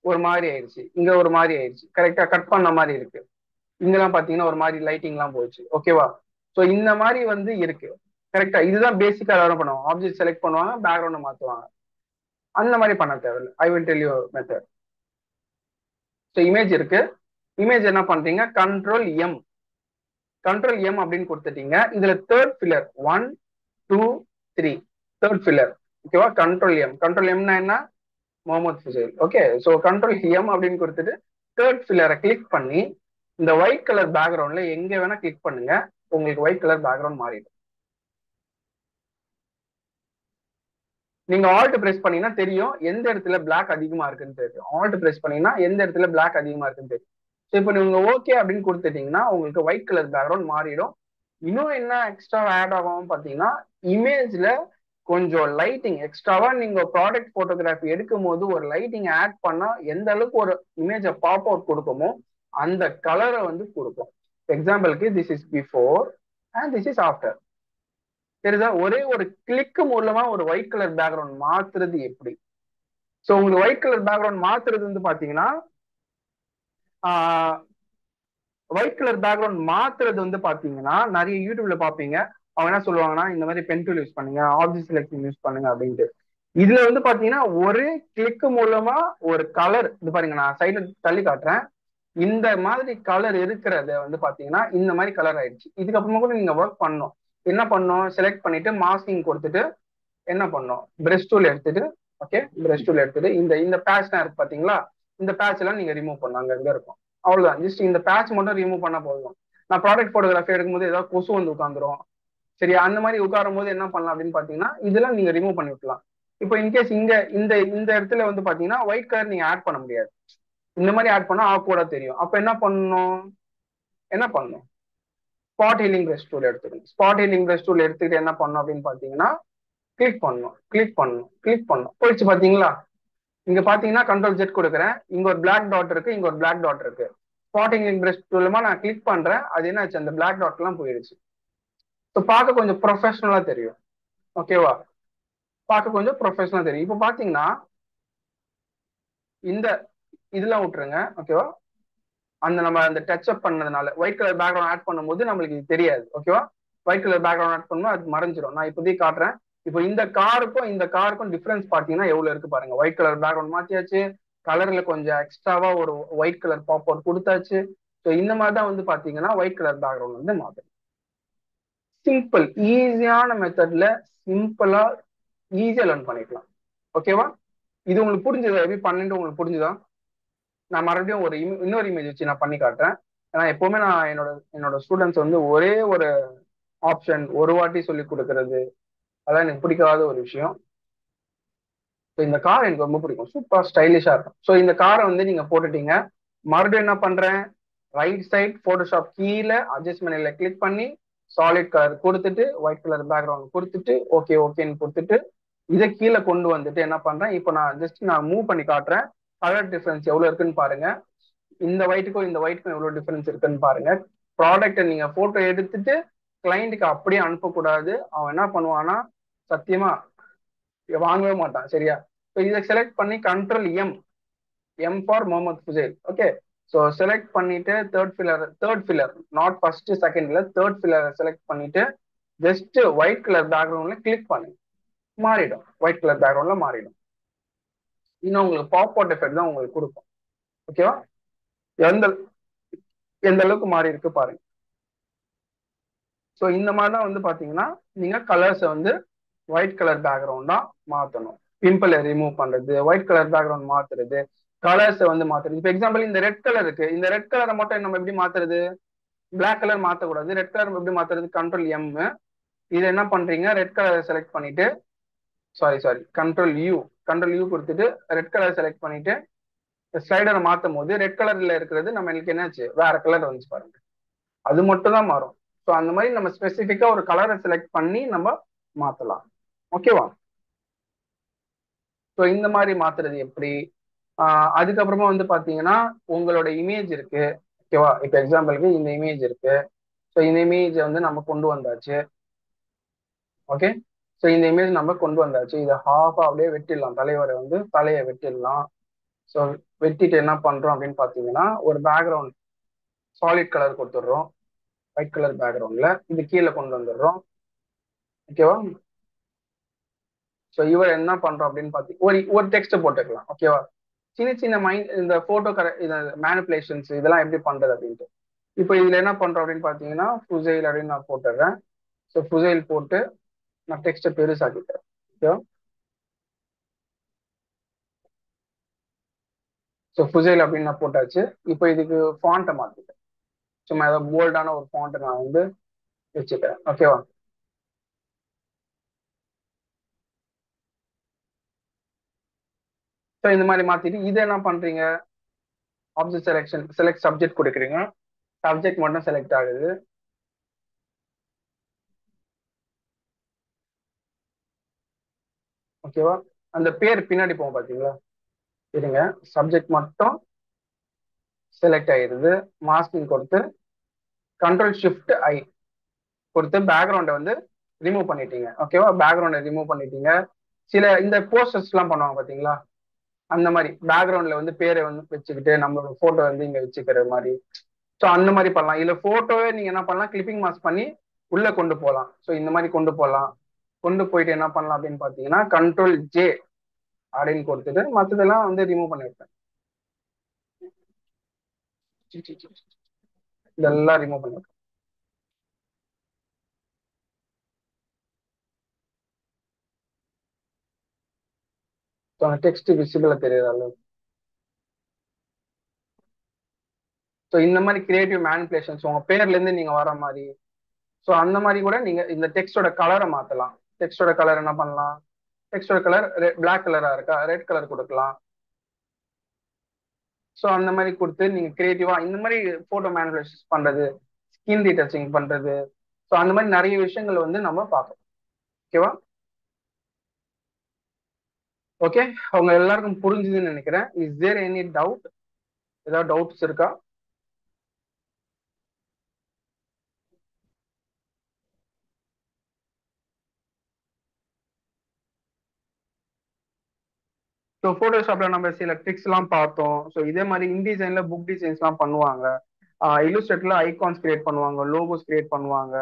ஒரு மாதிரி ஆயிடுச்சு, இங்க ஒரு மாதிரி ஆயிடுச்சு, கரெக்டா கட் பண்ண மாதிரி இருக்கு. இங்கெல்லாம் பாத்தீங்கன்னா ஒரு மாதிரி லைட்டிங் எல்லாம் போச்சு. ஓகேவா? ஸோ இந்த மாதிரி வந்து இருக்கு. கரெக்டா? இதுதான் பேசிக்கா எல்லாரும் பண்ணுவாங்க. ஆப்ஜெக்ட் செலக்ட் பண்ணுவாங்க, பேக்ரவுண்ட் மாத்துவாங்க. அந்த மாதிரி பண்ண தேவையில்லை. I will tell you method. So image இருக்கு. இமேஜ் என்ன பண்றீங்க, கண்ட்ரோல் எம் அப்படின்னு கொடுத்துட்டீங்க. இதுல தேர்ட் ஃபில்லர் 1 2 3 தேர்ட் ஃபில்லர். ஓகேவா? கண்ட்ரோல் எம்னா என்ன, Mohammed Fuzail. Okay, so control M அப்படின்னு கொடுத்துட்டு தேர்ட் ஃபில்லரை கிளிக் பண்ணி இந்த ஒயிட் கலர் பேக்ரவுண்ட்ல எங்க வேணா கிளிக் பண்ணுங்க, உங்களுக்கு ஒயிட் கலர் பேக்ரவுண்ட் மாறிடும். நீங்க ஆல்ட் பிரஸ் பண்ணீங்கன்னா தெரியும் எந்த இடத்துல பிளாக் அதிகமா இருக்குன்னு தெரியும். ஆல்ட் பிரஸ் பண்ணீங்கன்னா எந்த இடத்துல பிளாக் அதிகமா இருக்குன்னு தெரியும். ஸோ இப்போ நீங்க ஓகே அப்படின்னு கொடுத்துட்டீங்கன்னா உங்களுக்கு ஒயிட் கலர் பேக்ரவுண்ட் மாறிடும். இன்னும் என்ன எக்ஸ்ட்ரா ஆட் ஆகும் பாத்தீங்கன்னா, இமேஜ்ல கொஞ்சம் லைட்டிங் எக்ஸ்ட்ராவா நீங்க ப்ராடக்ட் போட்டோகிராஃபி எடுக்கும் போது ஒரு லைட்டிங் ஆட் பண்ணா எந்த அளவுக்கு ஒரு இமேஜை பாப் அவுட் கொடுக்குமோ அந்த கலரை வந்து கொடுக்கும். எக்ஸாம்பிளுக்கு this is before and this is after. தெரியுதா? ஒரே ஒரு கிளிக் மூலமா ஒரு ஒயிட் கலர் பேக்ரவுண்ட் மாத்துறது எப்படி. ஸோ உங்களுக்கு ஒயிட் கலர் பேக்ரவுண்ட் மாத்துறது வந்து பாத்தீங்கன்னா, ஒயிட் கலர் பேக்ரவுண்ட் மாத்துறது வந்து பாத்தீங்கன்னா நிறைய யூடியூப்ல பாப்பீங்க. அவங்க என்ன சொல்லுவாங்கன்னா இந்த மாதிரி பென் டூல் யூஸ் பண்ணுங்க, ஆப்ஜெக்ட் செலக்ஷன் யூஸ் பண்ணுங்க அப்படின்ட்டு. இதுல வந்து பாத்தீங்கன்னா ஒரே கிளிக் மூலமா ஒரு கலர், இது பாருங்க நான் சைடுல தள்ளி காட்டுறேன், இந்த மாதிரி கலர் இருக்கிறத வந்து பாத்தீங்கன்னா இந்த மாதிரி கலர் ஆயிடுச்சு. இதுக்கப்புறமா கூட நீங்க ஒர்க் பண்ணணும். என்ன பண்ணோம், செலக்ட் பண்ணிட்டு மாஸ்கிங் கொடுத்துட்டு என்ன பண்ணோம், பிரஷ் டூல் எடுத்துட்டு, ஓகே பிரஷ் டூல் எடுத்துட்டு இந்த இந்த பேட்ச்லாம் இருக்கு பாத்தீங்களா, இந்த பேட்ச் எல்லாம் நீங்க ரிமூவ் பண்ணணும், அங்க எங்க இருக்கும் அவ்வளவுதான். ஜஸ்ட் இந்த பேட்ச் மட்டும் ரிமூவ் பண்ணா போதும். நான் ப்ராடக்ட் போட்டோகிராஃபி எடுக்கும்போது ஏதாவது கொசு வந்து உட்காந்துரும், சரியா, அந்த மாதிரி உட்காரும் போது என்ன பண்ணலாம் அப்படின்னு பாத்தீங்கன்னா இதெல்லாம் நீங்க ரிமூவ் பண்ணி விட்டுலாம். இப்போ இன்கேஸ் இங்க இந்த இந்த இடத்துல வந்து பாத்தீங்கன்னா ஒயிட் கலர் நீங்க ஆட் பண்ண முடியாது, இந்த மாதிரி ஆட் பண்ணா ஆக்வர்டா தெரியும். அப்ப என்ன பண்ணணும், என்ன பண்ணணும், ஸ்பாட் ஹீலிங் பிரஷ் டூல் எடுத்துக்கணும். ஸ்பாட் ஹீலிங் பிரஷ் டூல் எடுத்துக்கிட்டு என்ன பண்ணணும் அப்படின்னு பாத்தீங்கன்னா கிளிக் பண்ணணும், கிளிக் பண்ணணும், கிளிக் பண்ணணும். போயிடுச்சு பாத்தீங்களா. இங்க பாத்தீங்கன்னா கண்ட்ரோல் ஜெட் கொடுக்குறேன், இங்க ஒரு பிளாக் டாட் இருக்கு, இங்க ஒரு பிளாக் டாட் இருக்கு. ஸ்பாட்டிங் பிரஷ் டூலமா நான் கிளிக் பண்றேன், அது என்னாச்சு, அந்த பிளாக் டாட் எல்லாம் போயிடுச்சு. ஸோ பார்க்க கொஞ்சம் ப்ரொஃபஷனலா தெரியும், ஓகேவா, பார்க்க கொஞ்சம் ப்ரொஃபஷனலா தெரியும். இப்போ பாத்தீங்கன்னா இந்த இதெல்லாம் விட்டுருங்க, ஓகேவா. அந்த நம்ம அந்த டச் அப் பண்ணதுனால ஒயிட் கலர் பேக்ரவுண்ட் ஆட் பண்ணும்போது நம்மளுக்கு இது தெரியாது, ஓகேவா. ஒயிட் கலர் பேக்ரவுண்ட் ஆட் பண்ணும்போது அது மறைஞ்சிரும். நான் இப்போதைக்கு காட்டுறேன். இப்போ இந்த காருக்கும் டிஃபரன்ஸ் பாத்தீங்கன்னா எவ்வளவு இருக்கு பாருங்க. ஒயிட் கலர் பேக்ரவுண்ட் மாத்தியாச்சு, கலர்ல கொஞ்சம் எக்ஸ்ட்ராவா ஒரு ஒயிட் கலர் பாப் அவுட் கொடுத்தாச்சு. ஸோ இந்த மாதிரி தான் வந்து பாத்தீங்கன்னா ஒயிட் கலர் பேக்ரவுண்ட் வந்து மாத்தும். சிம்பிள் ஈஸியான மெத்தட்ல சிம்பிளா ஈஸியா லேர்ன் பண்ணிக்கலாம், ஓகேவா. இது உங்களுக்கு புரிஞ்சுதா, எப்படி பண்ணிட்டு உங்களுக்கு புரிஞ்சுதா. நான் மறுபடியும் இன்னொரு இமேஜ் வச்சு நான் பண்ணி காட்டுறேன். ஏன்னா எப்பவுமே நான் என்னோட ஸ்டூடெண்ட்ஸ் வந்து ஒரே ஒரு ஆப்ஷன் ஒரு வாட்டி சொல்லி கொடுக்கறது அதான் எனக்கு பிடிக்காத ஒரு விஷயம். இந்த கார் எனக்கு ரொம்ப பிடிக்கும், சூப்பர் ஸ்டைலிஷா இருக்கும். ஸோ இந்த காரை வந்து நீங்க போட்டுட்டீங்க. மறுபடியும் என்ன பண்றேன், ரைட் சைட் போட்டோஷாப் கீழே அட்ஜஸ்ட்மெண்ட்ல கிளிக் பண்ணி சாலிட் கலர் கொடுத்துட்டு ஒயிட் கலர் பேக்ரவுண்ட் கொடுத்துட்டு ஓகே ஓகேன்னு கொடுத்துட்டு இதை கீழே கொண்டு வந்துட்டு என்ன பண்றேன், இப்போ நான் ஜஸ்ட் நான் மூவ் பண்ணி காட்டுறேன். கலர் டிஃபரன்ஸ் எவ்வளவு இருக்குன்னு பாருங்க. இந்த ஒயிட்டுக்கும் இந்த ஒயிட்டுக்கும் எவ்வளவு டிஃபரன்ஸ் இருக்குன்னு பாருங்க. ப்ராடக்ட்டை நீங்க போட்டோ எடுத்துட்டு கிளைண்ட்டுக்கு அப்படியே அனுப்பக்கூடாது. அவன் என்ன பண்ணுவான்னா சத்தியமா வாங்கவே மாட்டான், சரியா. ஸோ இதை செலக்ட் பண்ணி control M, M for Mohammed Fuzail, okay. So select பண்ணிட்டு தேர்ட் ஃபில்லர் நாட் ஃபர்ஸ்ட் செகண்ட்ல தேர்ட் ஃபில்லரை செலக்ட் பண்ணிட்டு ஜஸ்ட் ஒயிட் கலர் பேக்ரவுண்ட்ல கிளிக் பண்ணி மாறிடும், ஒயிட் கலர் பேக்ரவுண்ட்ல மாறிடும். இன்னும் உங்களுக்கு பாப் அவுட் எஃபெக்ட் தான் உங்களுக்கு கொடுக்கும், ஓகேவா. எந்த எந்த அளவுக்கு மாறி இருக்கு பாருங்க. ஸோ இந்த மாதிரி தான் வந்து பாத்தீங்கன்னா நீங்க கலர்ஸை வந்து ஒயிட் கலர் பேக்ரவுண்டா மாத்தணும். பிம்பிளை ரிமூவ் பண்றது, ஒயிட் கலர் பேக்ரவுண்ட் மாத்துறது, கலர்ஸை வந்து மாத்துறது. இப்போ எக்ஸாம்பிள் இந்த ரெட் கலர் இருக்கு, இந்த ரெட் கலரை மட்டும் நம்ம எப்படி மாத்துறது, பிளாக் கலர் மாத்தக்கூடாது. ரெட் கலர் எப்படி மாத்துறது, கண்ட்ரோல் எம். இது என்ன பண்றீங்க, ரெட் கலரை செலக்ட் பண்ணிட்டு சாரி கண்ட்ரோல் யூ கொடுத்துட்டு ரெட் கலர் செலக்ட் பண்ணிட்டு ஸ்லைடரை மாத்தும் போது ரெட் கலர்ல இருக்கிறது நம்மளுக்கு என்னாச்சு, வேற கலர் வந்துச்சு பாருங்க. அது மட்டும் தான் மாறும். ஸோ அந்த மாதிரி நம்ம ஸ்பெசிஃபிக்கா ஒரு கலரை செலக்ட் பண்ணி நம்ம மாத்தலாம், ஓகேவா. ஸோ இந்த மாதிரி மாத்துறது எப்படி, அதுக்கப்புறமா வந்து பாத்தீங்கன்னா உங்களோட இமேஜ் இருக்கு, ஓகேவா. இப்போ எக்ஸாம்பிளுக்கு இந்த இமேஜ் இருக்கு. ஸோ இந்த இமேஜை வந்து நம்ம கொண்டு வந்தாச்சு, ஓகே. ஸோ இந்த இமேஜ் நம்ம கொண்டு வந்தாச்சு. இதை ஹாஃபா அப்படியே வெட்டிடலாம், தலைவரை வந்து தலையை வெட்டிடலாம். ஸோ வெட்டிட்டு என்ன பண்றோம் அப்படின்னு பாத்தீங்கன்னா ஒரு பேக்ரவுண்ட் சாலிட் கலர் கொடுத்துடுறோம், ஒயிட் கலர் பேக்ரவுண்ட்ல இது கீழே கொண்டு வந்துடுறோம், ஓகேவா. ஸோ இவர் என்ன பண்றோம் அப்படின்னு பாத்தீங்கன்னா ஒரு ஒரு டெக்ஸ்ட் போட்டுக்கலாம், ஓகேவா. சின்ன சின்ன மைண்ட் இந்த போட்டோ இந்த மேனிப்புலேஷன்ஸ் இதெல்லாம் எப்படி பண்றது அப்படின்ட்டு. இப்போ இதுல என்ன பண்றோம் அப்படின்னு பாத்தீங்கன்னா ஃபுசைல் அப்படின்னு நான் போட்டுடுறேன். ஸோ ஃபுசைல் போட்டு நான் டெக்ஸ்ட்டை பெருசாக்கிட்டேன், ஓகேவா. ஸோ ஃபுசைல் அப்படின்னு நான் போட்டாச்சு. இப்போ இதுக்கு ஃபாண்ட்டை மாத்திட்டேன், சும்மா ஏதோ போல்டான ஒரு ஃபாண்ட்டை நான் வந்து வச்சுக்கிறேன், ஓகேவா. ஸோ இந்த மாதிரி மாத்திட்டு இதை என்ன பண்றீங்க, ஆப்ஜெக்ட் செலக்ட் சப்ஜெக்ட் கொடுக்குறீங்க. சப்ஜெக்ட் மட்டும் செலக்ட் ஆகுது, ஓகேவா. அந்த பேர் பின்னாடி போகும் பாத்தீங்களா, இருங்க. சப்ஜெக்ட் மட்டும் செலக்ட் ஆயிருது. மாஸ்கிங் கொடுத்து கண்ட்ரோல் ஷிஃப்ட் ஐ கொடுத்து பேக்ரவுண்டை வந்து ரிமூவ் பண்ணிட்டீங்க, ஓகேவா. பேக்ரவுண்டை ரிமூவ் பண்ணிட்டீங்க. சில இந்த போஸ்டர்ஸ் எல்லாம் பண்ணுவாங்க பாத்தீங்களா, அந்த மாதிரி பேக்ரவுண்ட்ல வந்து பேரை வந்து வச்சுக்கிட்டு நம்மளோட போட்டோ வந்து இங்க வச்சுக்கிற மாதிரி. ஸோ அந்த மாதிரி பண்ணலாம். இல்ல போட்டோவே நீங்க என்ன பண்ணலாம், கிளிப்பிங் மாஸ்க் பண்ணி உள்ள கொண்டு போகலாம். ஸோ இந்த மாதிரி கொண்டு போகலாம். கொண்டு போயிட்டு என்ன பண்ணலாம் அப்படின்னு பாத்தீங்கன்னா கண்ட்ரோல் ஜே அப்படின்னு கொடுத்துட்டு மற்றதெல்லாம் வந்து ரிமூவ் பண்ணிவிட்டேன். இதெல்லாம் ரிமூவ் பண்ணிவிட்டேன். அந்த டெக்ஸ்ட் விசிபிளா தெரியுற அளவுக்கு. ஸோ இந்த மாதிரி கிரியேட்டிவ் மேனிபுலேஷன்ஸ் உங்க பேர்ல இருந்து நீங்க வர மாதிரி, ஸோ அந்த மாதிரி கூட நீங்க இந்த டெக்ஸ்டோட கலரை மாத்தலாம். டெக்ஸ்டோட கலர் என்ன பண்ணலாம்? டெக்ஸ்டோட கலர் பிளாக் கலரா இருக்கா, ரெட் கலர் கொடுக்கலாம். ஸோ அந்த மாதிரி கொடுத்து நீங்க கிரியேட்டிவா இந்த மாதிரி போட்டோ மேனிபுலேஷன் பண்றது, ஸ்கின் டீட்டச்சிங் பண்றது, ஸோ அந்த மாதிரி நிறைய விஷயங்கள் வந்து நம்ம பார்க்கலாம். ஓகேவா? ஓகே, அவங்க எல்லாருக்கும் புரிஞ்சுதுன்னு நினைக்கிறேன். Is there any doubt? ஏதாவது டவுட்ஸ் இருக்கா? ஸோ ஃபோட்டோஷாப்ல நம்ம சில ட்ரிக்ஸ் எல்லாம் பார்த்தோம். ஸோ இதே மாதிரி இன்டிசைன்ல புக் டிசைன்ஸ் எல்லாம் பண்ணுவாங்க. இல்லுஸ்ட்ரேட்டர்ல ஐகான்ஸ் கிரியேட் பண்ணுவாங்க, லோகோஸ் கிரியேட் பண்ணுவாங்க.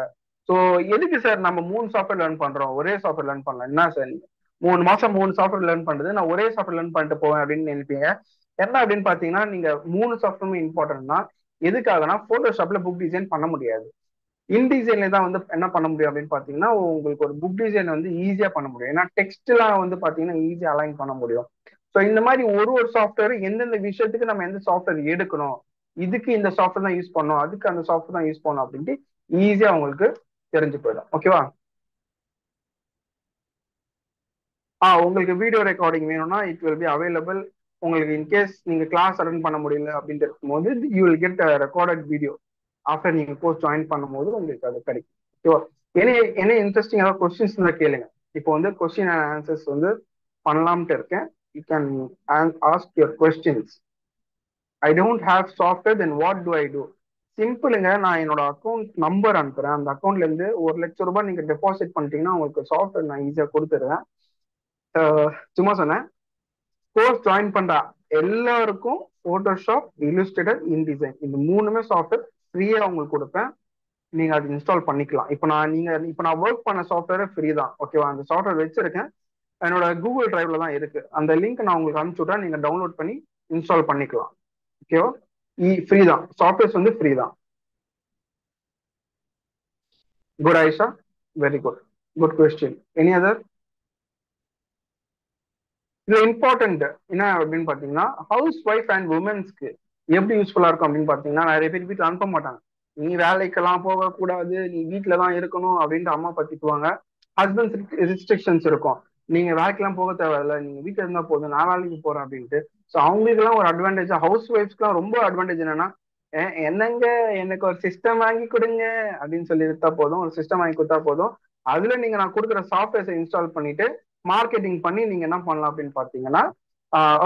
ஸோ எதுக்கு சார் நம்ம 3 சாஃப்ட்வேர் லேர்ன் பண்றோம், ஒரே சாஃப்ட்வேர் லேர்ன் பண்ணலாம் என்ன சார்? 3 மாசம் 3 சாஃப்ட்வேர் லேர்ன் பண்றது, நான் ஒரே சாஃப்ட்வேர் லேர்ன் பண்ணிட்டு போவேன் அப்படின்னு நினைப்பீங்க. என்ன அப்படின்னு பாத்தீங்கன்னா, நீங்க 3 சாஃப்ட்வேருமே இம்பார்ட்டன்ட் தான். எதுக்காகனா போட்டோஷாப்ல புக் டிசைன் பண்ண முடியாது. இன்டிசைன்ல தான் வந்து என்ன பண்ண முடியும் அப்படின்னு பாத்தீங்கன்னா, உங்களுக்கு ஒரு புக் டிசைன் வந்து ஈஸியா பண்ண முடியும். ஏன்னா டெக்ஸ்ட் எல்லாம் வந்து பாத்தீங்கன்னா ஈஸியா அலைன் பண்ண முடியும். ஸோ இந்த மாதிரி ஒரு சாஃப்ட்வேர் எந்தெந்த விஷயத்துக்கு நம்ம எந்த சாஃப்ட்வேர் எடுக்கணும், இதுக்கு இந்த சாஃப்ட்வேர் தான் யூஸ் பண்ணணும், அதுக்கு அந்த சாஃப்ட்வேர் தான் யூஸ் பண்ணணும் அப்படின்ட்டு ஈஸியா உங்களுக்கு தெரிஞ்சு போயிடும். ஓகேவா? உங்களுக்கு வீடியோ ரெக்கார்டிங் வேணும்னா இட் வில் பி அவைலபிள். உங்களுக்கு இன்கேஸ் நீங்க கிளாஸ் அட்டன் பண்ண முடியல அப்படின்னு இருக்கும்போது you will get recorded video after நீங்க கோர்ஸ் ஜாயின் பண்ணும்போது உங்களுக்கு அது கிடைக்கும். ஓகேவா? என்ன என்ன இன்ட்ரெஸ்டிங் ஏதாவது கொஸ்டின்ஸ் இருந்தால் கேளுங்க. இப்போ வந்து கொஸ்டின் அண்ட் ஆன்சர்ஸ் வந்து பண்ணலாம்ட்டு இருக்கேன். You can ask your questions. I don't have software, then what do I do? சிம்பிளுங்க, நான் என்னோட அக்கௌண்ட் நம்பர் அனுப்புறேன். அந்த அக்கௌண்ட்ல இருந்து 1,00,000 ரூபாய் நீங்க டெபாசிட் பண்ணிட்டீங்கன்னா உங்களுக்கு சாஃப்ட்வேர் நான் ஈஸியா கொடுத்துருவேன். சும்மா சொன்னேன். கோர்ஸ் ஜாயின் பண்ற எல்லாருக்கும் போட்டோஷாப், இல்லுஸ்ட்ரேட்டர், இன்டிசைன் இந்த 3மே சாஃப்ட்வேர் ஃப்ரீயா உங்களுக்கு கொடுப்பேன். நீங்க அது இன்ஸ்டால் பண்ணிக்கலாம். இப்போ நான் ஒர்க் பண்ண சாஃப்ட்வேர் ஃப்ரீ தான். ஓகேவா? அந்த சாஃப்ட்வேர் வச்சிருக்கேன், என்னோட கூகுள் டிரைவ்ல தான் இருக்கு. அந்த லிங்க் நான் உங்களுக்கு அனுப்பிச்சு விட்றேன், நீங்க டவுன்லோட் பண்ணி இன்ஸ்டால் பண்ணிக்கலாம். ஓகேவா? ஃப்ரீ தான், சாஃப்ட்வேர்ஸ் வந்து ஃப்ரீ தான். Good Ayesha, very good. Good question. Any other? இது இம்பார்ட்டன்ட் என்ன அப்படின்னு பாத்தீங்கன்னா, ஹவுஸ் ஒய்ஃப் அண்ட் உமன்ஸ்க்கு எப்படி யூஸ்ஃபுல்லா இருக்கும் அப்படின்னு பாத்தீங்கன்னா, நிறைய பேர் வீட்டுல அனுப்ப மாட்டாங்க. நீ வேலைக்கெல்லாம் போகக்கூடாது, நீ வீட்டுல தான் இருக்கணும் அப்படின்ட்டு அம்மா பத்திக்குவாங்க. ஹஸ்பண்ட்ஸ் ரெஸ்ட்ரிக்ஷன்ஸ் இருக்கும். நீங்க வேலைக்கெல்லாம் போக தேவையில்ல, நீங்க வீட்டுல இருந்தா போதும், நான் வேலைக்கு போறேன் அப்படின்ட்டு. ஸோ அவங்களுக்கு எல்லாம் ஒரு அட்வான்டேஜ், ஹவுஸ் ஒய்ஃப்ஸ்க்குலாம் ரொம்ப அட்வான்டேஜ் என்னன்னா, என்னங்க எனக்கு ஒரு சிஸ்டம் வாங்கி கொடுங்க அப்படின்னு சொல்லி வித்தா போதும், ஒரு சிஸ்டம் வாங்கி கொடுத்தா போதும். அதுல நீங்க நான் கொடுக்குற சாஃப்ட்வேர்ஸை இன்ஸ்டால் பண்ணிட்டு மார்க்கெட்டிங் பண்ணி நீங்க என்ன பண்ணலாம் அப்படின்னு பாத்தீங்கன்னா,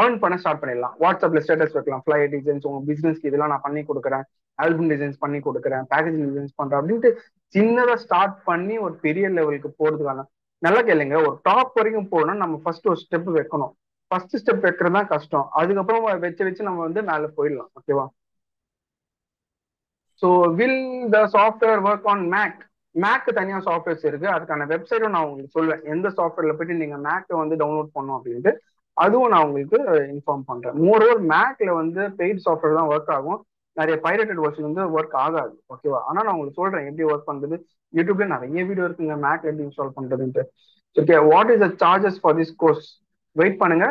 ஏர்ன் பண்ண ஸ்டார்ட் பண்ணிடலாம். வாட்ஸ்அப்ல ஸ்டேட்டஸ் வைக்கலாம், ஃபிளையர் டிசைன்ஸ் உங்க பிசினஸ்க்கு இதெல்லாம் நான் பண்ணி கொடுக்குறேன், ஆல்பம் டிசைன்ஸ் பண்ணி கொடுக்குறேன், பேக்கேஜிங் டிசைன்ஸ் பண்றேன் அப்படின்ட்டு சின்னதா ஸ்டார்ட் பண்ணி ஒரு பெரிய லெவலுக்கு போறதுக்கான. நல்லா கேளுங்க, ஒரு டாப் வரைக்கும் போகணும், நம்ம ஃபர்ஸ்ட் ஒரு ஸ்டெப் வைக்கணும். ஃபர்ஸ்ட் ஸ்டெப் வைக்கிறது தான் கஷ்டம், அதுக்கப்புறம் வச்சு வச்சு நம்ம வந்து மேல போயிடலாம். ஓகேவா? So will the software work on Mac? மேக்கு தனியாக சாஃப்ட்வேர்ஸ் இருக்கு, அதுக்கான வெப்சைட்டும் நான் உங்களுக்கு சொல்லுவேன். எந்த சாஃப்ட்வேர்ல போயிட்டு நீங்க மேக்கை வந்து டவுன்லோட் பண்ணணும் அப்படின்ட்டு அதுவும் நான் உங்களுக்கு இன்ஃபார்ம் பண்றேன். மோரோவர் மேக்ல வந்து பெய்ட் சாஃப்ட்வேர் தான் ஒர்க் ஆகும், நிறைய பைரேட்டட் வெர்ஷன் வந்து ஒர்க் ஆகாது. ஓகேவா? ஆனா நான் உங்களுக்கு சொல்றேன் எப்படி ஒர்க் பண்றது. யூடியூப்ல நிறைய வீடியோ இருக்குங்க மேக் எப்படி இன்ஸ்டால் பண்றதுன்ட்டு. Okay, what is the charges for this course? Wait பண்ணுங்க,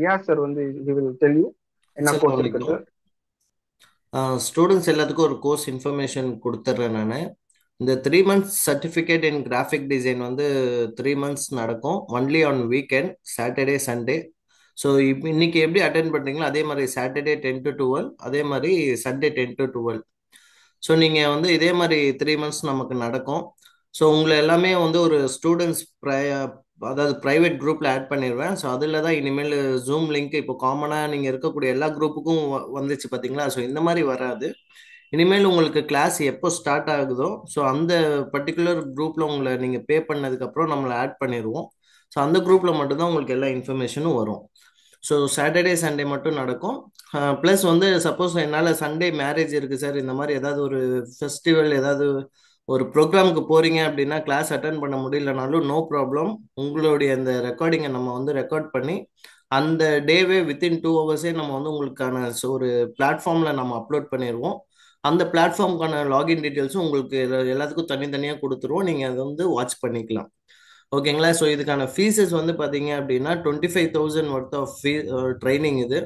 ரியாஸ் சார் வந்து டெல் யூ என்ன சார் கோர்ஸ் கவனிக்கணும். இருக்குன்ட்டு. ஸ்டூடெண்ட்ஸ் எல்லாத்துக்கும் ஒரு கோர்ஸ் இன்ஃபர்மேஷன் கொடுத்துட்றேன் நான். இந்த 3 months certificate in graphic design வந்து 3 months நடக்கும், only on weekend, Saturday Sunday. So இப்போ இன்னைக்கு எப்படி அட்டென்ட் பண்ணுறீங்களோ அதே மாதிரி சாட்டர்டே 10 to 12, அதே மாதிரி சண்டே 10 to 12. ஸோ நீங்கள் வந்து இதே மாதிரி 3 months நமக்கு நடக்கும். ஸோ உங்களை எல்லாமே வந்து ஒரு ஸ்டூடெண்ட்ஸ் அதாவது ப்ரைவேட் குரூப்பில் ஆட் பண்ணிடுவேன். ஸோ அதில் தான் இனிமேல் ஜூம் லிங்க் இப்போ காமனாக நீங்கள் இருக்கக்கூடிய எல்லா குரூப்புக்கும் வந்துச்சு பார்த்தீங்களா? ஸோ இந்த மாதிரி வராது. இனிமேல் உங்களுக்கு கிளாஸ் எப்போ ஸ்டார்ட் ஆகுதோ ஸோ அந்த பர்டிகுலர் குரூப்பில் உங்களை நீங்கள் பே பண்ணதுக்கப்புறம் நம்மளை ஆட் பண்ணிடுவோம். ஸோ அந்த குரூப்பில் மட்டும்தான் உங்களுக்கு எல்லா இன்ஃபர்மேஷனும் வரும். ஸோ சாட்டர்டே சண்டே மட்டும் நடக்கும். ப்ளஸ் வந்து சப்போஸ் என்னால் சண்டே மேரேஜ் இருக்குது சார், இந்த மாதிரி ஏதாவது ஒரு ஃபெஸ்டிவல், ஏதாவது ஒரு ப்ரோக்ராமுக்கு போகிறீங்க அப்படின்னா கிளாஸ் அட்டன் பண்ண முடியலனாலும் நோ ப்ராப்ளம். உங்களுடைய அந்த ரெக்கார்டிங்கை நம்ம வந்து ரெக்கார்ட் பண்ணி அந்த டேவே வித்தின் 2 hours நம்ம வந்து உங்களுக்கான ஒரு பிளாட்ஃபார்மில் நம்ம அப்லோட் பண்ணிடுவோம். அந்த பிளாட்ஃபார்முக்கான லாகின் டீட்டெயில்ஸும் உங்களுக்கு எல்லாத்துக்கும் தனித்தனியாக கொடுத்துருவோம், நீங்கள் அதை வந்து வாட்ச் பண்ணிக்கலாம். ஓகேங்களா. ஸோ இதுக்கான ஃபீஸஸ் வந்து பார்த்தீங்க அப்படின்னா 25,000 ஒர்த் ஆஃப் ஃபீ ட்ரைனிங் இது.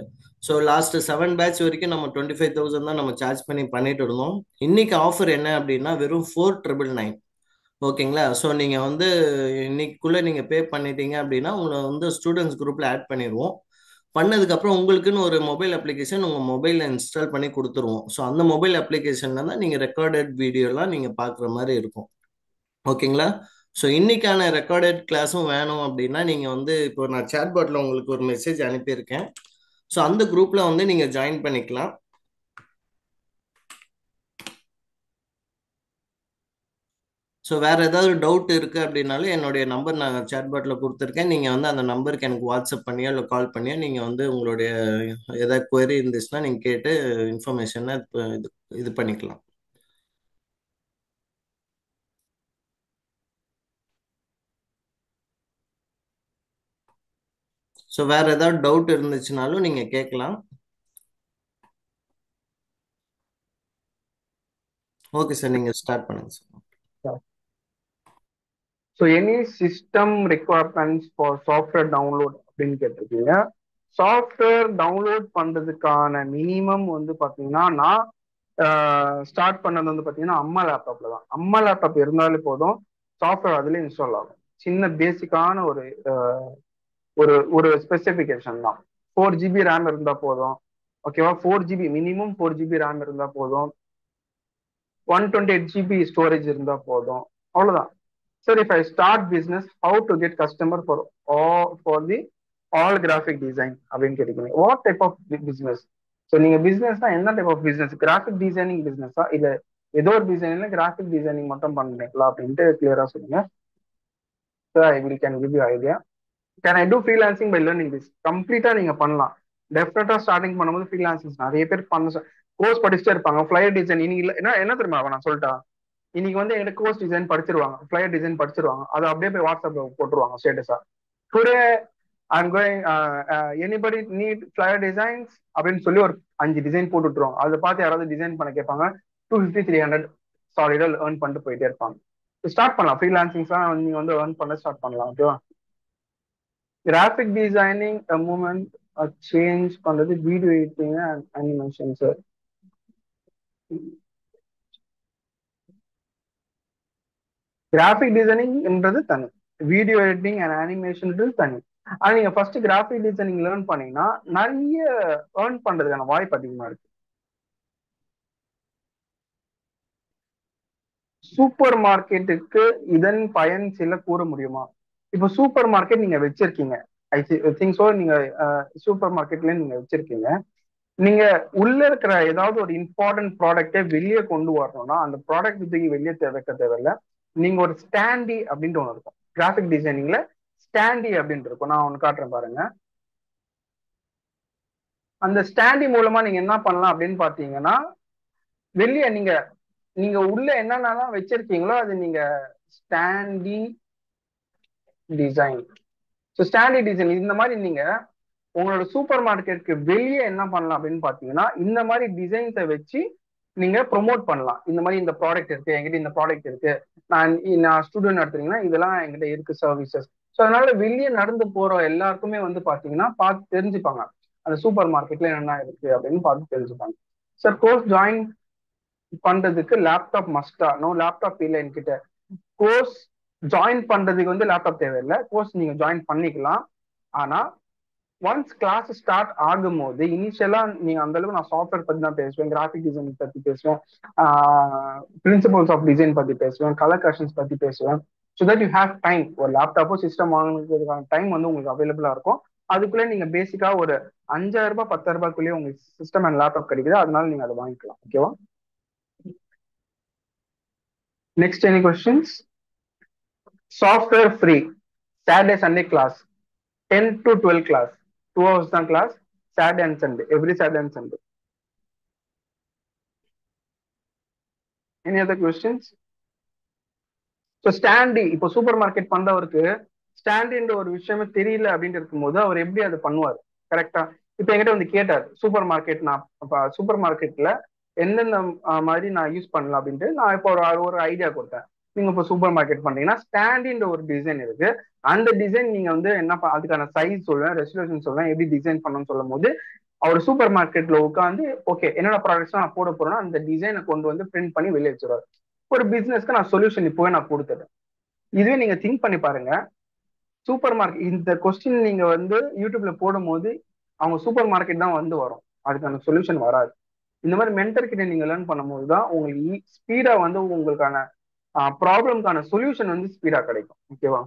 ஸோ லாஸ்ட் 7 பேட்ச் வரைக்கும் நம்ம 25,000 தான் நம்ம சார்ஜ் பண்ணி பண்ணிட்டு இருந்தோம். இன்னைக்கு ஆஃபர் என்ன அப்படின்னா வெறும் 4,999. ஓகேங்களா. ஸோ நீங்கள் வந்து இன்னைக்குள்ளே நீங்கள் பே பண்ணிட்டீங்க அப்படின்னா உங்களை வந்து ஸ்டூடெண்ட்ஸ் குரூப்பில் ஆட் பண்ணிடுவோம். பண்ணதுக்கப்புறம் உங்களுக்குன்னு ஒரு மொபைல் அப்ளிகேஷன் உங்கள் மொபைலில் இன்ஸ்டால் பண்ணி கொடுத்துருவோம். ஸோ அந்த மொபைல் அப்ளிகேஷனில் தான் நீங்கள் ரெக்கார்டட் வீடியோலாம் நீங்கள் பார்க்குற மாதிரி இருக்கும். ஓகேங்களா. ஸோ இன்னைக்கான ரெக்கார்டட் கிளாஸும் வேணும் அப்படின்னா நீங்கள் வந்து இப்போ நான் சேட் பாட்டில் உங்களுக்கு ஒரு மெசேஜ் அனுப்பியிருக்கேன். ஸோ அந்த குரூப்பில் வந்து நீங்கள் ஜாயின் பண்ணிக்கலாம். ஸோ வேறு ஏதாவது டவுட் இருக்குது அப்படின்னாலும் என்னுடைய நம்பர் நான் சேட் பாட்டில் கொடுத்துருக்கேன். நீங்கள் வந்து அந்த நம்பருக்கு எனக்கு வாட்ஸ்அப் பண்ணியோ இல்லை கால் பண்ணியோ நீங்கள் வந்து உங்களுடைய ஏதாவது query இருந்துச்சுன்னா நீங்கள் கேட்டு இன்ஃபர்மேஷனை இது இது பண்ணிக்கலாம். ஸோ வேறு ஏதாவது டவுட் இருந்துச்சுனாலும் நீங்கள் கேட்கலாம். ஓகே சார், நீங்கள் ஸ்டார்ட் பண்ணுங்கள் sir. So any system requirements for software download அப்படின்னு கேட்டிருக்கீங்க. சாஃப்ட்வேர் டவுன்லோட் பண்றதுக்கான மினிமம் வந்து பாத்தீங்கன்னா நான் ஸ்டார்ட் பண்ணது வந்து பாத்தீங்கன்னா அம்மா லேப்டாப்ல தான். அம்மா லேப்டாப் இருந்தாலே போதும், சாஃப்ட்வேர் அதுல இன்ஸ்டால் ஆகும். சின்ன பேசிக்கான ஒரு ஒரு ஒரு ஸ்பெசிஃபிகேஷன் தான். 4 GB ரேம் இருந்தா போதும். ஓகேவா, 4 GB மினிமம் 4 GB ரேம் இருந்தா போதும். 128 GB ஸ்டோரேஜ் இருந்தா போதும். அவ்வளவுதான். Sir, if I start business how to get customer for the all graphic design அப்படின்னு கேட்டீங்க. What type of business? So நீங்க பிசினஸ்னா என்ன type of business? Graphic designing பிசினஸா இல்ல ஏதோ ஒரு டிசைன்ல கிராஃபிக் டிசைனிங் மட்டும் பண்றீங்களா அப்படின்ட்டு கிளியரா சொல்லுங்க. Sir, I will can give you idea. Can I do freelancing by learning this? கம்ப்ளீட்டா நீங்க பண்ணலாம். டெஃபினட்டா ஸ்டார்டிங் பண்ணும்போது ஃப்ரீலான்சிங் நிறைய பேர் பண்ண கோர்ஸ் படிச்சுட்டே இருப்பாங்க. ஃபிளையர் டிசைன் இன்னைக்கு இல்லை என்ன தெரியுமா நான் சொல்லிட்டா, இன்னைக்கு வந்து எங்க கோர்ஸ் டிசைன் படிச்சிருவாங்க, ஃபிளையர் டிசைன் படிச்சிருவாங்க, அதை அப்படியே போய் வாட்ஸ்அப்ல போட்டுருவாங்க ஸ்டேட்டஸா. Today I'm going anybody need flyer designs அப்படின்னு சொல்லி ஒரு 5 டிசைன் போட்டுட்டுருவாங்க. அதை பார்த்து யாராவது டிசைன் பண்ண கேட்பாங்க. 250 300 சாலிடா ஏர்ன் பண்ணிட்டு போயிட்டே இருப்பாங்க. ஸ்டார்ட் பண்ணலாம் ஃப்ரீலான்சிங்ஸ்லாம் நீங்க வந்து ஏர்ன் பண்ண ஸ்டார்ட் பண்ணலாம். ஓகேவா. கிராஃபிக் டிசைனிங் மூமெண்ட் சேஞ்ச் பண்றது video editing and animation. Sir, graphic டிசைனிங்ன்றது தனி, வீடியோ எடிட்டிங் அண்ட் அனிமேஷன்ன்றது தனி. ஆனா நீங்க ஃபர்ஸ்ட் கிராஃபிக் டிசைனிங் லேர்ன் பண்ணீங்கன்னா நிறைய ஏர்ன் பண்றதுக்கான வாய்ப்பு அதிகமா இருக்கு. சூப்பர் மார்க்கெட்டுக்கு இதன் பயன் சில கூற முடியுமா? இப்போ சூப்பர் மார்க்கெட் நீங்க வச்சிருக்கீங்க, ஐ திங்க் சோ. நீங்க சூப்பர் மார்க்கெட்ல நீங்க வச்சிருக்கீங்க. நீங்க உள்ள இருக்கிற ஏதாவது ஒரு இம்பார்ட்டன்ட் ப்ராடக்டை வெளியே கொண்டு வரணும்னா அந்த ப்ராடக்ட் தூக்கி வெளியே வைக்க தேவையில்ல. நீங்க ஒரு ஸ்டாண்டி அப்படின்ட்டு ஒன்று இருக்கும் கிராஃபிக் டிசைனிங்ல. ஸ்டாண்டி அப்படின்ட்டு இருக்கும். நான் ஒன்று காட்டுறேன் பாருங்க. அந்த ஸ்டாண்டி மூலமா நீங்க என்ன பண்ணலாம் அப்படின்னு பாத்தீங்கன்னா, வெளியே நீங்க நீங்க உள்ள என்னென்னலாம் வச்சிருக்கீங்களோ அது நீங்க ஸ்டாண்டி டிசைன். ஸோ ஸ்டாண்டி டிசைன் இந்த மாதிரி நீங்க உங்களோட சூப்பர் மார்க்கெட்டுக்கு வெளியே என்ன பண்ணலாம் அப்படின்னு பாத்தீங்கன்னா, இந்த மாதிரி டிசைன்ஸை வச்சு நீங்க ப்ரொமோட் பண்ணலாம். இந்த மாதிரி இந்த ப்ராடக்ட் இருக்கு, என்கிட்ட இந்த ப்ராடக்ட் இருக்கு, நான் ஸ்டூடெண்ட் எடுத்தீங்கன்னா இதெல்லாம் என்கிட்ட இருக்கு சர்வீசஸ். ஸோ அதனால வெளியே நடந்து போற எல்லாருக்குமே வந்து பாத்தீங்கன்னா பார்த்து தெரிஞ்சுப்பாங்க அந்த சூப்பர் மார்க்கெட்ல என்ன இருக்கு அப்படின்னு பார்த்து தெரிஞ்சுப்பாங்க. சார், கோர்ஸ் ஜாயின் பண்றதுக்கு லேப்டாப் மஸ்டா? நோ, லேப்டாப் இல்லை என்கிட்ட. கோர்ஸ் ஜாயின் பண்றதுக்கு வந்து லேப்டாப் தேவையில்லை. கோர்ஸ் நீங்க ஜாயின் பண்ணிக்கலாம். ஆனா ஒன்ஸ் கிளாஸ் ஸ்டார்ட் ஆகும் போது இனிஷியலா நீங்க அந்த அளவுக்கு நான் சாஃப்ட்வேர் பத்தி தான் பேசுவேன், கிராஃபிக் டிசைனிங் பத்தி பேசுவேன், பிரின்சிபல்ஸ் ஆஃப் டிசைன் பத்தி பேசுவேன், கலர் கரெக்ஷன்ஸ் பத்தி பேசுவேன். So that you have time. ஒரு லேப்டாப்போ சிஸ்டம் வாங்கினதுக்கான டைம் வந்து உங்களுக்கு அவைலபிளா இருக்கும். அதுக்குள்ளே நீங்க பேசிக்கா ஒரு 5,000 10,000 உங்களுக்கு சிஸ்டம் அண்ட் லேப்டாப் கிடைக்குது. அதனால நீங்க அதை வாங்கிக்கலாம். ஓகேவா. Next any questions? Software free, Saturday Sunday class, 10 to 12 class, 2 hours தான் class. Saturday and Sunday, every Saturday and Sunday. Any other questions? So ஸ்டாண்டி, இப்போ சூப்பர் மார்க்கெட் பண்றவருக்கு ஸ்டாண்டின்ற ஒரு விஷயமே தெரியல அப்படின்னு இருக்கும்போது அவர் எப்படி அதை பண்ணுவார்? கரெக்டா. இப்போ என்கிட்ட வந்து கேட்டார், சூப்பர் மார்க்கெட் நான் சூப்பர் மார்க்கெட்ல எந்தெந்த மாதிரி நான் யூஸ் பண்ணலாம் அப்படின்ட்டு நான் இப்போ ஒரு ஐடியா கொடுத்தேன். நீங்க இப்போ சூப்பர் மார்க்கெட் பண்றீங்கன்னா ஸ்டாண்டின்ற ஒரு டிசைன் இருக்கு. அந்த டிசைன் நீங்க வந்து என்ன அதுக்கான சைஸ் சொல்லுவேன், ரெசல்யூஷன் சொல்லுவேன், எப்படி டிசைன் பண்ணணும்னு சொல்லும் போது அவர் சூப்பர் மார்க்கெட்ல உட்காந்து ஓகே என்னோட ப்ராடக்ட்ஸ் நான் போட போறேன்னா அந்த டிசைனை கொண்டு வந்து பிரிண்ட் பண்ணி வெளியே வச்சிருவாரு. ஒரு பிசினஸ்க்கு நான் சொல்யூஷன் இப்போவே நான் கொடுத்துறேன். இதுவே நீங்க திங்க் பண்ணி பாருங்க, சூப்பர் மார்க்கெட் இந்த கொஸ்டின் நீங்க வந்து யூடியூப்ல போடும்போது அவங்க சூப்பர் மார்க்கெட் தான் வந்து வரும், அதுக்கான சொல்யூஷன் வராது. இந்த மாதிரி மென்டர் கிட்ட நீங்க லேர்ன் பண்ணும்போது தான் உங்களுக்கு ஸ்பீடா வந்து உங்களுக்கான ப்ராப்ளம்கான சொல்யூஷன் வந்து ஸ்பீடா கிடைக்கும். ஓகேவா?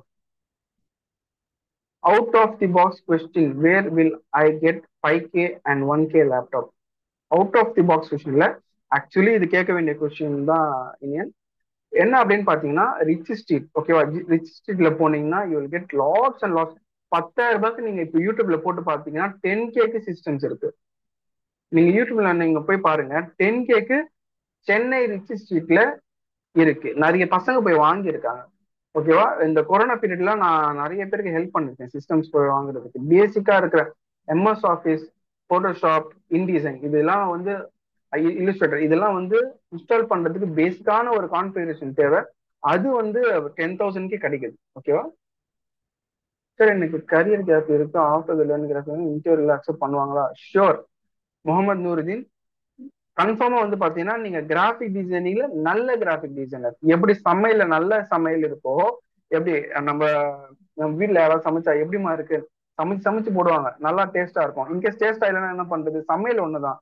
Out of the box question, where will I get 5K and 1K laptop? Out of the box கொஸ்டின்ல ஆக்சுவலி இது கேட்க வேண்டிய கொஸ்டின் தான் இனியன். என்ன அப்படின்னு பாத்தீங்கன்னா ரிச் ஸ்ட்ரீட், ஓகேவா? ரிச் ஸ்ட்ரீட்ல போனீங்கன்னா you will get lots and lots. 10,000 நீங்க இப்போ யூடியூப்ல போட்டு பாத்தீங்கன்னா 10Kக்கு சிஸ்டம்ஸ் இருக்கு. நீங்க யூடியூப்ல நீங்க போய் பாருங்க, 10Kக்கு சென்னை ரிச் ஸ்ட்ரீட்ல இருக்கு. நிறைய பசங்க போய் வாங்கியிருக்காங்க. ஓகேவா? இந்த கொரோனா பீரியட்ல நான் நிறைய பேருக்கு ஹெல்ப் பண்ணிருக்கேன் சிஸ்டம்ஸ் போய் வாங்குறதுக்கு. பேசிக்கா இருக்கிற எம்எஸ் ஆஃபீஸ், போட்டோஷாப், இன்டிசைன் இதெல்லாம் வந்து இல்லுஸ்ட்ரேட்டர் இதெல்லாம் வந்து இன்ஸ்டால் பண்றதுக்கு பேசிக்கான ஒரு கான்ஃபிகரேஷன் தேவை. அது வந்து 10,000க்கே கிடைக்குது. ஓகேவா? சார் எனக்கு கரியர் கேப் இருக்கு, ஆஃப்டர் த லேர்னிங் கிராஃப் இன்டர்வியூல அக்செப்ட் பண்ணுவாங்களா? ஷியோர். முகமது நூருதீன், கன்ஃபார்மா வந்து பாத்தீங்கன்னா நீங்க கிராஃபிக் டிசைனிங்ல நல்ல கிராஃபிக் டிசைனர், எப்படி சமையல நல்ல சமையல் இருக்கோ, எப்படி நம்ம நம்ம வீட்டுல யாராவது சமைச்சா எப்படிமா இருக்கு சமைச்சு சமைச்சு போடுவாங்க, நல்லா டேஸ்டா இருக்கும். இன்கேஸ் டேஸ்டா இல்லைன்னா என்ன பண்றது, சமையல் ஒண்ணுதான்,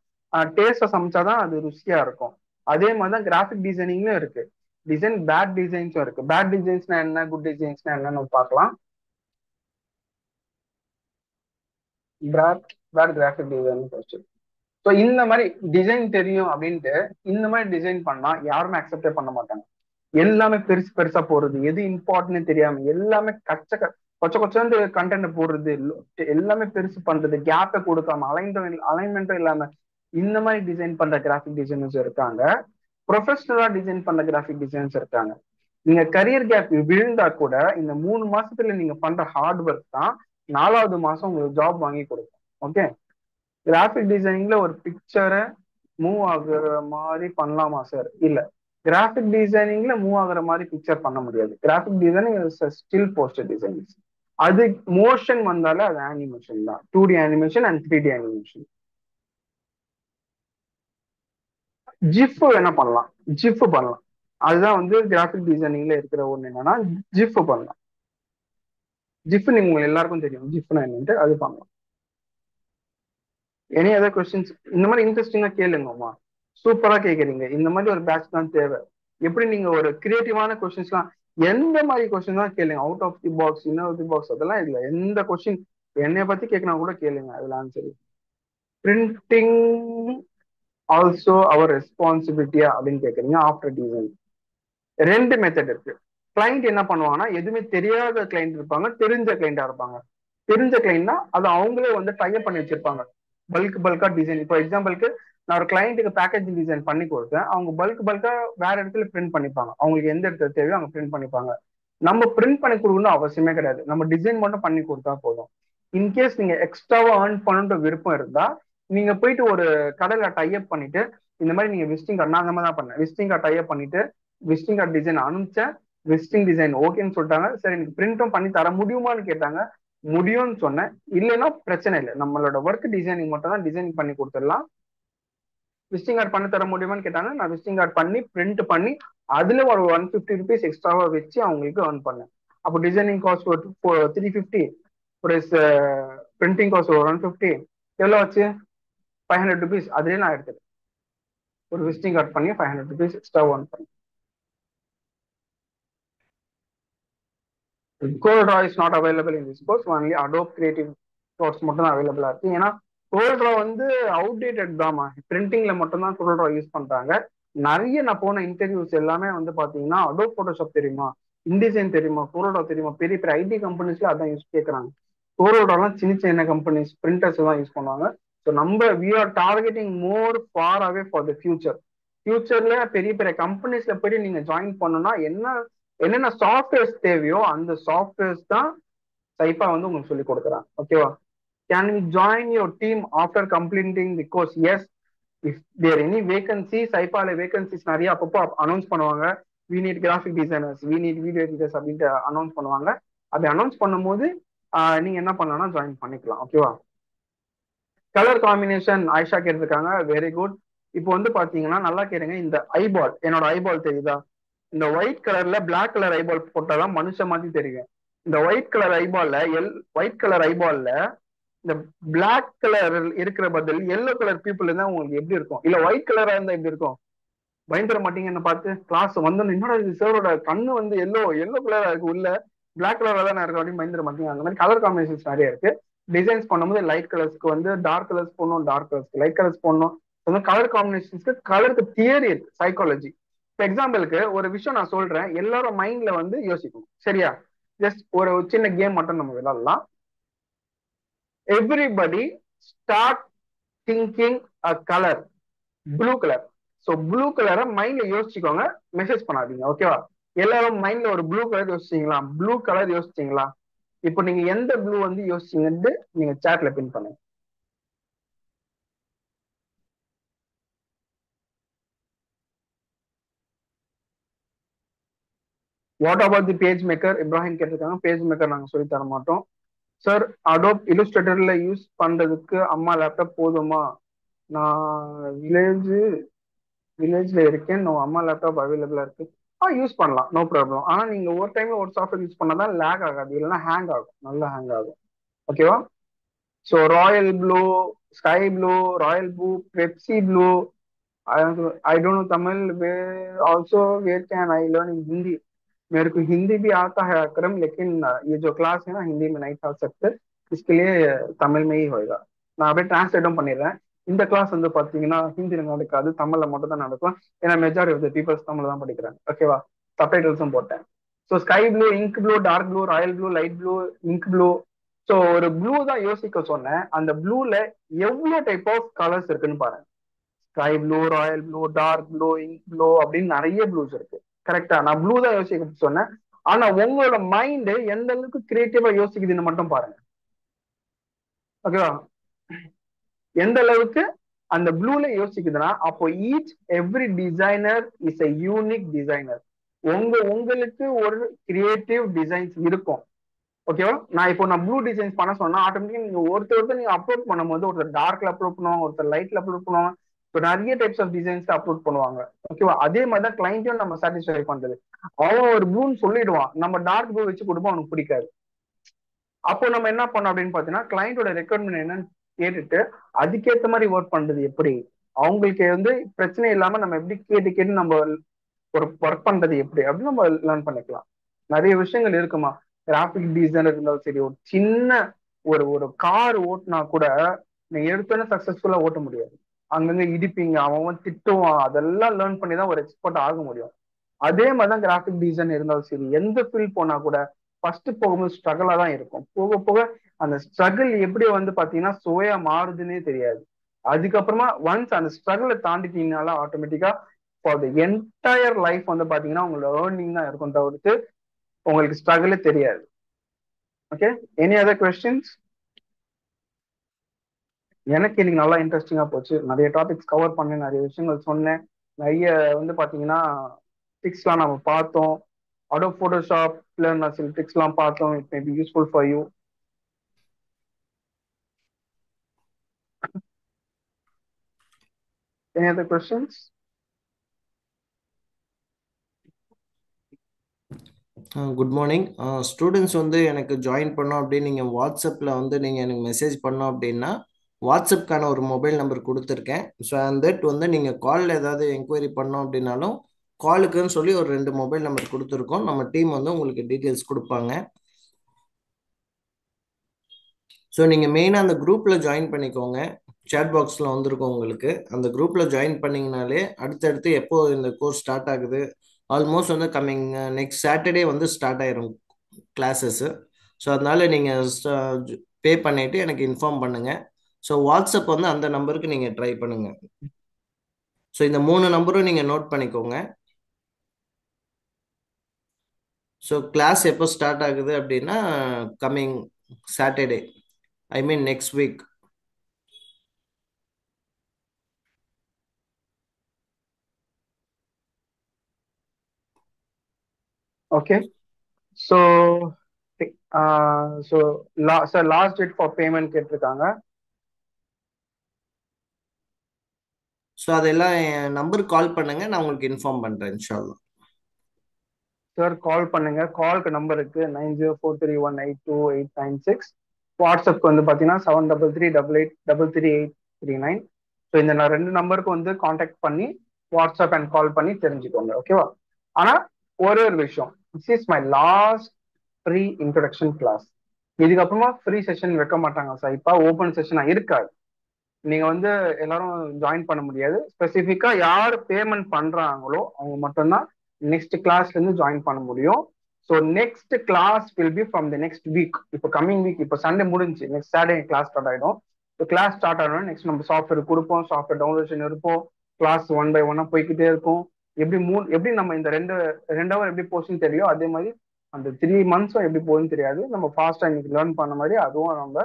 டேஸ்டா சமைச்சாதான் அது ருசியா இருக்கும். அதே மாதிரிதான் கிராஃபிக் டிசைனிங்லும் இருக்கு. டிசைன் பேட் டிசைன்ஸும் இருக்கு. பேட் டிசைன்ஸ்னா என்ன, குட் டிசைன்ஸ்னா என்னன்னு பார்க்கலாம். Bad bad graphic design first. So இந்த மாதிரி டிசைன் தெரியும் அப்படின்ட்டு இந்த மாதிரி டிசைன் பண்ணா யாருமே அக்செப்டே பண்ண மாட்டாங்க. எல்லாமே பெருசு பெருசா போடுறது, எது இம்பார்ட்டன் தெரியாம எல்லாமே கொச்ச கொச்சந்து கண்டென்ட் போடுறது, எல்லாமே பெருசு பண்றது, கேப்பை கொடுக்காம அலைன்மெண்ட்டும் இல்லாம இந்த மாதிரி டிசைன் பண்ற கிராஃபிக் டிசைனர்ஸ் இருக்காங்க. ப்ரொஃபஷனலா டிசைன் பண்ற கிராஃபிக் டிசைனர்ஸ் இருக்காங்க. நீங்க கரியர் கேப் விழுந்தா கூட இந்த 3 மாசத்துல நீங்க பண்ற ஹார்ட் ஒர்க் தான் 4வது மாசம் உங்களுக்கு ஜாப் வாங்கி கொடுக்கும். ஓகே? கிராஃபிக் டிசைனிங்ல ஒரு பிக்சரை மூவ் ஆகுற மாதிரி பண்ணலாமா சார்? இல்ல. கிராஃபிக் டிசைனிங்ல மூவ் ஆகுற மாதிரி பிக்சர் பண்ண முடியாது. Graphic designing still poster designing. அது மோஷன் வந்தாலே அது அனிமேஷன் தான். 2D animation and 3D animation. GIF என்ன பண்ணலாம், ஜிஃப் பண்ணலாம். அதுதான் வந்து கிராஃபிக் டிசைனிங்ல இருக்கிற ஒண்ணு என்னன்னா ஜிஃப் பண்ணலாம். ஜிஃப் நீங்க உங்களுக்கு எல்லாருக்கும் தெரியும் ஜிஃப்னா என்னன்ட்டு, அது பண்ணலாம். Any other questions? இந்த மாதிரி இன்ட்ரெஸ்டிங்கா கேளுங்கம்மா. சூப்பரா கேக்குறீங்க. இந்த மாதிரி ஒரு பேட்ச் தான் தேவை. எப்படி நீங்க ஒரு கிரியேட்டிவான கொஸ்டின்ஸ்லாம் எந்த மாதிரி கொஸ்டின் தான் கேளுங்க. Out of the box, in of the box அதெல்லாம் இல்ல. எந்த கொஸ்டின் என்னைய பத்தி கேட்கணும் கூட கேளுங்க, அதுல ஆன்சர். பிரிண்டிங் ஆல்சோ அவர் ரெஸ்பான்சிபிலிட்டியா அப்படின்னு கேக்குறீங்க. ஆஃப்டர் டிசைன் ரெண்டு மெத்தட் இருக்கு. கிளைண்ட் என்ன பண்ணுவாங்கன்னா எதுவுமே தெரியாத கிளைண்ட் இருப்பாங்க, தெரிஞ்ச கிளைண்டா இருப்பாங்க. தெரிஞ்ச கிளைண்ட்னா அது அவங்களே வந்து டைப் பண்ணி வச்சிருப்பாங்க பல்கா டிசைன். இப்போ எக்ஸாம்பிளுக்கு நான் ஒரு கிளைண்ட்டுக்கு பேக்கேஜிங் டிசைன் பண்ணி கொடுத்தேன், அவங்க பல்கா வேற இடத்துல பிரிண்ட் பண்ணிப்பாங்க. அவங்களுக்கு எந்த இடத்துல தேவையோ அவங்க பிரிண்ட் பண்ணிப்பாங்க. நம்ம பிரிண்ட் பண்ணி கொடுக்கணும் அவசியமே கிடையாது, நம்ம டிசைன் மட்டும் பண்ணி கொடுத்தா போதும். இன்கேஸ் நீங்க எக்ஸ்ட்ராவா ஏர்ன் பண்ணணுன்ற விருப்பம் இருந்தா நீங்க போயிட்டு ஒரு கடையில டைப் பண்ணிட்டு இந்த மாதிரி நீங்க விசிட்டிங் கார்டு, நான் அந்த மாதிரி தான் பண்ணேன், விசிட்டிங் கார்டு டைப் பண்ணிட்டு விசிட்டிங் கார்டு டிசைன் அனுப்பிச்சேன். விசிட்டிங் டிசைன் ஓகேன்னு சொல்லிட்டாங்க. சரி எனக்கு பிரிண்டும் பண்ணி தர முடியுமான்னு கேட்டாங்க. முடியும்னு சொன்னேன். இல்லைன்னா பிரச்சனை இல்லை, நம்மளோட ஒர்க் டிசைனிங் மட்டும் தான், டிசைனிங் பண்ணி கொடுத்துடலாம். விசிட்டிங் கார்டு பண்ணி தர முடியுமான்னு கேட்டாங்க. நான் விசிட்டிங் கார்டு பண்ணி பிரிண்ட் பண்ணி அதுல ஒரு 150 ருபீஸ் எக்ஸ்ட்ராவா வச்சு அவங்களுக்கு ஏர்ன் பண்ணேன். அப்போ டிசைனிங் காஸ்ட் ஒரு 350, ஒரு பிரிண்டிங் காஸ்ட் ஒரு 150, எவ்வளோ ஆச்சு? 500 ருபீஸ். அதுலேயே நான் எடுத்துட்டேன். ஒரு விசிட்டிங் கார்டு பண்ணி 500 ருபீஸ் எக்ஸ்ட்ரா ஏர்ன் பண்ணேன். CorelDRAW is not available in this course. Only Adobe Creative Course மட்டும் தான் அவைலபிளா இருக்கு. ஏன்னா CorelDRAW வந்து அவுடேட்டட் தாமா, பிரிண்டிங்ல மட்டும் தான் CorelDRAW யூஸ் பண்றாங்க. நிறைய நான் போன இன்டர்வியூஸ் எல்லாமே வந்து பாத்தீங்கன்னா Adobe Photoshop தெரியுமா, இன்டிசைன் தெரியுமா, CorelDRAW தெரியுமா, பெரிய பெரிய ஐடி கம்பெனிஸ்ல அதான் யூஸ் கேட்கறாங்க. CorelDRAWலாம் சின்ன சின்ன கம்பெனிஸ் பிரிண்டர்ஸ் தான் யூஸ் பண்ணுவாங்க. ஸோ நம்ம we are targeting more far away for the future. ஃபியூச்சர்ல பெரிய பெரிய கம்பெனிஸ்ல போயிட்டு நீங்க ஜாயின் பண்ணணும்னா என்னென்ன சாஃப்ட்வேர்ஸ் தேவையோ அந்த சாஃப்ட்வேர்ஸ் தான் சைபா வந்து உங்களுக்கு சொல்லி கொடுக்குறாங்க. ஓகேவா? Can we join your team after completing the course? Yes. If there any vacancy, சைபால வேகன்சிஸ் நிறைய அப்பப்போ அனௌன்ஸ் பண்ணுவாங்க. We need graphic designers, we need video editors அப்படின்ட்டு அனௌன்ஸ் பண்ணுவாங்க. அப்படி அனௌன்ஸ் பண்ணும்போது நீங்க என்ன பண்ணலாம்னா ஜாயின் பண்ணிக்கலாம். ஓகேவா? கலர் காம்பினேஷன் ஆயிஷா கேட்டிருக்காங்க, வெரி குட். இப்போ வந்து பாத்தீங்கன்னா நல்லா கேளுங்க, இந்த ஐபால், என்னோட ஐபால் தெரியுதா? இந்த ஒயிட் கலர்ல பிளாக் கலர் ஐபால் போட்டாதான் மனுஷன் மாதிரி தெரியும். இந்த ஒயிட் கலர் ஐபால்ல ஒயிட் கலர் ஐபால்ல இந்த பிளாக் கலர் இருக்கிற பதில் எல்லோ கலர் பீப்புள் இருந்தா உங்களுக்கு எப்படி இருக்கும்? இல்ல ஒயிட் கலரா இருந்தா எப்படி இருக்கும்? பயந்துட மாட்டீங்க என்ன பார்த்து? கிளாஸ் வந்து என்னோட சாரோட கண்ணு வந்து எல்லோ எல்லோ கலரா இருக்கு, உள்ள பிளாக் கலரா தான் இருக்கு அப்படின்னு பயந்துட மாட்டீங்க? அந்த மாதிரி கலர் காம்பினேஷன்ஸ் நிறைய இருக்கு. டிசைன்ஸ் பண்ணும்போது லைட் கலர்ஸ்க்கு வந்து டார்க் கலர்ஸ் போடணும், டார்க் கலர்ஸ்க்கு லைட் கலர்ஸ் போடணும். கலர் காம்பினேஷன்ஸ்க்கு கலருக்கு தியரி இருக்கு, சைக்காலஜி. இப்போ எக்ஸாம்பிளுக்கு ஒரு விஷயம் நான் சொல்றேன், எல்லாரும் மைண்ட்ல வந்து யோசிக்கணும், சரியா? ஜஸ்ட் ஒரு சின்ன கேம் மட்டும் நம்ம விளையாடலாம். Everybody start thinking a colour, blue colour. So blue கலரை மைண்ட்ல யோசிச்சுக்கோங்க, மெசேஜ் பண்ணாதீங்க, ஓகேவா? எல்லாரும் மைண்ட்ல ஒரு ப்ளூ கலர் யோசிச்சீங்களா? ப்ளூ கலர் யோசிச்சீங்களா? இப்போ நீங்க எந்த ப்ளூ வந்து யோசிச்சீங்கன்னு நீங்க சாட்ல பின் பண்ணுங்க. What about the page maker? Ibrahim கேட்டிருக்காங்க, பேஜ் மேக்கர் நாங்க சொல்லி தர மாட்டோம் சார். அடோப் இல்லுஸ்ட்ரேட்டர்ல யூஸ் பண்றதுக்கு அம்மா லேப்டாப் போதுமா? நான் வில்லேஜ்ல இருக்கேன், நோ அம்மா லேப்டாப் அவைலபிளா இருக்கு. யூஸ் பண்ணலாம், நோ ப்ராப்ளம். ஆனா நீங்க ஒரு டைம்ல ஒரு சாஃப்ட்வேர் யூஸ் பண்ணாதான் லேக் ஆகாது, இல்லைன்னா ஹேங் ஆகும், நல்லா ஹேங் ஆகும். ஓகேவா? So royal blue, sky blue, royal blue, Pepsi blue. I don't know Tamil, where also where can I learn in Hindi? मेरे को हिंदी भी आता है अकरम, लेकिन ये जो क्लास है ना हिंदी में नहीं था सकते, इसके लिए தமிழ் में ही होएगा. நான் அப்படியே டிரான்ஸ்லேட்டும் பண்ணிடுறேன். இந்த கிளாஸ் வந்து பாத்தீங்கன்னா ஹிந்தில நடக்காது, தமிழ்ல மட்டும் தான் நடக்கும். ஏன்னா majority of the peoples Tamil தான் படிக்கிறாங்க. ஓகேவா? சப்டைட்டில்ஸும் போட்டேன். So sky blue, ink blue, dark blue, royal blue, light blue, ink blue. So ஒரு ப்ளூ தான் யோசிக்க சொன்னேன். அந்த ப்ளூல எவ்வளவு டைப் ஆஃப் கலர்ஸ் இருக்குன்னு பாருங்க. Sky blue, royal blue, dark blue, ink blue அப்படின்னு நிறைய ப்ளூஸ் இருக்கு. கரெக்டா? நான் ப்ளூ தான் யோசிக்க சொன்னேன். ஆனா உங்களோட மைண்ட் எந்த அளவுக்கு கிரியேட்டிவா யோசிக்குதுன்னு மட்டும் பாருங்க. ஓகேவா? எந்த அளவுக்கு அந்த ப்ளூல யோசிக்குதுன்னா, அப்போ each every designer is a unique designer. உங்களுக்கு ஒரு கிரியேட்டிவ் டிசைன்ஸ் இருக்கும். ஓகேவா? நான் ப்ளூ டிசைன்ஸ் பண்ண சொன்னா ஆட்டோமேட்டிக்கா நீங்க ஒருத்தர் நீங்க அப்லோட் பண்ணும்போது ஒருத்தர் டார்க்ல அப்லோட் பண்ணுவாங்க, ஒருத்தர் லைட்ல அப்லோட் பண்ணுவாங்க. இப்போ நிறைய டைப்ஸ் ஆஃப் டிசைன்ஸ் அப்லோட் பண்ணுவாங்க. ஓகேவா? அதே மாதிரி தான் கிளைண்ட்டையும் நம்ம சாட்டிஸ்ஃபை பண்றது. அவன் ஒரு ப்ளூன்னு சொல்லிடுவான், நம்ம டார்க் ப்ளூ வச்சு கொடுப்போம், அவனுக்கு பிடிக்காது. அப்போ நம்ம என்ன பண்ணோம் அப்படின்னு பாத்தீங்கன்னா, கிளைண்டோட ரெக்குவயர்மெண்ட் என்னன்னு கேட்டுட்டு அதுக்கேற்ற மாதிரி ஒர்க் பண்றது எப்படி, அவங்களுக்கு வந்து பிரச்சனை இல்லாம நம்ம எப்படி கேட்டு கேட்டு நம்ம ஒரு ஒர்க் பண்றது எப்படி அப்படின்னு நம்ம லேர்ன் பண்ணிக்கலாம். நிறைய விஷயங்கள் இருக்குமா. கிராஃபிக் டிசைனர் இருந்தாலும் சரி, ஒரு சின்ன ஒரு ஒரு கார் ஓட்டினா கூட நீங்க எடுத்தோன்னே சக்சஸ்ஃபுல்லா ஓட்ட முடியாது. அங்கங்க இடிப்பீங்க, அவன் திட்டுவான், அதெல்லாம் லேர்ன் பண்ணி தான் ஒரு எக்ஸ்பர்ட் ஆக முடியும். அதே மாதிரிதான் கிராஃபிக் டிசைன் இருந்தாலும் சரி, எந்த ஃபீல்ட் போனா கூட ஃபர்ஸ்ட் போகும்போது ஸ்ட்ரகிளா தான் இருக்கும். போக போக அந்த ஸ்ட்ரகிள் எப்படி வந்து பாத்தீங்கன்னா சுவையா மாறுதுன்னே தெரியாது. அதுக்கப்புறமா ஒன்ஸ் அந்த ஸ்ட்ரகிளை தாண்டிட்டீங்கனால ஆட்டோமேட்டிக்கா ஃபார் த என்டையர் லைஃப் வந்து பாத்தீங்கன்னா உங்களோட ஏர்னிங் தான் இருக்கும் தவிர்த்து உங்களுக்கு ஸ்ட்ரகிளே தெரியாது. Okay, any other questions? எனக்கு இன்னைக்கு நல்லா இன்ட்ரெஸ்டிங்கா போச்சு. நிறைய டாபிக்ஸ் கவர் பண்ணேன், நிறைய விஷயங்கள் சொன்னேன். நிறைய வந்து பாத்தீங்கன்னா ட்ரிக்ஸ்லாம் நம்ம பார்த்தோம். அடோப் போட்டோஷாப்ல நான் சில ட்ரிக்ஸ்லாம் பார்த்தோம். It may be useful for you. Any other questions? Good morning. Students வந்து எனக்கு ஜாயின் பண்ணோம் அப்படின்னு நீங்கள் வாட்ஸ்அப்பில் வந்து நீங்கள் எனக்கு மெசேஜ் பண்ணோம் அப்படின்னா வாட்ஸ்அப்கான ஒரு மொபைல் நம்பர் கொடுத்துருக்கேன். ஸோ அந்த தட் வந்து நீங்கள் காலில் ஏதாவது என்கொயரி பண்ணோம் அப்படின்னாலும் காலுக்குன்னு சொல்லி ஒரு 2 மொபைல் நம்பர் கொடுத்துருக்கோம். நம்ம டீம் வந்து உங்களுக்கு டீட்டெயில்ஸ் கொடுப்பாங்க. ஸோ நீங்கள் மெயினாக அந்த குரூப்பில் ஜாயின் பண்ணிக்கோங்க. சேட் பாக்ஸில் வந்திருக்கோம் உங்களுக்கு. அந்த குரூப்பில் ஜாயின் பண்ணிங்கனாலே அடுத்தடுத்து எப்போ இந்த கோர்ஸ் ஸ்டார்ட் ஆகுது, ஆல்மோஸ்ட் வந்து கம்மிங் நெக்ஸ்ட் சாட்டர்டே வந்து ஸ்டார்ட் ஆயிரும் கிளாஸஸ்ஸு. ஸோ அதனால் நீங்கள் பே பண்ணிவிட்டு எனக்கு இன்ஃபார்ம் பண்ணுங்கள். ஸோ வாட்ஸ்அப் வந்து அந்த நம்பருக்கு நீங்கள் ட்ரை பண்ணுங்கள். ஸோ இந்த 3 நம்பரும் நீங்கள் நோட் பண்ணிக்கோங்க. ஸோ கிளாஸ் எப்போ ஸ்டார்ட் ஆகுது அப்படின்னா coming Saturday, I mean next week. Okay. So so sir last date for payment கேட்டிருக்காங்க. ஸோ அதெல்லாம் என் நம்பருக்கு கால் பண்ணுங்க, நான் உங்களுக்கு இன்ஃபார்ம் பண்றேன் இன்ஷா அல்லாஹ். சார் கால் பண்ணுங்க. கால்க்கு நம்பருக்கு 9043182896. வாட்ஸ்அப்க்கு வந்து பார்த்தீங்கன்னா 7338333839. ஸோ இந்த நான் 2 நம்பருக்கு வந்து காண்டாக்ட் பண்ணி வாட்ஸ்அப் அண்ட் கால் பண்ணி தெரிஞ்சுக்கோங்க. ஓகேவா? ஆனா ஒரே ஒரு விஷயம், this is my last free introduction class. இதுக்கப்புறமா ஃப்ரீ செஷன் வைக்க மாட்டாங்க சார். இப்போ ஓப்பன் செஷனா இருக்காது. நீங்க வந்து எல்லாரும் ஜாயின் பண்ண முடியாது. ஸ்பெசிஃபிக்கா யார் பேமெண்ட் பண்றாங்களோ அவங்க மட்டும்தான் நெக்ஸ்ட் கிளாஸ்ல இருந்து ஜாயின் பண்ண முடியும். So next class will be from the next week. இப்போ கம்மிங் வீக், இப்போ சண்டே முடிஞ்சு நெக்ஸ்ட் சாட்டர்டே கிளாஸ் ஸ்டார்ட் ஆயிடும். ஸோ கிளாஸ் ஸ்டார்ட் ஆகணும். நெக்ஸ்ட் நம்ம சாஃப்ட்வேர் கொடுப்போம், சாஃப்ட்வேர் டவுன்லோடேஷன் இருப்போம், கிளாஸ் 1 by 1 போய்கிட்டே இருக்கும். எப்படி நம்ம இந்த 2 ஹவர் எப்படி போச்சுன்னு தெரியும், அதே மாதிரி அந்த 3 months எப்படி போகுதுன்னு தெரியாது. நம்ம ஃபாஸ்டா இன்னைக்கு லேர்ன் பண்ண மாதிரி அதுவும் நம்ம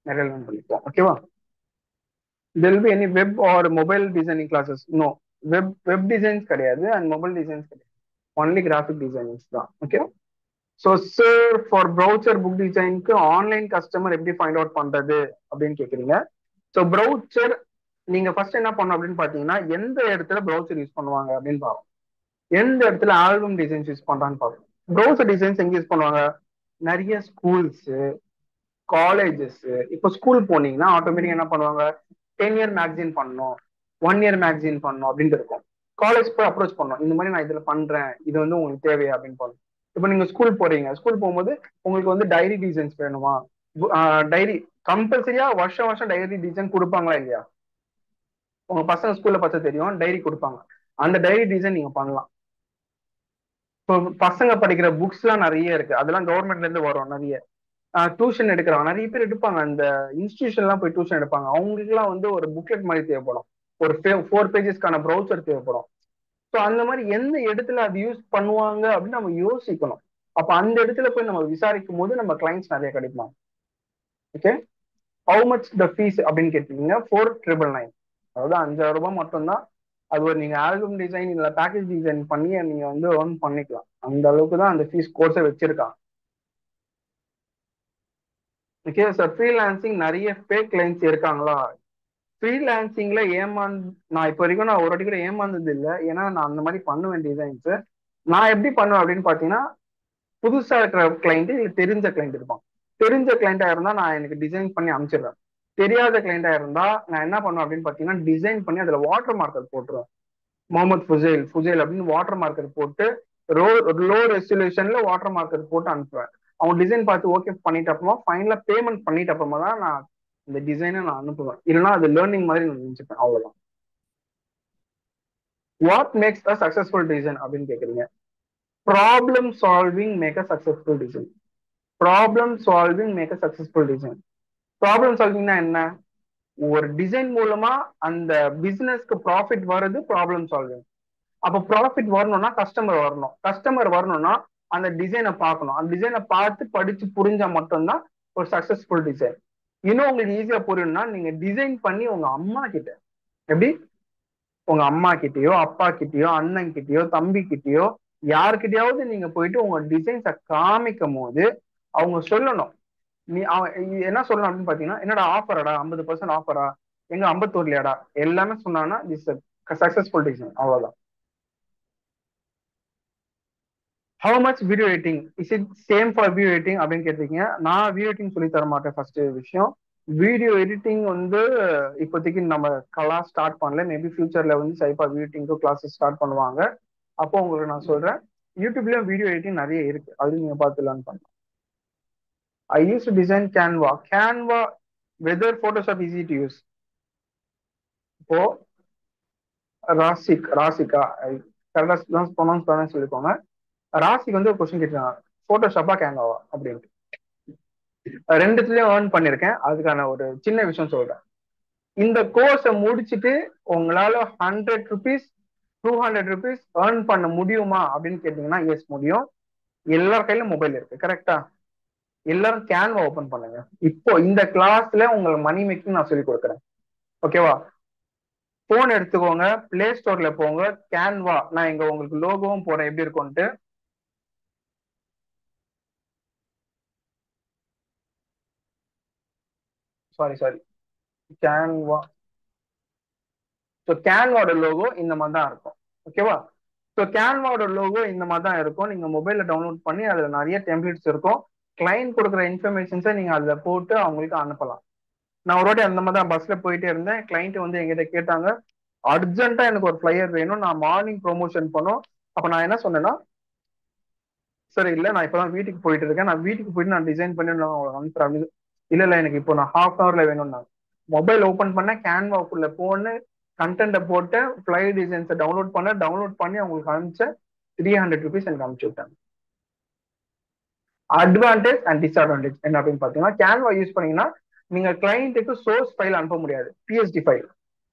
நிறைய லேர்ன் பண்ணிப்போம். ஓகேவா? there will be any web or mobile designing classes? No, web designs கிடையாது and mobile designs கிடையாது. only graphic designers தான். Okay. So sir for brochure book டிசைனுக்கு ஆன்லைன் கஸ்டமர் எப்படி ஃபைண்ட் அவுட் பண்றது அப்படின்னு கேக்குறீங்க. ஸோ ப்ரௌசர் நீங்க ஃபர்ஸ்ட் என்ன பண்ணணும் அப்படின்னு பாத்தீங்கன்னா, எந்த இடத்துல ப்ரௌசர் யூஸ் பண்ணுவாங்க அப்படின்னு பார்க்கணும். எந்த இடத்துல ஆல்பம் டிசைன்ஸ் யூஸ் பண்றான்னு பார்க்கணும். ப்ரௌசர் டிசைன்ஸ் எங்க யூஸ் பண்ணுவாங்க? நிறைய ஸ்கூல்ஸ், காலேஜஸ். இப்போ ஸ்கூல் போனீங்கன்னா ஆட்டோமேட்டிக் என்ன பண்ணுவாங்க, 10-year மேகசின் பண்ணணும், 1-year மேகசின் பண்ணணும் அப்படின்ட்டு இருக்கும். காலேஜ் போய் அப்ரோச் பண்ணணும், இந்த மாதிரி நான் இதுல பண்றேன், இது வந்து உங்களுக்கு தேவையா அப்படின்னு பண்ணணும். இப்போ நீங்க ஸ்கூல் போறீங்க, ஸ்கூல் போகும்போது உங்களுக்கு வந்து டைரி டிசைன்ஸ் வேணுமா? டைரி கம்பல்சரியா வருஷம் வருஷம் டைரி டிசைன் கொடுப்பாங்களா இல்லையா? உங்க பசங்க ஸ்கூல்ல பார்த்தா தெரியும், டைரி கொடுப்பாங்க. அந்த டைரி டிசைன் நீங்க பண்ணலாம். இப்போ பசங்க படிக்கிற புக்ஸ் எல்லாம் நிறைய இருக்கு, அதெல்லாம் கவர்மெண்ட்ல இருந்து வரும். நிறைய டியூஷன் எடுக்கிறாங்க, நிறைய பேர் எடுப்பாங்க. அந்த இன்ஸ்டிடியூஷன்லாம் போய் டியூஷன் எடுப்பாங்க. அவங்களுக்கு எல்லாம் வந்து ஒரு புக்லெட் மாதிரி தேவைப்படும், ஒரு 4 pagesக்கான ப்ரௌசர் தேவைப்படும். ஸோ அந்த மாதிரி எந்த இடத்துல அது யூஸ் பண்ணுவாங்க அப்படின்னு நம்ம யோசிக்கணும். அப்ப அந்த இடத்துல போய் நம்ம விசாரிக்கும் போது நம்ம கிளைண்ட்ஸ் நிறைய கிடைக்கலாம். Okay. How much the fees அப்படின்னு கேட்டீங்க, 4999. அதாவது 5000 ரூபாய் மட்டும்தான். அது ஒரு நீங்க ஆல்பம் டிசைன் இல்ல பேக்கேஜ் டிசைன் பண்ணி நீங்க வந்து ஏர்ன் பண்ணிக்கலாம். அந்த அளவுக்கு தான் அந்த ஃபீஸ் கோர்ஸை வச்சிருக்காங்க. Okay sir. ஃப்ரீலான்சிங் நிறைய ஃபேக் கிளைண்ட்ஸ் இருக்காங்களா? ஃப்ரீலான்சிங்ல நான் இப்போ வரைக்கும் நான் ஒரு வாட்டி கூட ஏமாந்தது இல்லை. ஏன்னா நான் அந்த மாதிரி பண்ணுவேன் டிசைன்ஸ். நான் எப்படி பண்ணுவேன் அப்படின்னு பாத்தீங்கன்னா, புதுசா இருக்கிற கிளைண்ட் இல்ல தெரிஞ்ச கிளைண்ட் இருப்பான். தெரிஞ்ச கிளைண்டா இருந்தா நான் எனக்கு டிசைன் பண்ணி அனுப்பிச்சிடுறேன். தெரியாத கிளைண்டா இருந்தா நான் என்ன பண்ணுவேன் அப்படின்னு பாத்தீங்கன்னா, டிசைன் பண்ணி அதுல வாட்டர் மார்க்கர் போட்டுருவேன். முகமது ஃபுசைல் அப்படின்னு வாட்டர் மார்க்கர் போட்டு லோ ரெசல்யூஷன்ல வாட்டர் மார்க்கர் போட்டு அனுப்புவேன். அவங்க டிசைன் பார்த்து ஓகே பண்ணிட்டு அப்புறமா ஃபைனலா பேமெண்ட் பண்ணிட்டு அப்புறமா தான் நான் இந்த டிசைனை நான் அனுப்புவேன். இல்லைன்னா அது லேர்னிங் மாதிரி நான் நினைச்சுப்பேன். அவ்வளவுதான். What makes a successful design அப்படின்னு கேக்குறீங்க. Problem solving make a successful design. Problem solving make a successful design. Problem சால்விங்னா என்ன? ஒரு டிசைன் மூலமா அந்த பிசினஸ்க்கு ப்ராஃபிட் வர்றது ப்ராப்ளம் சால்விங். அப்ப ப்ராஃபிட் வரணும்னா கஸ்டமர் வரணும். கஸ்டமர் வரணும்னா அந்த டிசைனை பார்க்கணும். அந்த டிசைனை பார்த்து படிச்சு புரிஞ்சா மட்டும்தான் ஒரு சக்சஸ்ஃபுல் டிசைன். இன்னும் உங்களுக்கு ஈஸியா புரியணும்னா, நீங்க டிசைன் பண்ணி உங்க அம்மா கிட்ட, எப்படி உங்க அம்மா கிட்டயோ அப்பா கிட்டயோ அண்ணன் கிட்டயோ தம்பி கிட்டயோ யாருக்கிட்டயாவது நீங்க போயிட்டு உங்க டிசைன்ஸை காமிக்கும் போது அவங்க சொல்லணும். என்ன சொல்லணும் அப்படின்னு பாத்தீங்கன்னா, என்னடா ஆஃபராடா, 50% ஆஃபரா, எங்க 51 எல்லாமே சொன்னாங்கன்னா திஸ் சக்சஸ்ஃபுல் டிசைன். அவ்வளவுதான். How much video editing is it same for video editing அப்படின்னு கேட்டீங்க. நான் வீடியோ எடிட்டிங் சொல்லி தர மாட்டேன். ஃபர்ஸ்ட் விஷயம், வீடியோ எடிட்டிங் வந்து இப்போதைக்கு நம்ம கிளாஸ் ஸ்டார்ட் பண்ணல. மேபி ஃபியூச்சர்ல வந்து சைப்பா வீடியோ எடிட்டிங்கும் கிளாஸஸ் ஸ்டார்ட் பண்ணுவாங்க. அப்போ உங்களுக்கு நான் சொல்றேன், யூடியூப்லயும் வீடியோ எடிட்டிங் நிறைய இருக்கு, அது நீங்க பார்த்து லேர்ன் பண்ணலாம். I use to design Canva whether Photoshop easy to use. இப்போ ராசிகா கரெக்டா தான் ப்ரொனவுன்ஸ் பண்ண சொல்லிக்கோங்க. ராசிக்கு வந்து ஒரு கொஸ்டின் கேட்டாங்க, போட்டோஷாப்பா கேன்வாவா அப்படின்ட்டு. ரெண்டுத்துலயும் ஏர்ன் பண்ணிருக்கேன். அதுக்கான ஒரு சின்ன விஷயம் சொல்றேன். இந்த கோர்ஸை முடிச்சுட்டு உங்களால 100 rupees 200 rupees ஏர்ன் பண்ண முடியுமா அப்படின்னு கேட்டீங்கன்னா, எஸ் முடியும். எல்லார் கையிலும் மொபைல் இருக்கு, கரெக்டா? எல்லாரும் கேன்வா ஓபன் பண்ணுங்க. இப்போ இந்த கிளாஸ்ல உங்களுக்கு மணி மேக்கிங் நான் சொல்லி கொடுக்குறேன். ஓகேவா? போன் எடுத்துக்கோங்க, பிளே ஸ்டோர்ல போங்க, கேன்வா, நான் இங்க உங்களுக்கு லோகோவும் போறேன் எப்படி இருக்கும்ட்டு. Sorry Canva. ஸோ கேன்வாவோட லோகோ இந்த மாதிரி தான் இருக்கும். ஓகேவா? ஸோ கேன்வாவோட லோகோ இந்த மாதிரி தான் இருக்கும். நீங்க மொபைல்ல டவுன்லோட் பண்ணி அதுல நிறைய டெம்ப்ளேட்ஸ் இருக்கும். கிளைண்ட் கொடுக்குற இன்ஃபர்மேஷன்ஸை நீங்க அதுல போட்டு அவங்களுக்கு அனுப்பலாம். நான் ஒரு வாட்டி அந்த மாதிரி தான் பஸ்ல போயிட்டே இருந்தேன். கிளைண்ட் வந்து எங்கிட்ட கேட்டாங்க, அர்ஜென்ட்டா எனக்கு ஒரு ஃபிளையர் வேணும், நான் மார்னிங் ப்ரொமோஷன் பண்ணோம். அப்ப நான் என்ன சொன்னேன்னா, சரி இல்ல நான் இப்பதான் வீட்டுக்கு போயிட்டு இருக்கேன், நான் வீட்டுக்கு போயிட்டு நான் டிசைன் பண்ணி நான் உங்களுக்கு அனுப்புறேன் அப்படின்னு. இல்ல இல்ல எனக்கு இப்போ நான் ஹாஃப் அன் அவர்ல வேணும்னா மொபைல் ஓபன் பண்ண கேன்வாக்குள்ள போன்னு கண்டென்ட்டை போட்டு ஃபிளையர் டிசைன்ஸை டவுன்லோட் பண்ணி அவங்களுக்கு அனுப்பிச்ச 300 ருபீஸ் எனக்கு அனுப்பிச்சு விட்டாங்க. அட்வான்டேஜ் அண்ட் டிஸ்அட்வான்டேஜ் என்ன அப்படின்னு பாத்தீங்கன்னா, கேன்வா யூஸ் பண்ணீங்கன்னா நீங்க கிளைண்ட்டுக்கு சோர்ஸ் ஃபைல் அனுப்ப முடியாது. BST file.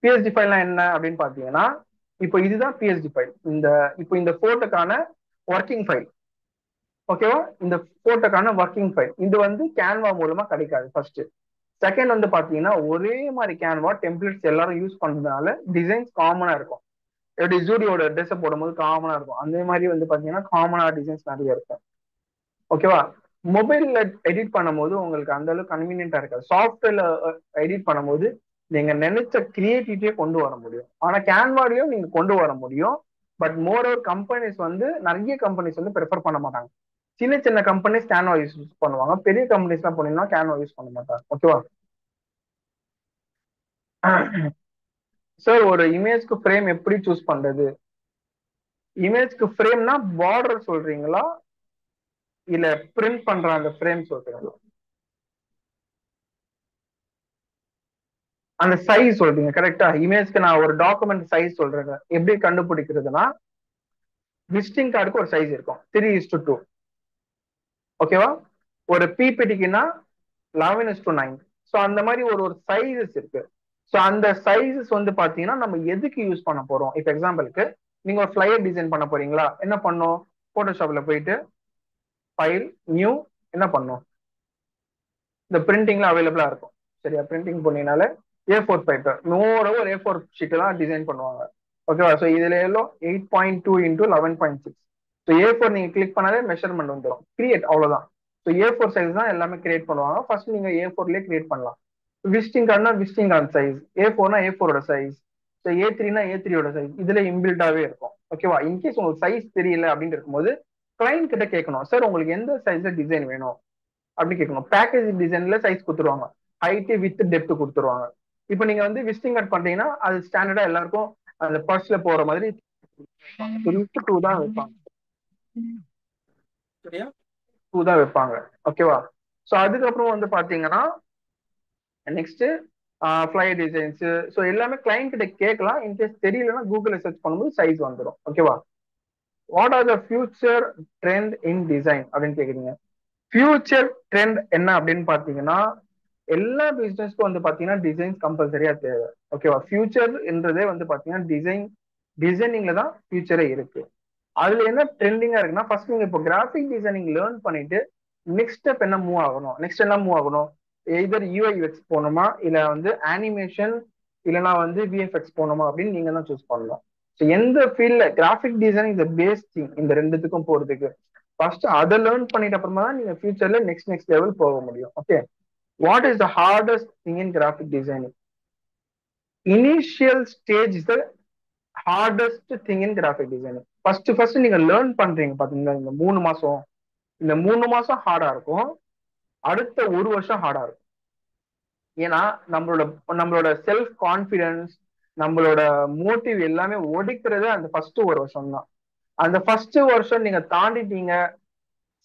பிஎஸ்டி ஃபைல்னா என்ன அப்படின்னு பாத்தீங்கன்னா, இப்போ இதுதான் பிஎஸ்டி ஃபைல். இந்த போட்டோக்கான ஒர்க்கிங் ஃபைல். ஓகேவா? இந்த போட்டோக்கான ஒர்க்கிங் ஃபைல் இது வந்து கேன்வா மூலமா கிடைக்காது. ஃபர்ஸ்ட். செகண்ட் வந்து பாத்தீங்கன்னா, ஒரே மாதிரி கேன்வா டெம்ப்ளேட்ஸ் எல்லாரும் யூஸ் பண்றதுனால டிசைன்ஸ் காமனா இருக்கும். எப்படி ஜூடியோட ட்ரெஸ் போடும்போது காமனா இருக்கும், அதே மாதிரி வந்து பாத்தீங்கன்னா காமனா டிசைன்ஸ் நிறைய இருக்கும். ஓகேவா? மொபைல்ல எடிட் பண்ணும்போது உங்களுக்கு அந்த அளவுக்கு கன்வீனியன்டா இருக்காது. சாஃப்ட்வேர்ல எடிட் பண்ணும்போது நீங்க நினைச்ச கிரியேட்டிவிட்டியே கொண்டு வர முடியும். ஆனா கேன்வாலையும் நீங்க கொண்டு வர முடியும். பட் மோர் ஓவர் கம்பெனிஸ் வந்து நிறைய கம்பெனிஸ் வந்து ப்ரிஃபர் பண்ண மாட்டாங்க. சின்ன சின்ன கம்பெனிஸ் கேன்வா யூஸ் பண்ணுவாங்க. பெரிய கம்பெனிஸ் எல்லாம் போனீங்கன்னா கேன்வா யூஸ் பண்ண மாட்டாங்க. ஓகேவா? சார் ஒரு இமேஜ்க்கு ஃப்ரேம் எப்படி சூஸ் பண்றது? இமேஜ்க்கு ஃப்ரேம்னா பார்டர் சொல்றீங்களா இல்ல பிரிண்ட் பண்ற அந்த ஃப்ரேம் சொல்றீங்களா? அந்த சைஸ் சொல்றீங்க கரெக்டா? இமேஜ்க்கு நான் ஒரு டாக்குமெண்ட் சைஸ் சொல்றேன். எப்படி கண்டுபிடிக்கிறதுனா, விசிட்டிங் கார்டுக்கு ஒரு சைஸ் இருக்கும் 3:2. ஓகேவா? ஒரு பிபிடிக்குன்னா 11:9. ஸோ அந்த மாதிரி ஒரு ஒரு சைஸஸ் இருக்கு. ஸோ அந்த சைஸஸ் வந்து பாத்தீங்கன்னா நம்ம எதுக்கு யூஸ் பண்ண போறோம்? இப்போ எக்ஸாம்பிளுக்கு நீங்க ஒரு ஃபிளையர் டிசைன் பண்ண போறீங்களா, என்ன பண்ணும்? போட்டோஷாப்ல போயிட்டு ஃபைல் நியூ என்ன பண்ணும்? இந்த பிரிண்டிங்ல அவைலபிளா இருக்கும். சரியா? பிரிண்டிங் பண்ணீங்கனால A4 பேப்பர் ஒரு A4 ஷீட் எல்லாம் டிசைன் பண்ணுவாங்க. ஓகேவா? ஸோ இதுல எல்லாம் 8.2 இன்டூ 11.6. ஸோ A4 நீங்க கிளிக் பண்ணாலே மெஷர்மெண்ட் வந்துடும். கிரியேட் அவ்வளவுதான். ஸோ A4 சைஸ் தான் எல்லாமே கிரியேட் பண்ணுவாங்க. ஃபர்ஸ்ட் நீங்க A4லயே கிரியேட் பண்ணலாம். விசிட்டிங் கார்டுனா விசிட்டிங் கார்டு சைஸ், A4னா A4ஓட சைஸ், ஸோ A3னா A3ஓட சைஸ் இதுல இன்பில்டாவே இருக்கும். ஓகேவா? இன்கேஸ் உங்களுக்கு சைஸ் தெரியல அப்படின்னு இருக்கும்போது கிளைண்ட் கிட்ட கேட்கணும், சார் உங்களுக்கு எந்த சைஸ்ல டிசைன் வேணும் அப்படின்னு கேட்கணும். பேக்கேஜ் டிசைன்ல சைஸ் கொடுத்துருவாங்க, ஹைட் வித் டெப்த் கொடுத்துருவாங்க. இப்போ நீங்க வந்து விசிட்டிங் கார்டு பண்றீங்கன்னா அது ஸ்டாண்டர்டா எல்லாருக்கும் அந்த பர்ஸ்ல போற மாதிரி 2 தான் வைப்பாங்க. சரியா? 2 தான் வைப்பாங்க. ஓகேவா? ஸோ அதுக்கப்புறம் வந்து பாத்தீங்கன்னா நெக்ஸ்ட் ஃபிளையர் டிசைன்ஸ். ஸோ எல்லாமே கிளைண்ட் கிட்ட கேட்கலாம். இன்கேஸ் தெரியலன்னா கூகுள்ல சர்ச் பண்ணும்போது சைஸ் வந்துடும். ஓகேவா? What are the future trend in design அப்படின்னு கேக்குறீங்க. ஃபியூச்சர் ட்ரெண்ட் என்ன அப்படின்னு பாத்தீங்கன்னா, எல்லா பிசினஸ்க்கும் வந்து பாத்தீங்கன்னா டிசைன்ஸ் கம்பல்சரியா தேவை. ஓகேவா? ஃபியூச்சர்ன்றதே வந்து பாத்தீங்கன்னா டிசைனிங்ல தான் ஃபியூச்சரே இருக்கு. அதுல என்ன ட்ரெண்டிங்கா இருக்குன்னா, ஃபர்ஸ்ட் நீங்க இப்போ கிராஃபிக் டிசைனிங் லேர்ன் பண்ணிட்டு நெக்ஸ்ட் ஸ்டெப் என்ன மூவ் ஆகணும்? நெக்ஸ்ட் என்ன மூவ் ஆகணும்? எதர் யூஐ போகணுமா, இல்ல வந்து அனிமேஷன், இல்லைன்னா வந்து விஎஃப்எக்ஸ் போகணுமா அப்படின்னு நீங்க தான் சூஸ் பண்ணணும். ஸோ எந்த ஃபீல்ட்ல கிராஃபிக் டிசைன் இந்த பேஸ் திங் இந்த ரெண்டுத்துக்கும் போறதுக்கு ஃபர்ஸ்ட் அதை லேர்ன் பண்ணிட்ட அப்புறமா தான் நீங்க ஃபியூச்சர்ல நெக்ஸ்ட் லெவல் போக முடியும். Okay. What is the hardest thing in graphic designing? Initial stage is the hardest thing in graphic designing. First நீங்க லேர்ன் பண்றீங்க பாத்தீங்களா, இந்த 3 மாசம் ஹார்டா இருக்கும். அடுத்த 1 வருஷம் ஹார்டா இருக்கும். ஏன்னா நம்மளோட செல்ஃப் கான்பிடன்ஸ், நம்மளோட மோட்டிவ் எல்லாமே ஒடிக்கிறது அந்த ஃபர்ஸ்ட் 1 வருஷம் தான். அந்த ஃபர்ஸ்ட் வருஷம் நீங்க தாண்டிட்டீங்க,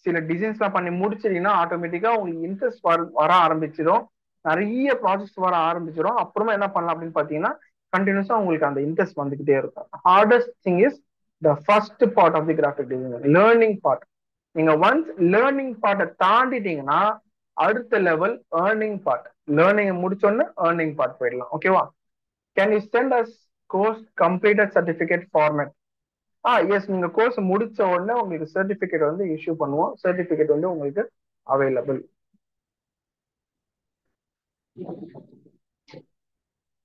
சில டிசைன்ஸ் எல்லாம் பண்ணி முடிச்சிட்டீங்கன்னா ஆட்டோமேட்டிக்கா உங்களுக்கு இன்ட்ரெஸ்ட் வர ஆரம்பிச்சிடும். நிறைய ப்ராஜெக்ட்ஸ் வர ஆரம்பிச்சிடும். அப்புறமா என்ன பண்ணலாம் அப்படின்னு பாத்தீங்கன்னா, கண்டினியூஸா உங்களுக்கு அந்த இன்ட்ரெஸ்ட் வந்துகிட்டே இருக்கும். Hardest thing is the first part of the graphic designing, learning part. நீங்க ஒன்ஸ் லேர்னிங் பார்ட்டை தாண்டிட்டீங்கன்னா அடுத்த லெவல் ஏர்னிங் பார்ட். லேர்னிங் முடிச்சோன்னு ஏர்னிங் பார்ட் போயிடலாம். ஓகேவா? Can you send us course completed certificate format? Yes. நீங்க கோர்ஸ் முடிச்ச உடனே உங்களுக்கு சர்டிபிகேட் வந்து இஷ்யூ பண்ணுவோம். சர்டிபிகேட் வந்து உங்களுக்கு available.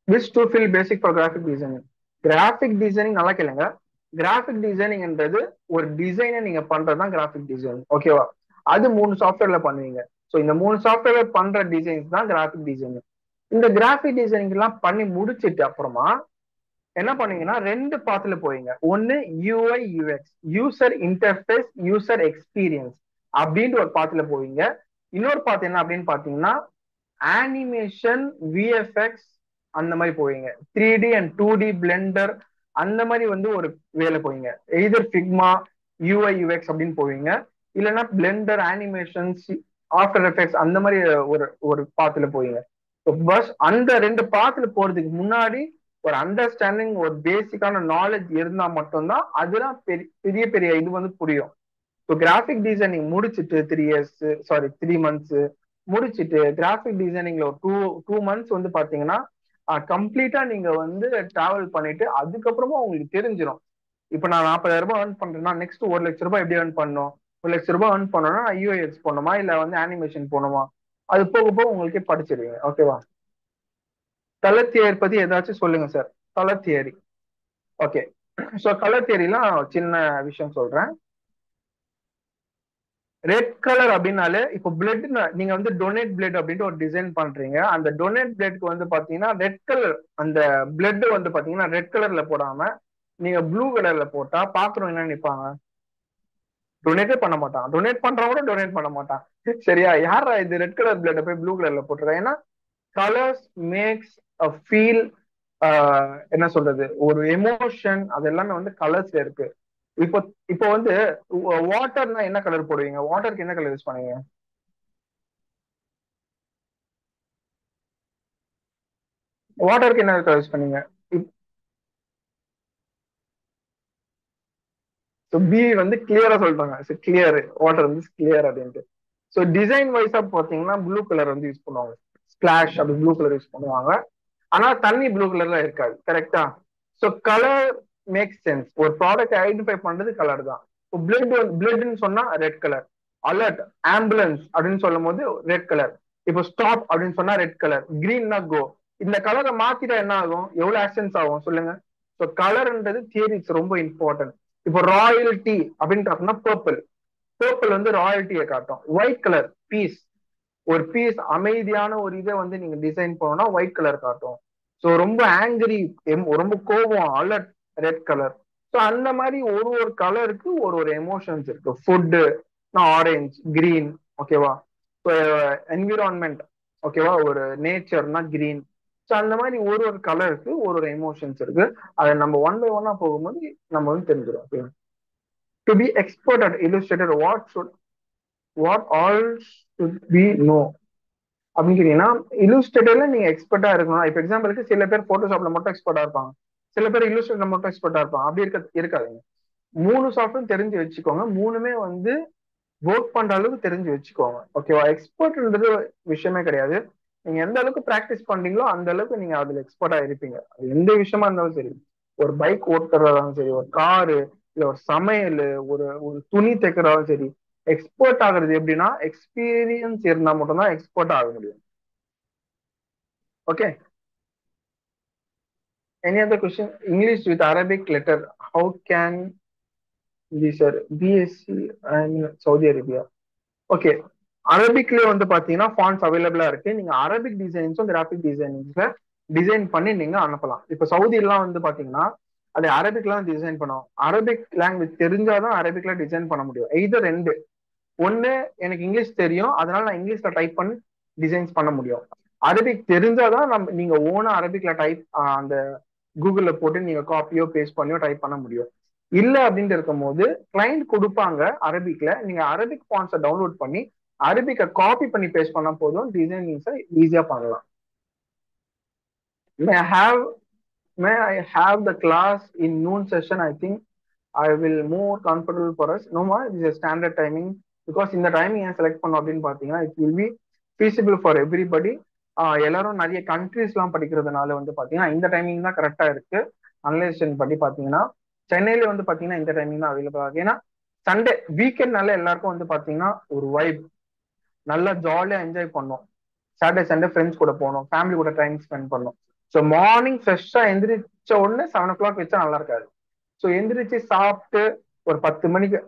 Which to fill basic for graphic designing? Graphic designing நல்லா கேளுங்க. கிராஃபிக் டிசைனிங்ன்றது ஒரு டிசைனை நீங்க பண்றதுதான் கிராஃபிக் டிசைனிங். ஓகேவா? அது 3 சாஃப்ட்வேர்ல பண்ணுவீங்க. ஸோ இந்த 3 சாஃப்ட்வேர்ல பண்ற டிசைன்ஸ் தான் கிராஃபிக் டிசைனிங். இந்த கிராஃபிக் டிசைனிங் எல்லாம் பண்ணி முடிச்சிட்டு அப்புறமா என்ன பண்ணீங்கன்னா 2 பாத்துல போவீங்க. ஒன்னு UI UX, user interface user experience அப்படின்ட்டு ஒரு பாத்துல போவீங்க. இன்னொரு பாத்து என்ன அப்படின்னு பாத்தீங்கன்னா அனிமேஷன் விஎஃப்எக்ஸ் அந்த மாதிரி போவீங்க. 3D அண்ட் 2D பிளெண்டர் அந்த மாதிரி வந்து ஒரு வேலை போவீங்க. எய்தர் ஃபிக்மா யூஐ யூஎக்ஸ் அப்படின்னு போவீங்க, இல்லைன்னா பிளெண்டர் அனிமேஷன்ஸ் ஆஃப்டர் எஃபெக்ட்ஸ் அந்த மாதிரி ஒரு ஒரு பாத்துல போவீங்க. பஸ் அந்த 2 பாத்துல போறதுக்கு முன்னாடி ஒரு அண்டர்ஸ்டாண்டிங் ஒரு பேசிக்கான நாலேஜ் இருந்தா மட்டும்தான் அதெல்லாம் பெரிய பெரிய இது வந்து புரியும். ஸோ கிராஃபிக் டிசைனிங் முடிச்சுட்டு 3 மந்த்ஸ் முடிச்சுட்டு கிராஃபிக் டிசைனிங்ல ஒரு டூ மந்த்ஸ் வந்து பாத்தீங்கன்னா கம்ப்ளீட்டா நீங்க வந்து டிராவல் பண்ணிட்டு அதுக்கப்புறமா உங்களுக்கு தெரிஞ்சிடும். இப்ப நான் 40,000 ரூபாய் ஏர்ன் பண்றேன்னா நெக்ஸ்ட் 1,00,000 ரூபாய் எப்படி ஏர்ன் பண்ணணும், 1,00,000 ரூபாய் ஏர்ன் பண்ணணும்னா யூஐஎக்ஸ் போகணுமா இல்ல வந்து அனிமேஷன் போகணுமா, அது போக போக உங்களுக்கே படிச்சிருவீங்க. ஓகேவா? கலர் தியரி பத்தி ஏதாச்சும் சொல்லுங்க sir. Colour theory. Okay, so colour தியரிலாம் சின்ன விஷயம் சொல்றேன். ரெட் கலர் அப்படின்னாலே இப்போ பிளட் நீங்க வந்து டொனேட் பிளட் அப்படின்ட்டு ஒரு டிசைன் பண்றீங்க. அந்த டொனேட் பிளட்க்கு வந்து பாத்தீங்கன்னா ரெட் கலர் அந்த பிளட் வந்து பாத்தீங்கன்னா ரெட் கலர்ல போடாம நீங்க ப்ளூ கலர்ல போட்டா பாக்குறவங்க என்ன நினைப்பாங்க? டொனேட்டே பண்ண மாட்டான். டொனேட் பண்றவங்க கூட டொனேட் பண்ண மாட்டான். சரியா? யாரா இது ரெட் கலர் பிளட் போய் ப்ளூ கலர்ல போட்டுருக்கா? ஏன்னா கலர்ஸ் மேக்ஸ் அ ஃபீல், என்ன சொல்றது, ஒரு எமோஷன், அது எல்லாமே வந்து கலர்ஸ்ல இருக்கு. இப்போ இப்போ வந்து வாட்டர்னா என்ன கலர் போடுவீங்க? வாட்டருக்கு என்ன கலர் யூஸ் பண்ணுவீங்க? வாட்டருக்கு என்ன கலர் யூஸ் பண்ணீங்க? பி வந்து கிளியரா சொல்லிட்டாங்க. கிளியர் வாட்டர் வந்து கிளியர் அப்படின்ட்டு. ஸோ டிசைன் வைஸா பாத்தீங்கன்னா ப்ளூ கலர் வந்து யூஸ் பண்ணுவாங்க. ஸ்பிளாஷ் அப்படி ப்ளூ கலர் யூஸ் பண்ணுவாங்க. ஆனா தண்ணி ப்ளூ கலர்ல இருக்காது. கரெக்டா? So colour make sense. ஒரு ப்ராடக்ட் ஐடென்டிஃபை பண்றது கலர் தான். இப்போ பிளட்னு சொன்னா ரெட் கலர், அலர்ட் ஆம்புலன்ஸ் அப்படின்னு சொல்லும் போது ரெட் கலர், இப்போ ஸ்டாப் அப்படின்னு சொன்னா ரெட் கலர், கிரீன்னா கோ. இந்த கலரை மாத்திட்டா என்ன ஆகும்? எவ்வளவு ஆக்சன்ஸ் ஆகும் சொல்லுங்க? ஸோ கலர்ன்றது தியரிஸ் ரொம்ப இம்பார்ட்டன்ட். இப்போ ராயல்டி அப்படின்னு பார்த்தோம்னா பர்பிள், பர்பிள் வந்து ராயல்ட்டியை காட்டும். ஒயிட் கலர் பீஸ், ஒரு பீஸ் அமைதியான ஒரு இதை வந்து நீங்க டிசைன் பண்ணணும்னா ஒயிட் கலர் காட்டும். ஸோ ரொம்ப ஆங்கிரி, ரொம்ப கோபம், அலர்ட் ரெட் கலர். ஸோ அந்த மாதிரி ஒரு ஒரு கலருக்கு ஒரு ஒரு எமோஷன்ஸ் இருக்கு. Food orange green. ஓகேவா? ஸோ என்விரான்மெண்ட், ஓகேவா, ஒரு நேச்சர்னா கிரீன். ஸோ அந்த மாதிரி ஒரு ஒரு கலருக்கு ஒரு ஒரு எமோஷன்ஸ் இருக்கு. அதை நம்ம ஒன் பை ஒன்னா போகும்போது நம்ம வந்து தெரிஞ்சிடும். Okay, to be expert at Illustrator what all should be know அப்படின்னு கேட்டீங்கன்னா, இல்லுஸ்ட்ரேட்டர்ல நீங்க எக்ஸ்பர்ட்டா இருக்கணும். இப்போ எக்ஸாம்பிளுக்கு சில பேர் போட்டோஷாப்ல மட்டும் எக்ஸ்பர்ட்டா இருப்பாங்க, சில பேர் இல்லுஸ்ட்ரேட்டர் மட்டும் எக்ஸ்பர்ட்டா இருப்பாங்க. அப்படி இருக்காதுங்க. 3 சாஃப்ட்வேர் தெரிஞ்சு வச்சுக்கோங்க. மூணுமே வந்து ஒர்க் பண்ற அளவுக்கு தெரிஞ்சு வச்சுக்கோங்க. ஓகேவா? எக்ஸ்பர்ட்ன்றது விஷயமே கிடையாது. நீங்க எந்த அளவுக்கு பிராக்டிஸ் பண்றீங்களோ அந்த அளவுக்கு நீங்க அதுல எக்ஸ்பர்ட்டா இருப்பீங்க. அது எந்த விஷயமா இருந்தாலும் சரி, ஒரு பைக் ஓட்டுறதாலும் சரி, ஒரு காரு, இல்ல ஒரு சமையல், ஒரு ஒரு துணி தைக்கிறதாலும் சரி, எக்ஸ்பர்ட் ஆகுறது எப்படின்னா எக்ஸ்பீரியன்ஸ் இருந்தா மட்டும்தான் எக்ஸ்பர்ட் ஆக முடியும். Okay, any other question? English with Arabic letter, how can the sir BSc and Saudi Arabia? Okay, அரபிக்ல வந்து பாத்தீங்கன்னா ஃபாண்ட்ஸ் அவைலபிளா இருக்கு. நீங்க அரபிக் டிசைன்ஸும் கிராஃபிக் டிசைனிங்ஸ்ல டிசைன் பண்ணி நீங்க அனுப்பலாம். இப்ப சவுதி எல்லாம் வந்து பாத்தீங்கன்னா அது அரபிக்ல டிசைன் பண்ணுவோம். அரபிக் லாங்குவேஜ் தெரிஞ்சாதான் அரபிக்ல டிசைன் பண்ண முடியும். இது ரெண்டு, ஒண்ணு எனக்கு இங்கிலீஷ் தெரியும் அதனால நான் இங்கிலீஷ்ல டைப் பண்ணி டிசைன்ஸ் பண்ண முடியும். அரபிக் தெரிஞ்சாதான் நீங்க ஓனா அரபிக்ல டைப் அந்த கூகுள்ல போட்டு நீங்க காப்பியோ பேஸ்ட் பண்ணியோ டைப் பண்ண முடியும். இல்ல அப்படின்ட்டு இருக்கும் போது கிளைண்ட் கொடுப்பாங்க அரபிக்ல, நீங்க அரபிக் ஃபாண்ட்ஸை டவுன்லோட் பண்ணி அரபிக்கை காப்பி பண்ணி பேஸ்ட் பண்ணா போதும், டிசைனிங்ஸை ஈஸியா பண்ணலாம். May have may I have the class in noon session? I think I will more comfortable for us. No more, this is a standard timing. Because இந்த டைமிங் ஏன் select பண்ணோம் அப்படின்னு பாத்தீங்கன்னா it will be feasible for everybody. எல்லாரும் நிறைய countries எல்லாம் படிக்கிறதுனால வந்து பாத்தீங்கன்னா இந்த டைமிங் தான் கரெக்டா இருக்கு. அனலைசேஷன் படி பாத்தீங்கன்னா சென்னையில வந்து பாத்தீங்கன்னா இந்த டைமிங் தான் அவைலபிள் ஆகுது. ஏன்னா சண்டே வீக்கெண்ட்னால எல்லாருக்கும் வந்து பாத்தீங்கன்னா ஒரு வைப், நல்லா ஜாலியா என்ஜாய் பண்ணோம். சாட்டர்டே சண்டே ஃப்ரெண்ட்ஸ் கூட போகணும், ஃபேமிலி கூட டைம் ஸ்பெண்ட் பண்ணணும். ஸோ மார்னிங் ஃப்ரெஷ்ஷா எந்திரிச்ச உடனே 7 o'clock வச்சா நல்லா இருக்காது. ஸோ எந்திரிச்சு சாப்பிட்டு ஒரு 10 மணிக்கு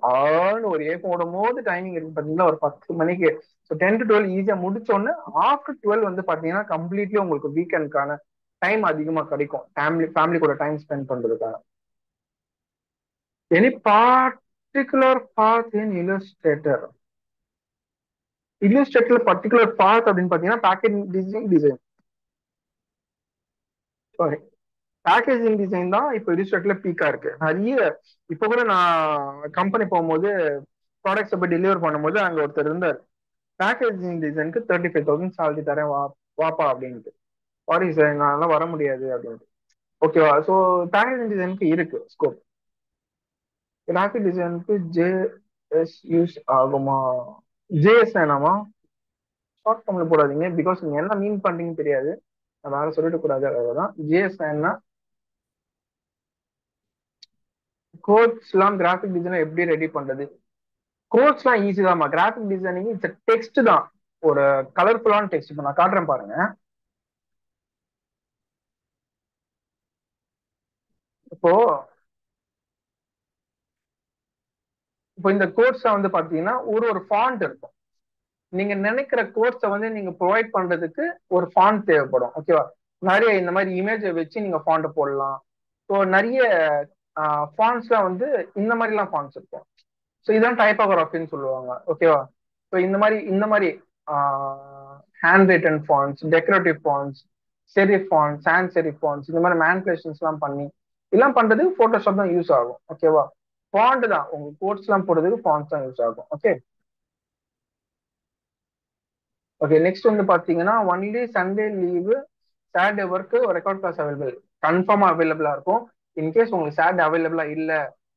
ஒரு ஏக்கம் ஓடும் போது டைமிங் இருக்கு பாத்தீங்களா, ஒரு 10 மணிக்கு. ஸோ 10 to 12 ஈஸியா முடிச்சோன்னு ஆஃப்டர் 12 வந்து பாத்தீங்கன்னா கம்ப்ளீட்லி உங்களுக்கு வீக்கெண்ட்கான டைம் அதிகமா கிடைக்கும், ஃபேமிலி கூட டைம் ஸ்பெண்ட் பண்றதுக்காக. எனி பார்ட்டிகுலர் பாத் இன் இல்லஸ்ட்ரேட்டர்? இல்லஸ்ட்ரேட்டர்ல பர்டிகுலர் பாத் அப்படின்னு பாத்தீங்கன்னா பேக்கேஜிங் சாரி பேக்கேஜிங் டிசைன் தான் இப்போ இல்லஸ்ட்ரேட்டர்ல பீக்கா இருக்கு நிறைய. இப்போ கூட நான் கம்பெனி போகும்போது ப்ராடக்ட்ஸ் போய் டெலிவர் பண்ணும்போது அங்க ஒருத்தர் இருந்தார், பேக்கேஜிங் டிசைனுக்கு 35,000 சேலரி தரேன் வாப்பா அப்படின்ட்டு. சாரி சார் நான் வர முடியாது அப்படின்ட்டு. ஓகேவா? ஸோ பேக்கேஜிங் டிசைனுக்கு இருக்கு ஸ்கோப். கிராஃபிக் டிசைனுக்கு ஜேஎஸ் யூஸ் ஆகுமா? ஜேஎஸ் வேணாமா? ஷார்ட் ஃபார்ம்ல போடாதீங்க, பிகாஸ் நீங்க என்ன மீன் பண்றீங்கன்னு தெரியாது, நான் வேற சொல்லிட்டு கூடாது. அவ்வளவுதான். ஜேஎஸ் வேணா கோட்ஸ் எல்லாம் கிராஃபிக் டிசைனர் எப்படி ரெடி பண்றது? கோட்ஸ் எல்லாம் ஈஸி தான்மா. கிராஃபிக் டிசைனிங் இட்ஸ் டெக்ஸ்ட் தான், ஒரு கலர்ஃபுல்லான டெக்ஸ்ட். இப்போ நான் காட்டுறேன் பாருங்க. இப்போ இப்போ இந்த கோர்ஸை வந்து பாத்தீங்கன்னா ஒரு ஃபாண்ட் இருக்கும். நீங்க நினைக்கிற கோர்ஸை வந்து நீங்க ப்ரொவைட் பண்றதுக்கு ஒரு ஃபாண்ட் தேவைப்படும். ஓகேவா? நிறைய இந்த மாதிரி இமேஜை வச்சு நீங்க ஃபாண்ட் போடலாம். ஸோ நிறைய ஃபாண்ட்ஸ்லாம் வந்து இந்த மாதிரிலாம் ஃபாண்ட்ஸ் இருக்கும். ஸோ இதான் டைப்பாகிராஃபின்னு சொல்லுவாங்க. ஓகேவா? ஸோ இந்த மாதிரி hand return fonts, decorative fonts, sheriff fonts, hand sheriff fonts, இந்த மாதிரி மேனிபுலேஷன்ஸ்லாம் பண்ணி இதெல்லாம் பண்றது ஃபோட்டோஷாப் தான் யூஸ் ஆகும். ஓகேவா? ஃபாண்ட் தான் உங்க கோட்ஸ்லாம் போடுறதுக்கு ஃபாண்ட்ஸ் தான் யூஸ் ஆகும். Okay okay. நெக்ஸ்ட் வந்து பாத்தீங்கன்னா only Sunday leave, Saturday work, record class available. கன்ஃபார்மா அவைலபிளா இருக்கும். இன்கேஸ் உங்களுக்கு சாட்டர்டே அவைலபிளா இல்ல,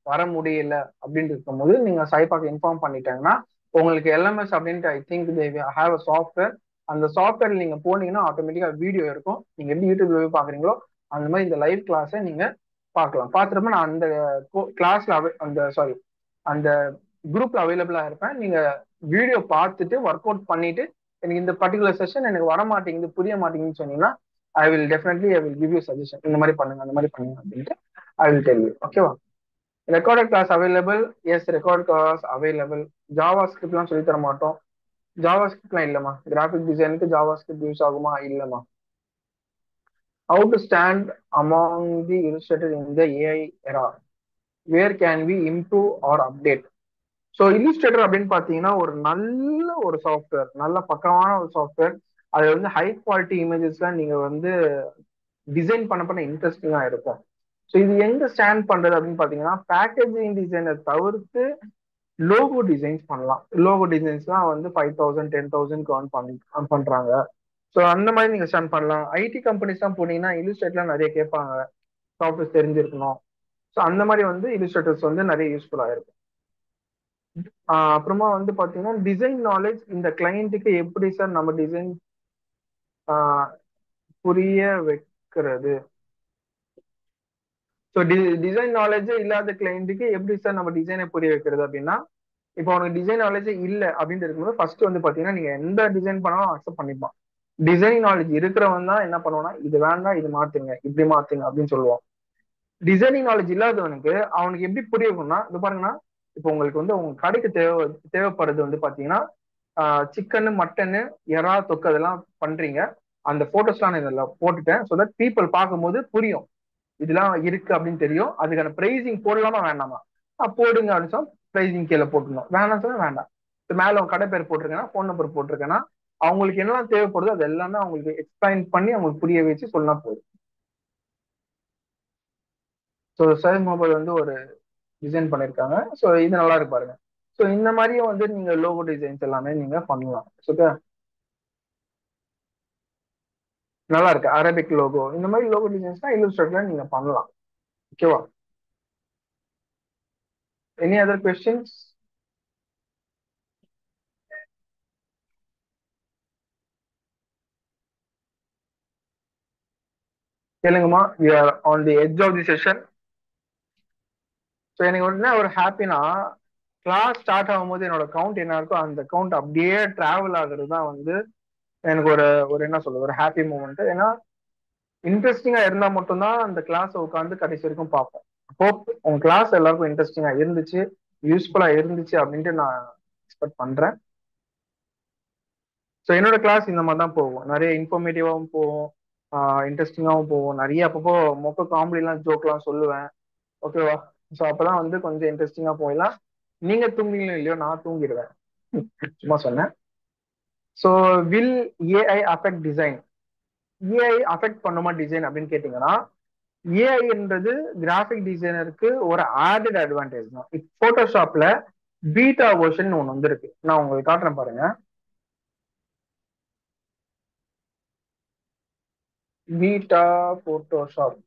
வர முடியல அப்படின்னு இருக்கும்போது நீங்க சாய்பாக்கு இன்ஃபார்ம் பண்ணிட்டாங்கன்னா உங்களுக்கு எல்எம்எஸ் அப்படின்ட்டு I think they have a software. அந்த சாஃப்ட்வேர்ல நீங்க போனீங்கன்னா ஆட்டோமேட்டிக்கா வீடியோ இருக்கும். நீங்க எப்படி யூடியூப்ல போய் பாக்குறீங்களோ அந்த மாதிரி இந்த லைவ் கிளாஸை நீங்க பார்க்கலாம். பார்த்துட்டு நான் அந்த கிளாஸ்ல அந்த குரூப்ல அவைலபிளா இருப்பேன். நீங்க வீடியோ பார்த்துட்டு ஒர்க் அவுட் பண்ணிட்டு எனக்கு இந்த பர்டிகுலர் செஷன் எனக்கு வர மாட்டேங்குது, புரிய மாட்டேங்குதுன்னு சொன்னீங்கன்னா I will give you suggestion. இந்த மாதிரி பண்ணுங்க, அந்த மாதிரி பண்ணுங்க அப்படின்ட்டு ஐ வில் டெல் யூ. ஓகேவா? Recorded class available. Yes, record class available. Java ஸ்கிரிப்ட்லாம் சொல்லி தர மாட்டோம். ஜாவா ஸ்கிரிப்ட்லாம் இல்லைம்மா. கிராஃபிக் டிசைனுக்கு ஜாவா ஸ்கிரிப்ட் யூஸ் ஆகுமா? இல்லைம்மா. How to stand among the illustrator in the AI era, where can we improve or update? So illustrator அப்படின்னு பார்த்தீங்கன்னா ஒரு சாஃப்ட்வேர், நல்ல பக்கமான ஒரு சாஃப்ட்வேர். அது வந்து ஹை குவாலிட்டி இமேஜஸ்லாம் நீங்க வந்து டிசைன் பண்ண இன்ட்ரெஸ்டிங்காக இருக்கும். ஸோ இது எங்க ஸ்டாண்ட் பண்றது அப்படின்னு பார்த்தீங்கன்னா பேக்கேஜிங் டிசைனை தவிர்த்து லோகோ டிசைன்ஸ் பண்ணலாம். லோகோ டிசைன்ஸ்லாம் வந்து 5,000 10,000 பண்றாங்க. ஸோ அந்த மாதிரி நீங்க ஸ்டாண்ட் பண்ணலாம். ஐடி கம்பெனிஸ் தான் போனீங்கன்னா இல்லஸ்ட்ரேட்லாம் நிறைய கேட்பாங்க, சாஃப்ட்வேர் தெரிஞ்சிருக்கணும். ஸோ அந்த மாதிரி வந்து இல்லஸ்ட்ரேட்டர்ஸ் வந்து நிறைய யூஸ்ஃபுல்லா இருக்கும். அப்புறமா வந்து பாத்தீங்கன்னா டிசைன் நாலேஜ், இந்த கிளைண்ட்டுக்கு எப்படி சார் நம்ம டிசைன் புரிய வைக்கிறது? ஸோ டிசைன் நாலேஜே இல்லாத கிளைண்ட்டுக்கு எப்படி சார் நம்ம டிசைனை புரிய வைக்கிறது அப்படின்னா, இப்போ உனக்கு டிசைன் நாலேஜே இல்லை அப்படின்னு இருக்கும்போது ஃபர்ஸ்ட் வந்து பாத்தீங்கன்னா நீங்க எந்த டிசைன் பண்ணாலும் அக்செப்ட் பண்ணிப்பான். டிசைன் நாலேஜ் இருக்கிறவன் தான் என்ன பண்ணுவான்னா இது வேண்டாம், இது மாத்துங்க, இப்படி மாத்துங்க அப்படின்னு சொல்லுவான். டிசைனிங் நாலேஜ் இல்லாதவனுக்கு அவனுக்கு எப்படி புரிய வைக்கணும்னா, இது பாருங்கன்னா இப்போ உங்களுக்கு வந்து உங்க கடைக்கு தேவைப்படுறது வந்து பாத்தீங்கன்னா சிக்கனு, மட்டனு, எறா, தொக்கு அதெல்லாம் பண்றீங்க. அந்த போட்டோஸ்லாம் நான் இதில் போட்டுட்டேன். ஸோ தட் பீப்புள் பார்க்கும்போது புரியும் இதெல்லாம் இருக்கு அப்படின்னு தெரியும். அதுக்கான பிரைசிங் போடலாமா வேண்டாமா? போடுங்க அப்படின்னு சொன்னா பிரைசிங் கீழே போட்டுருந்தோம். வேணாம் சொன்னா வேண்டாம். மேல உங்க கடை பேர் போட்டிருக்கேன்னா, ஃபோன் நம்பர் போட்டிருக்கேன்னா அவங்களுக்கு என்னெல்லாம் தேவைப்படுதோ அது எல்லாமே அவங்களுக்கு எக்ஸ்பிளைன் பண்ணி அவங்களுக்கு புரிய வச்சு சொன்னா போதும். ஸோ சைஸ் மொபைல் வந்து ஒரு டிசைன் பண்ணியிருக்காங்க. ஸோ இது நல்லா இருக்கு பாருங்க. ஸோ இந்த மாதிரியும் வந்து நீங்க லோகோ டிசைன்ஸ் எல்லாமே நீங்க பண்ணலாம். ஓகே, நல்லா இருக்கு. அரபிக் லோகோ, இந்த மாதிரி லோகோ டிசைன்ஸ்லாம் இல்லஸ்ட்ரேட்டர்ல நீங்க பண்ணலாம். ஓகேவா? Any other questions? கேளுங்கம்மா. We are on the edge of the session. So எனக்கு வந்து ஒரு ஹாப்பினா கிளாஸ் ஸ்டார்ட் ஆகும்போது என்னோட கவுண்ட் என்ன இருக்கோ அந்த கவுண்ட் அப்படியே டிராவல் ஆகுறது தான் வந்து எனக்கு ஒரு ஒரு என்ன சொல்றது, ஒரு ஹாப்பி மூமெண்ட். ஏன்னா இன்ட்ரெஸ்டிங்கா இருந்தா மட்டும்தான் அந்த கிளாஸை உட்காந்து கடைசி வரைக்கும் பார்ப்போம். ஹோப் உங்க கிளாஸ் எல்லாருக்கும் இன்ட்ரெஸ்டிங்கா இருந்துச்சு, யூஸ்ஃபுல்லா இருந்துச்சு அப்படின்ட்டு நான் எக்ஸ்பெக்ட் பண்றேன். ஸோ என்னோட கிளாஸ் இந்த மாதிரி தான் போகும், நிறைய இன்ஃபர்மேட்டிவாகவும் போகும், இன்ட்ரெஸ்டிங்காகவும் போகும், நிறைய அப்பப்போ மொக்க காமெடிலாம் ஜோக்லாம் சொல்லுவேன். ஓகேவா? ஸோ அப்பதான் வந்து கொஞ்சம் இன்ட்ரெஸ்டிங்கா போயிடலாம். நீங்க தூங்குறீங்களோ இல்லையோ நான் தூங்கிடுவேன். சும்மா சொன்னேன். So will AI affect design? AI affect பண்ணுமா டிசைன் அப்படின்னு கேட்டீங்கன்னா, ஏஐன்றது கிராஃபிக் டிசைனருக்கு ஒரு ஆடட் அட்வான்டேஜ் தான். இப்போ போட்டோஷாப்ல பீட்டா வெர்ஷன் ஒன்று வந்திருக்கு, நான் உங்களுக்கு காட்டுறேன் பாருங்க. Beta Photoshop.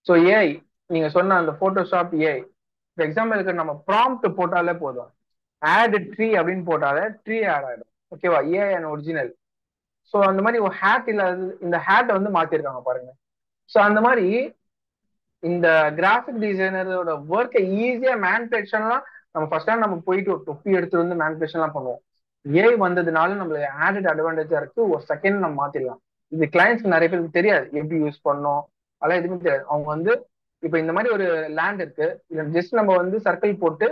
ஸோ ஏஐ நீங்க சொன்ன அந்த போட்டோஷாப் ஏஐ, ஃபார் எக்ஸாம்பிளுக்கு நம்ம ப்ராம்ப்ட் போட்டாலே போதும், ஆட் ட்ரீ அப்படின்னு போட்டாலே ட்ரீ ஆட் ஆயிடும். ஓகேவா? AI and original. ஸோ அந்த மாதிரி ஒரு ஹேட் இல்லாத இந்த ஹேட்டை வந்து மாத்திருக்காங்க பாருங்க. ஸோ அந்த மாதிரி இந்த கிராஃபிக் டிசைனரோட ஒர்க்கை ஈஸியா மேனுஃபேக்சர்லாம், நம்ம ஃபர்ஸ்ட் நம்ம போயிட்டு ஒரு தொப்பி எடுத்து வந்து மேனுஃபேக்சர்லாம் பண்ணுவோம். ஏஐ வந்ததுனால நம்மளுக்கு ஆடட் அட்வான்டேஜா இருக்கு, ஒரு செகண்ட் நம்ம மாத்திடலாம். இது கிளைண்ட்ஸ்க்கு நிறைய பேருக்கு தெரியாது எப்படி யூஸ் பண்ணோம், அதெல்லாம் எதுவுமே தெரியாது. அவங்க வந்து இப்போ இந்த மாதிரி ஒரு லேண்ட் இருக்கு, இல்ல ஜஸ்ட் நம்ம வந்து சர்க்கிள் போட்டு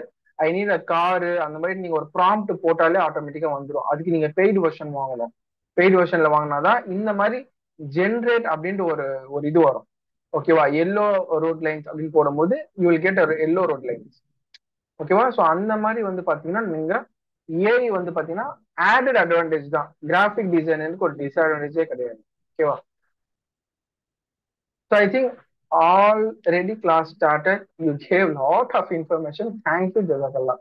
ஐ நீட் அ காரு அந்த மாதிரி நீங்க ஒரு ப்ராம்ப்ட் போட்டாலே ஆட்டோமேட்டிக்கா வந்துடும். அதுக்கு நீங்க பெய்டு வெர்ஷன் வாங்கணும். பெய்டு வெர்ஷன்ல வாங்கினாதான் இந்த மாதிரி ஜென்ரேட் அப்படின்ட்டு ஒரு ஒரு இது வரும். ஓகேவா? எல்லோ ரோட் லைன்ஸ் அப்படின்னு போடும்போது you will get yellow road lines. ஓகேவா? ஸோ அந்த மாதிரி வந்து பாத்தீங்கன்னா நீங்க ஏஐ வந்து பாத்தீங்கன்னா ஆடட் அட்வான்டேஜ் தான், கிராஃபிக் டிசைனருக்கு ஒரு டிஸ்அட்வான்டேஜே கிடையாது. ஓகேவா? So I think already class started, you gave lot of information, thank you ஜசாகல்லா.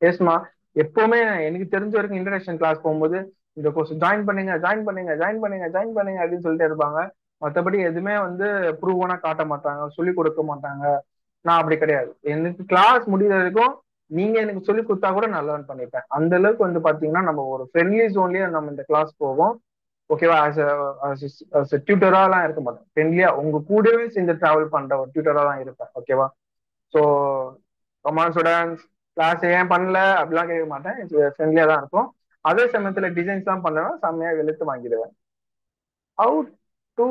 எஸ்மா, எப்பவுமே எனக்கு தெரிஞ்ச வரைக்கும் இன்ட்ரடக்ஷன் கிளாஸ் போகும்போது இந்த கோர்ஸ் ஜாயின் பண்ணுங்க ஜாயின் பண்ணுங்க ஜாயின் பண்ணுங்க ஜாயின் பண்ணுங்க அப்படின்னு சொல்லிட்டு இருப்பாங்க. மற்றபடி எதுவுமே வந்து ப்ரூவனா காட்ட மாட்டாங்க, சொல்லி கொடுக்க மாட்டாங்க. நான் அப்படி கிடையாது. எனக்கு கிளாஸ் முடிகிற வரைக்கும் நீங்க எனக்கு சொல்லி கொடுத்தா கூட நான் லேர்ன் பண்ணிப்பேன். அந்த அளவுக்கு வந்து பாத்தீங்கன்னா நம்ம ஒரு ஃப்ரெண்ட்லி ஜோன்லயே நம்ம இந்த கிளாஸ் போவோம். ஓகேவா? டியூட்டராலாம் இருக்க மாட்டேன், ஃப்ரெண்ட்லியா உங்க கூடவே சேர்ந்து டிராவல் பண்ற ஒரு டியூட்டரா தான் இருப்பேன். ஓகேவா? ஸோ கமான் ஸ்டூடெண்ட்ஸ், கிளாஸ் ஏன் பண்ணல அப்படிலாம் கேட்க மாட்டேன், ஃப்ரெண்ட்லியா தான் இருக்கும். அதே சமயத்துல டிசைன்ஸ் தான் பண்ணுவேன், செம்மையா வெளுத்து வாங்கிடுவேன். How to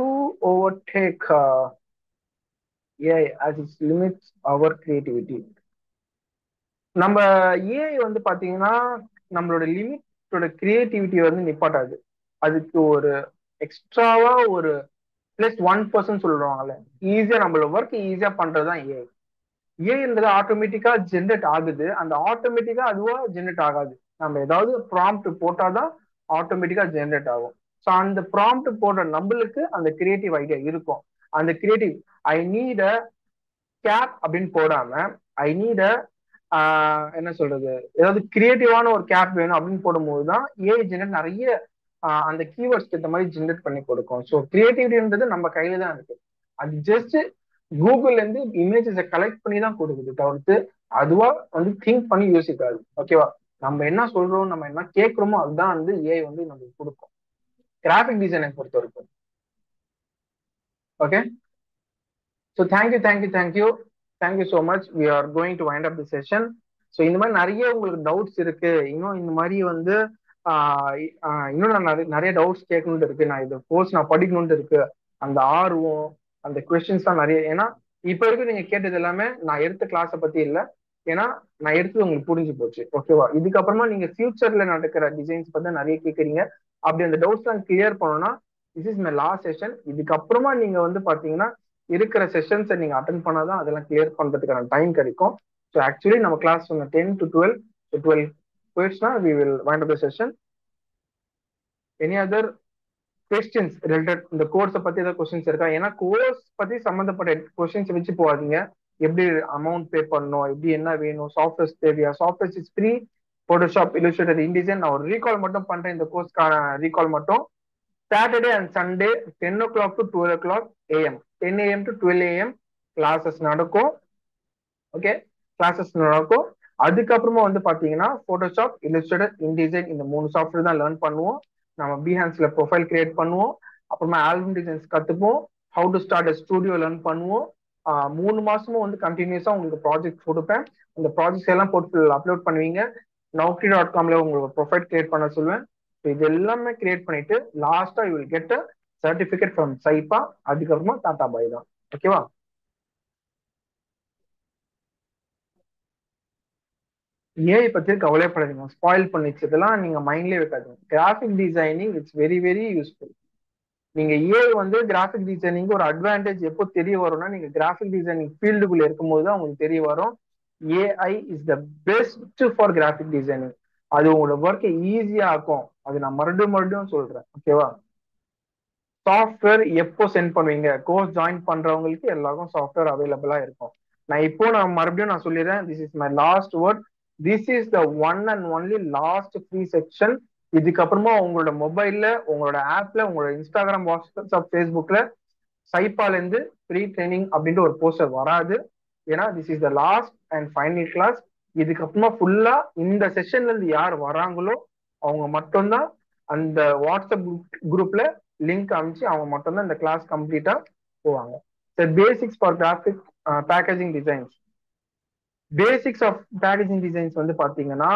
overtake AI as it limits our creativity? நம்ம ஏஐ வந்து பாத்தீங்கன்னா நம்மளோட லிமிட்டோட கிரியேட்டிவிட்டி வந்து நிப்பாட்டாது. அதுக்கு ஒரு எக்ஸ்ட்ராவா ஒரு +1% சொல்லுவாங்கல்ல, ஈஸியா நம்மளோட ஒர்க் ஈஸியா பண்றதுதான் ஏஐ. ஏஐன்றது ஆட்டோமேட்டிக்கா ஜென்ரேட் ஆகுது, அந்த ஆட்டோமேட்டிக்கா அதுவா ஜென்ரேட் ஆகாது. நம்ம ஏதாவது ப்ராம்ப்ட் போட்டாதான் ஆட்டோமேட்டிக்கா ஜென்ரேட் ஆகும். ஸோ அந்த ப்ராம்ப்ட் போடுற நம்மளுக்கு அந்த கிரியேட்டிவ் ஐடியா இருக்கும். அந்த creative I need a cap அப்படின்னு போடாம ஐ நீட் அ என்ன சொல்றது, ஏதாவது கிரியேட்டிவான ஒரு கேப் வேணும் அப்படின்னு போடும்போது தான் ஏஐ ஜென்ரேட் நிறைய அந்த கீவேர்ட்ஸ்க்கு ஏற்ற மாதிரி ஜென்ரேட் பண்ணி கொடுக்கும். ஸோ கிரியேட்டிவிட்டின்றது நம்ம கையில தான் இருக்கு. அது ஜஸ்ட் கூகுள்ல இருந்து இமேஜஸை கலெக்ட் பண்ணி தான் கொடுக்குது தவிர்த்து அதுவா வந்து திங்க் பண்ணி யோசிக்காது. ஓகேவா? நம்ம என்ன சொல்றோம், நம்ம என்ன கேட்கிறோமோ அதுதான் வந்து ஏஐ வந்து நமக்கு கொடுக்கும், கிராஃபிக் டிசைனை பொறுத்த வரைக்கும். Okay? So thank you so much. We are going to wind up the session. So இந்த மாதிரி நிறைய உங்களுக்கு டவுட்ஸ் இருக்கு, இன்னும் இந்த மாதிரி வந்து இன்னும் நான் நிறைய டவுட்ஸ் கேட்கணும்னு இருக்கு, நான் இந்த கோர்ஸ் நான் படிக்கணும்னு இருக்கு, அந்த ஆர்வம் அந்த கொஸ்டின்ஸ் தான் நிறைய. ஏன்னா இப்ப வரைக்கும் நீங்க கேட்டது எல்லாமே நான் எடுத்த கிளாஸை பத்தி இல்லை, ஏன்னா நான் எடுத்தது உங்களுக்கு புரிஞ்சு போச்சு. ஓகேவா? இதுக்கப்புறமா நீங்க ஃபியூச்சர்ல நடக்கிற டிசைன்ஸ் பத்தி நிறைய கேட்குறீங்க. அப்படி அந்த டவுட்ஸ் எல்லாம் கிளியர் பண்ணணும்னா this is my last session. இதுக்கப்புறமா நீங்க வந்து பாத்தீங்கன்னா இருக்கிற செஷன்ஸை நீங்க அட்டன் பண்ணாதான் அதெல்லாம் கிளியர் பண்றதுக்கான டைம் கிடைக்கும். ஸோ ஆக்சுவலி நம்ம கிளாஸ் சொன்ன 10 to 12, 12 போயிடுச்சுன்னா we will wind up the session. Any other questions related இந்த கோர்ஸை பத்தி ஏதாவது கொஸ்டின்ஸ் இருக்கா? ஏன்னா கோர்ஸ் பத்தி சம்மந்தப்பட்ட கொஸ்டின்ஸ் வச்சு போகாதீங்க. எப்படி அமௌண்ட் பே பண்ணணும், எப்படி என்ன வேணும், சாஃப்ட்வேர்ஸ் தேவையா, softwares is free, Photoshop, Illustrator, InDesign. நான் ஒரு ரீகால் மட்டும் பண்றேன், இந்த கோர்ஸ்க்கான ரீகால் மட்டும். Saturday and Sunday 10 o'clock to 12 o'clock AM, 10 AM to 12 AM classes நடக்கும். ஓகே? கிளாஸஸ் நடக்கும். அதுக்கப்புறமா வந்து பாத்தீங்கன்னா போட்டோஷாப், இல்லுஸ்ட்ரேட்டர், இன்டிசைன் இந்த 3 சாஃப்ட்வேர் தான் லேர்ன் பண்ணுவோம். நம்ம பிஹான்ஸ்ல ப்ரொஃபைல் கிரியேட் பண்ணுவோம். அப்புறமா ஆல்பம் டிசைன்ஸ் கத்துப்போம். How to start a studio learn பண்ணுவோம். 3 மாசமும் வந்து கண்டினியூஸா உங்களுக்கு ப்ராஜெக்ட் கொடுப்பேன். அந்த ப்ராஜெக்ட்ஸ் எல்லாம் போட்டு அப்லோட் பண்ணுவீங்க. naukri.comல உங்களுக்கு ப்ரொஃபைல் கிரியேட் பண்ண சொல்லுவேன். இது எல்லாமே கிரியேட் பண்ணிட்டு லாஸ்டா you will get a certificate from சைபா. அதுக்கப்புறமா டாடா பாய் தான். ஓகேவா? ஏஐ பத்தி கவலைப்படாதீங்க, ஸ்பாயில் பண்ணிச்சு இதெல்லாம் நீங்க மைண்ட்லயே வைக்காதீங்க. Graphic designing it's very very useful. நீங்க ஏஐ வந்து கிராஃபிக் டிசைனிங் ஒரு அட்வான்டேஜ் எப்போ தெரிய வரும்னா, நீங்க கிராஃபிக் டிசைனிங் ஃபீல்டுக்குள்ள இருக்கும்போது தான் உங்களுக்கு தெரிய வரும். AI is the best for graphic designing. அது உங்களோட ஒர்க்கை ஈஸியா ஆக்கும். அது நான் மறுபடியும் மறுபடியும் சொல்றேன், ஓகேவா? சாஃப்ட்வேர் எப்போ சென்ட் பண்ணுவீங்க? கோர்ஸ் ஜாயின் பண்றவங்களுக்கு எல்லாருக்கும் சாஃப்ட்வேர் அவைலபிளா இருக்கும். நான் மறுபடியும் நான் சொல்லிடுறேன், this is my last word. This is the one and only last free section. இதுக்கப்புறமா உங்களோட மொபைல்ல, உங்களோட ஆப்ல, உங்களோட இன்ஸ்டாகிராம், வாட்ஸ்அப், ஃபேஸ்புக்ல சைப்பால இருந்து ஃப்ரீ ட்ரைனிங் அப்படின்ட்டு ஒரு போஸ்டர் வராது. ஏன்னா this is the last and final class. இதுக்கப்புறமா ஃபுல்லா இந்த செஷன்ல இருந்து யார் வராங்களோ அவங்க மட்டும்தான் அந்த வாட்ஸ்அப் குரூப்ல லிங்க் அனுப்பிச்சு அவங்க மட்டும்தான் இந்த கிளாஸ் கம்ப்ளீட்டா போவாங்க. Basics for graphic packaging designs. Basics of packaging designs வந்து பாத்தீங்கன்னா,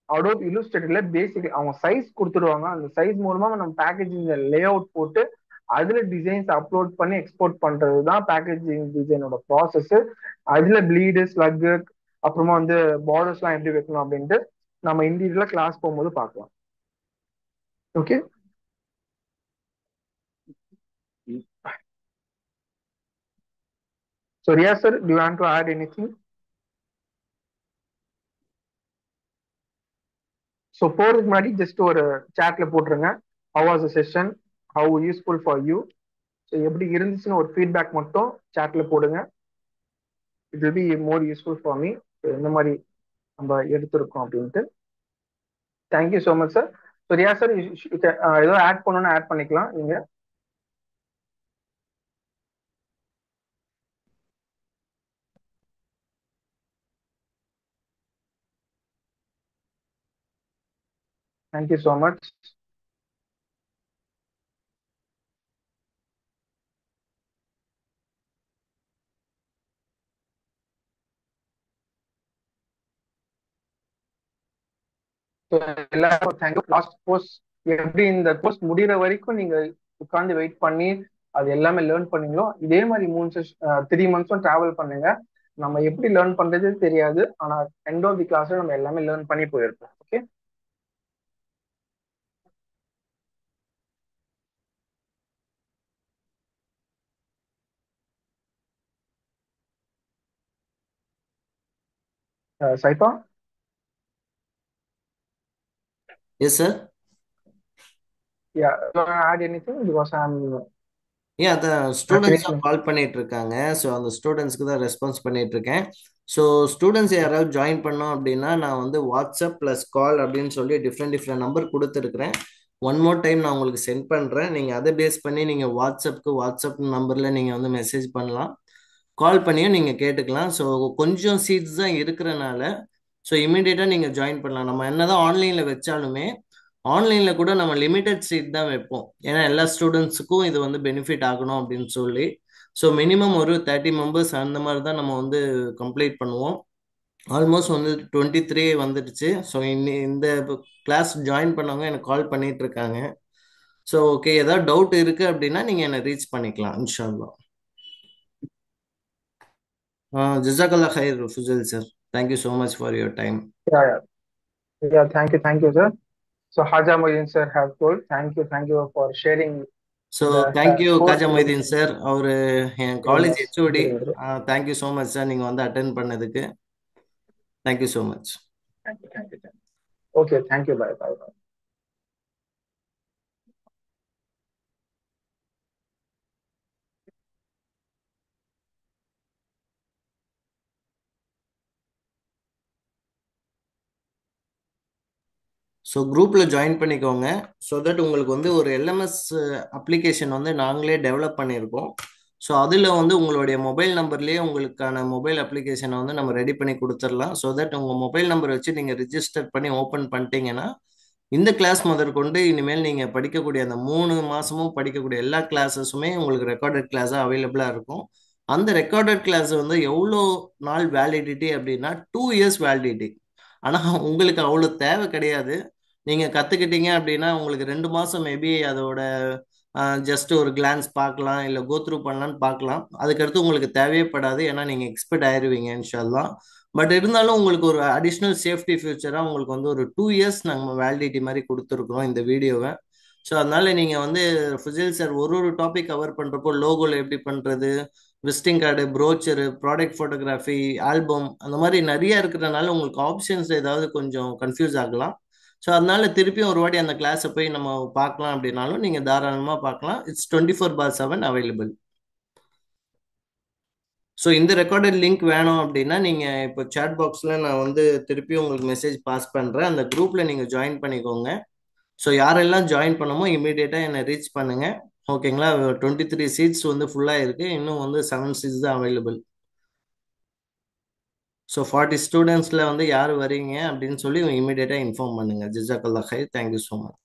அடோப் இல்லுஸ்ட்ரேட்டர்ல பேசிக் அவங்க சைஸ் கொடுத்துருவாங்க. அந்த சைஸ் மூலமா நம்ம பேக்கேஜிங் லே அவுட் போட்டு அதுல டிசைன்ஸ் அப்லோட் பண்ணி எக்ஸ்போர்ட் பண்றது தான் பேக்கேஜிங் டிசைனோட ப்ராசஸ். அதுல ப்ளீடு, ஸ்லக், அப்புறமா வந்து பார்டர்ஸ் எல்லாம் எப்படி வைக்கணும் அப்படின்ட்டு நம்ம இண்டிவிஜுவலா கிளாஸ் போகும்போது பார்க்கலாம். Okay, so Riya sir, do you want to add anything? So போறதுக்கு முன்னாடி ஜஸ்ட் ஒரு சாட்ல போட்டுருங்க, how was the session, how useful for you. So எப்படி இருந்துச்சுன்னு ஒரு ஃபீட்பேக் மட்டும் சாட்ல போடுங்க. It will be more useful for me, எந்த மாதிரி நம்ம எடுத்திருக்கோம் அப்படின்ட்டு. Thank you so much sir. So Riya sir, ஏதோ ஆட் பண்ணணும்னு ஆட் பண்ணிக்கலாம் நீங்க. Thank you so much. எல்லாருக்கும் தேங்க்யூ. லாஸ்ட் கோர்ஸ் எப்படி இந்த கோர்ஸ் முடிகிற வரைக்கும் நீங்க உட்காந்து வெயிட் பண்ணி அது எல்லாமே லேர்ன் பண்ணீங்களோ, இதே மாதிரி 3 மந்த்ஸும் டிராவல் பண்ணுங்க. நம்ம எப்படி லேர்ன் பண்றது தெரியாது, ஆனா எண்ட் ஆஃப் தி கிளாஸ்ல நம்ம எல்லாமே லேர்ன் பண்ணி போயிருப்போம். Okay, சைபா. Yes, sir. Yeah, you want to add anything? Because I'm அதான் ஸ்டூடெண்ட்ஸ் finishing. கால் பண்ணிட்டு இருக்காங்க. ஸோ அந்த ஸ்டூடெண்ட்ஸ்க்கு தான் ரெஸ்பான்ஸ் பண்ணிட்டு இருக்கேன். ஸோ ஸ்டூடெண்ட்ஸ் யாராவது ஜாயின் பண்ணோம் அப்படின்னா நான் வந்து வாட்ஸ்அப் ப்ளஸ் கால் அப்படின்னு சொல்லி டிஃப்ரெண்ட் டிஃப்ரெண்ட் நம்பர் கொடுத்துருக்குறேன். ஒன் மோர் டைம் நான் உங்களுக்கு சென்ட் பண்ணுறேன். நீங்கள் அதை பேஸ் பண்ணி நீங்கள் வாட்ஸ்அப் நம்பரில் நீங்கள் வந்து மெசேஜ் பண்ணலாம், கால் பண்ணியும் நீங்கள் கேட்டுக்கலாம். ஸோ கொஞ்சம் சீட்ஸ் தான் இருக்கிறனால ஸோ இமீடியட்டாக நீங்கள் ஜாயின் பண்ணலாம். நம்ம என்னதான் ஆன்லைனில் வச்சாலுமே ஆன்லைனில் கூட நம்ம லிமிட்டட் சீட் தான் வைப்போம், ஏன்னா எல்லா ஸ்டூடெண்ட்ஸுக்கும் இது வந்து பெனிஃபிட் ஆகணும் அப்படின்னு சொல்லி. ஸோ மினிமம் ஒரு 30 மெம்பர்ஸ் அந்த மாதிரி தான் நம்ம வந்து கம்ப்ளீட் பண்ணுவோம். ஆல்மோஸ்ட் வந்து 23 வந்துடுச்சு. ஸோ இந்த கிளாஸ் ஜாயின் பண்ணவங்க எனக்கு கால் பண்ணிட்டு இருக்காங்க. ஸோ ஓகே, ஏதாவது டவுட் இருக்கு அப்படின்னா நீங்கள் என்னை ரீச் பண்ணிக்கலாம் இன்ஷா அல்லாஹ். ஜஸாக்கல்லா ஹைர் Fuzail sir. Thank you so much for your time. Yeah, yeah, thank you, sir. So Haja Moin sir have told, thank you for sharing so the thank you course Khaja with Moideen sir. அவர் என் college us. HOD. Thank you so much sir, நீங்கள் வந்து attend பண்ணதுக்கு. Thank you so much. Thank you. Okay, thank you. Bye. So குரூப்பில் join பண்ணிக்கோங்க. So that உங்களுக்கு வந்து ஒரு எல்எம்எஸ் அப்ளிகேஷன் வந்து நாங்களே டெவலப் பண்ணியிருக்கோம். ஸோ அதில் வந்து உங்களுடைய மொபைல் நம்பர்லேயே உங்களுக்கான மொபைல் அப்ளிகேஷனை வந்து நம்ம ரெடி பண்ணி கொடுத்துடலாம். ஸோ தட் உங்கள் மொபைல் நம்பர் வச்சு நீங்கள் ரிஜிஸ்டர் பண்ணி ஓப்பன் பண்ணிட்டீங்கன்னா இந்த கிளாஸ் முதற்கொண்டு இனிமேல் நீங்கள் படிக்கக்கூடிய அந்த 3 மாதமும் படிக்கக்கூடிய எல்லா கிளாஸஸுமே உங்களுக்கு ரெக்கார்டட் கிளாஸாக அவைலபிளாக இருக்கும். அந்த ரெக்கார்டட் கிளாஸ் வந்து எவ்வளோ நாள் வேலிடிட்டி அப்படின்னா 2 இயர்ஸ் வேலிடிட்டி. ஆனால் உங்களுக்கு அவ்வளோ தேவை கிடையாது. நீங்கள் கற்றுக்கிட்டீங்க அப்படின்னா உங்களுக்கு 2 மாதம் மேபி அதோட ஜஸ்ட் ஒரு கிளான்ஸ் பார்க்கலாம், இல்லை கோ த்ரூ பண்ணலான்னு பார்க்கலாம். அதுக்கடுத்து உங்களுக்கு தேவையப்படாது, ஏன்னா நீங்கள் எக்ஸ்பர்ட் ஆயிடுவீங்க இன்ஷால்லா. பட் இருந்தாலும் உங்களுக்கு ஒரு அடிஷ்னல் சேஃப்டி ஃபியூச்சராக உங்களுக்கு வந்து ஒரு 2 இயர்ஸ் நாங்கள் வேலிடிட்டி மாதிரி கொடுத்துருக்குறோம் இந்த வீடியோவை. ஸோ அதனால நீங்கள் வந்து ஃபுஜில் சார் ஒரு டாபிக் கவர் பண்ணுறப்போ லோகோவில் எப்படி பண்ணுறது, visiting card, brochure, product photography, album, அந்த மாதிரி நிறைய இருக்கிறனால உங்களுக்கு ஆப்ஷன்ஸ் ஏதாவது கொஞ்சம் கன்ஃபியூஸ் ஆகலாம். ஸோ அதனால திருப்பியும் ஒரு வாட்டி அந்த கிளாஸை போய் நம்ம பார்க்கலாம் அப்படின்னாலும் நீங்கள் தாராளமாக பார்க்கலாம். It's 24/7 available. ஸோ இந்த ரெக்கார்டட் லிங்க் வேணும் அப்படின்னா நீங்கள் இப்போ சேட் பாக்ஸில் நான் வந்து திருப்பி உங்களுக்கு மெசேஜ் பாஸ் பண்ணுறேன். அந்த குரூப்பில் நீங்கள் ஜாயின் பண்ணிக்கோங்க. ஸோ யாரெல்லாம் ஜாயின் பண்ணமோ இமீடியட்டாக என்னை ரீச் பண்ணுங்கள். ஓகேங்களா? 23 சீட்ஸ் வந்து ஃபுல்லாக இருக்குது. இன்னும் வந்து 7 சீட்ஸ் தான் அவைலபிள். ஸோ 40 ஸ்டூடெண்ட்ஸில் வந்து யார் வரீங்க அப்படின்னு சொல்லி இமீடியட்டாக இன்ஃபார்ம் பண்ணுங்கள். ஜிஜாக்கல்லா ஹை. Thank you so much.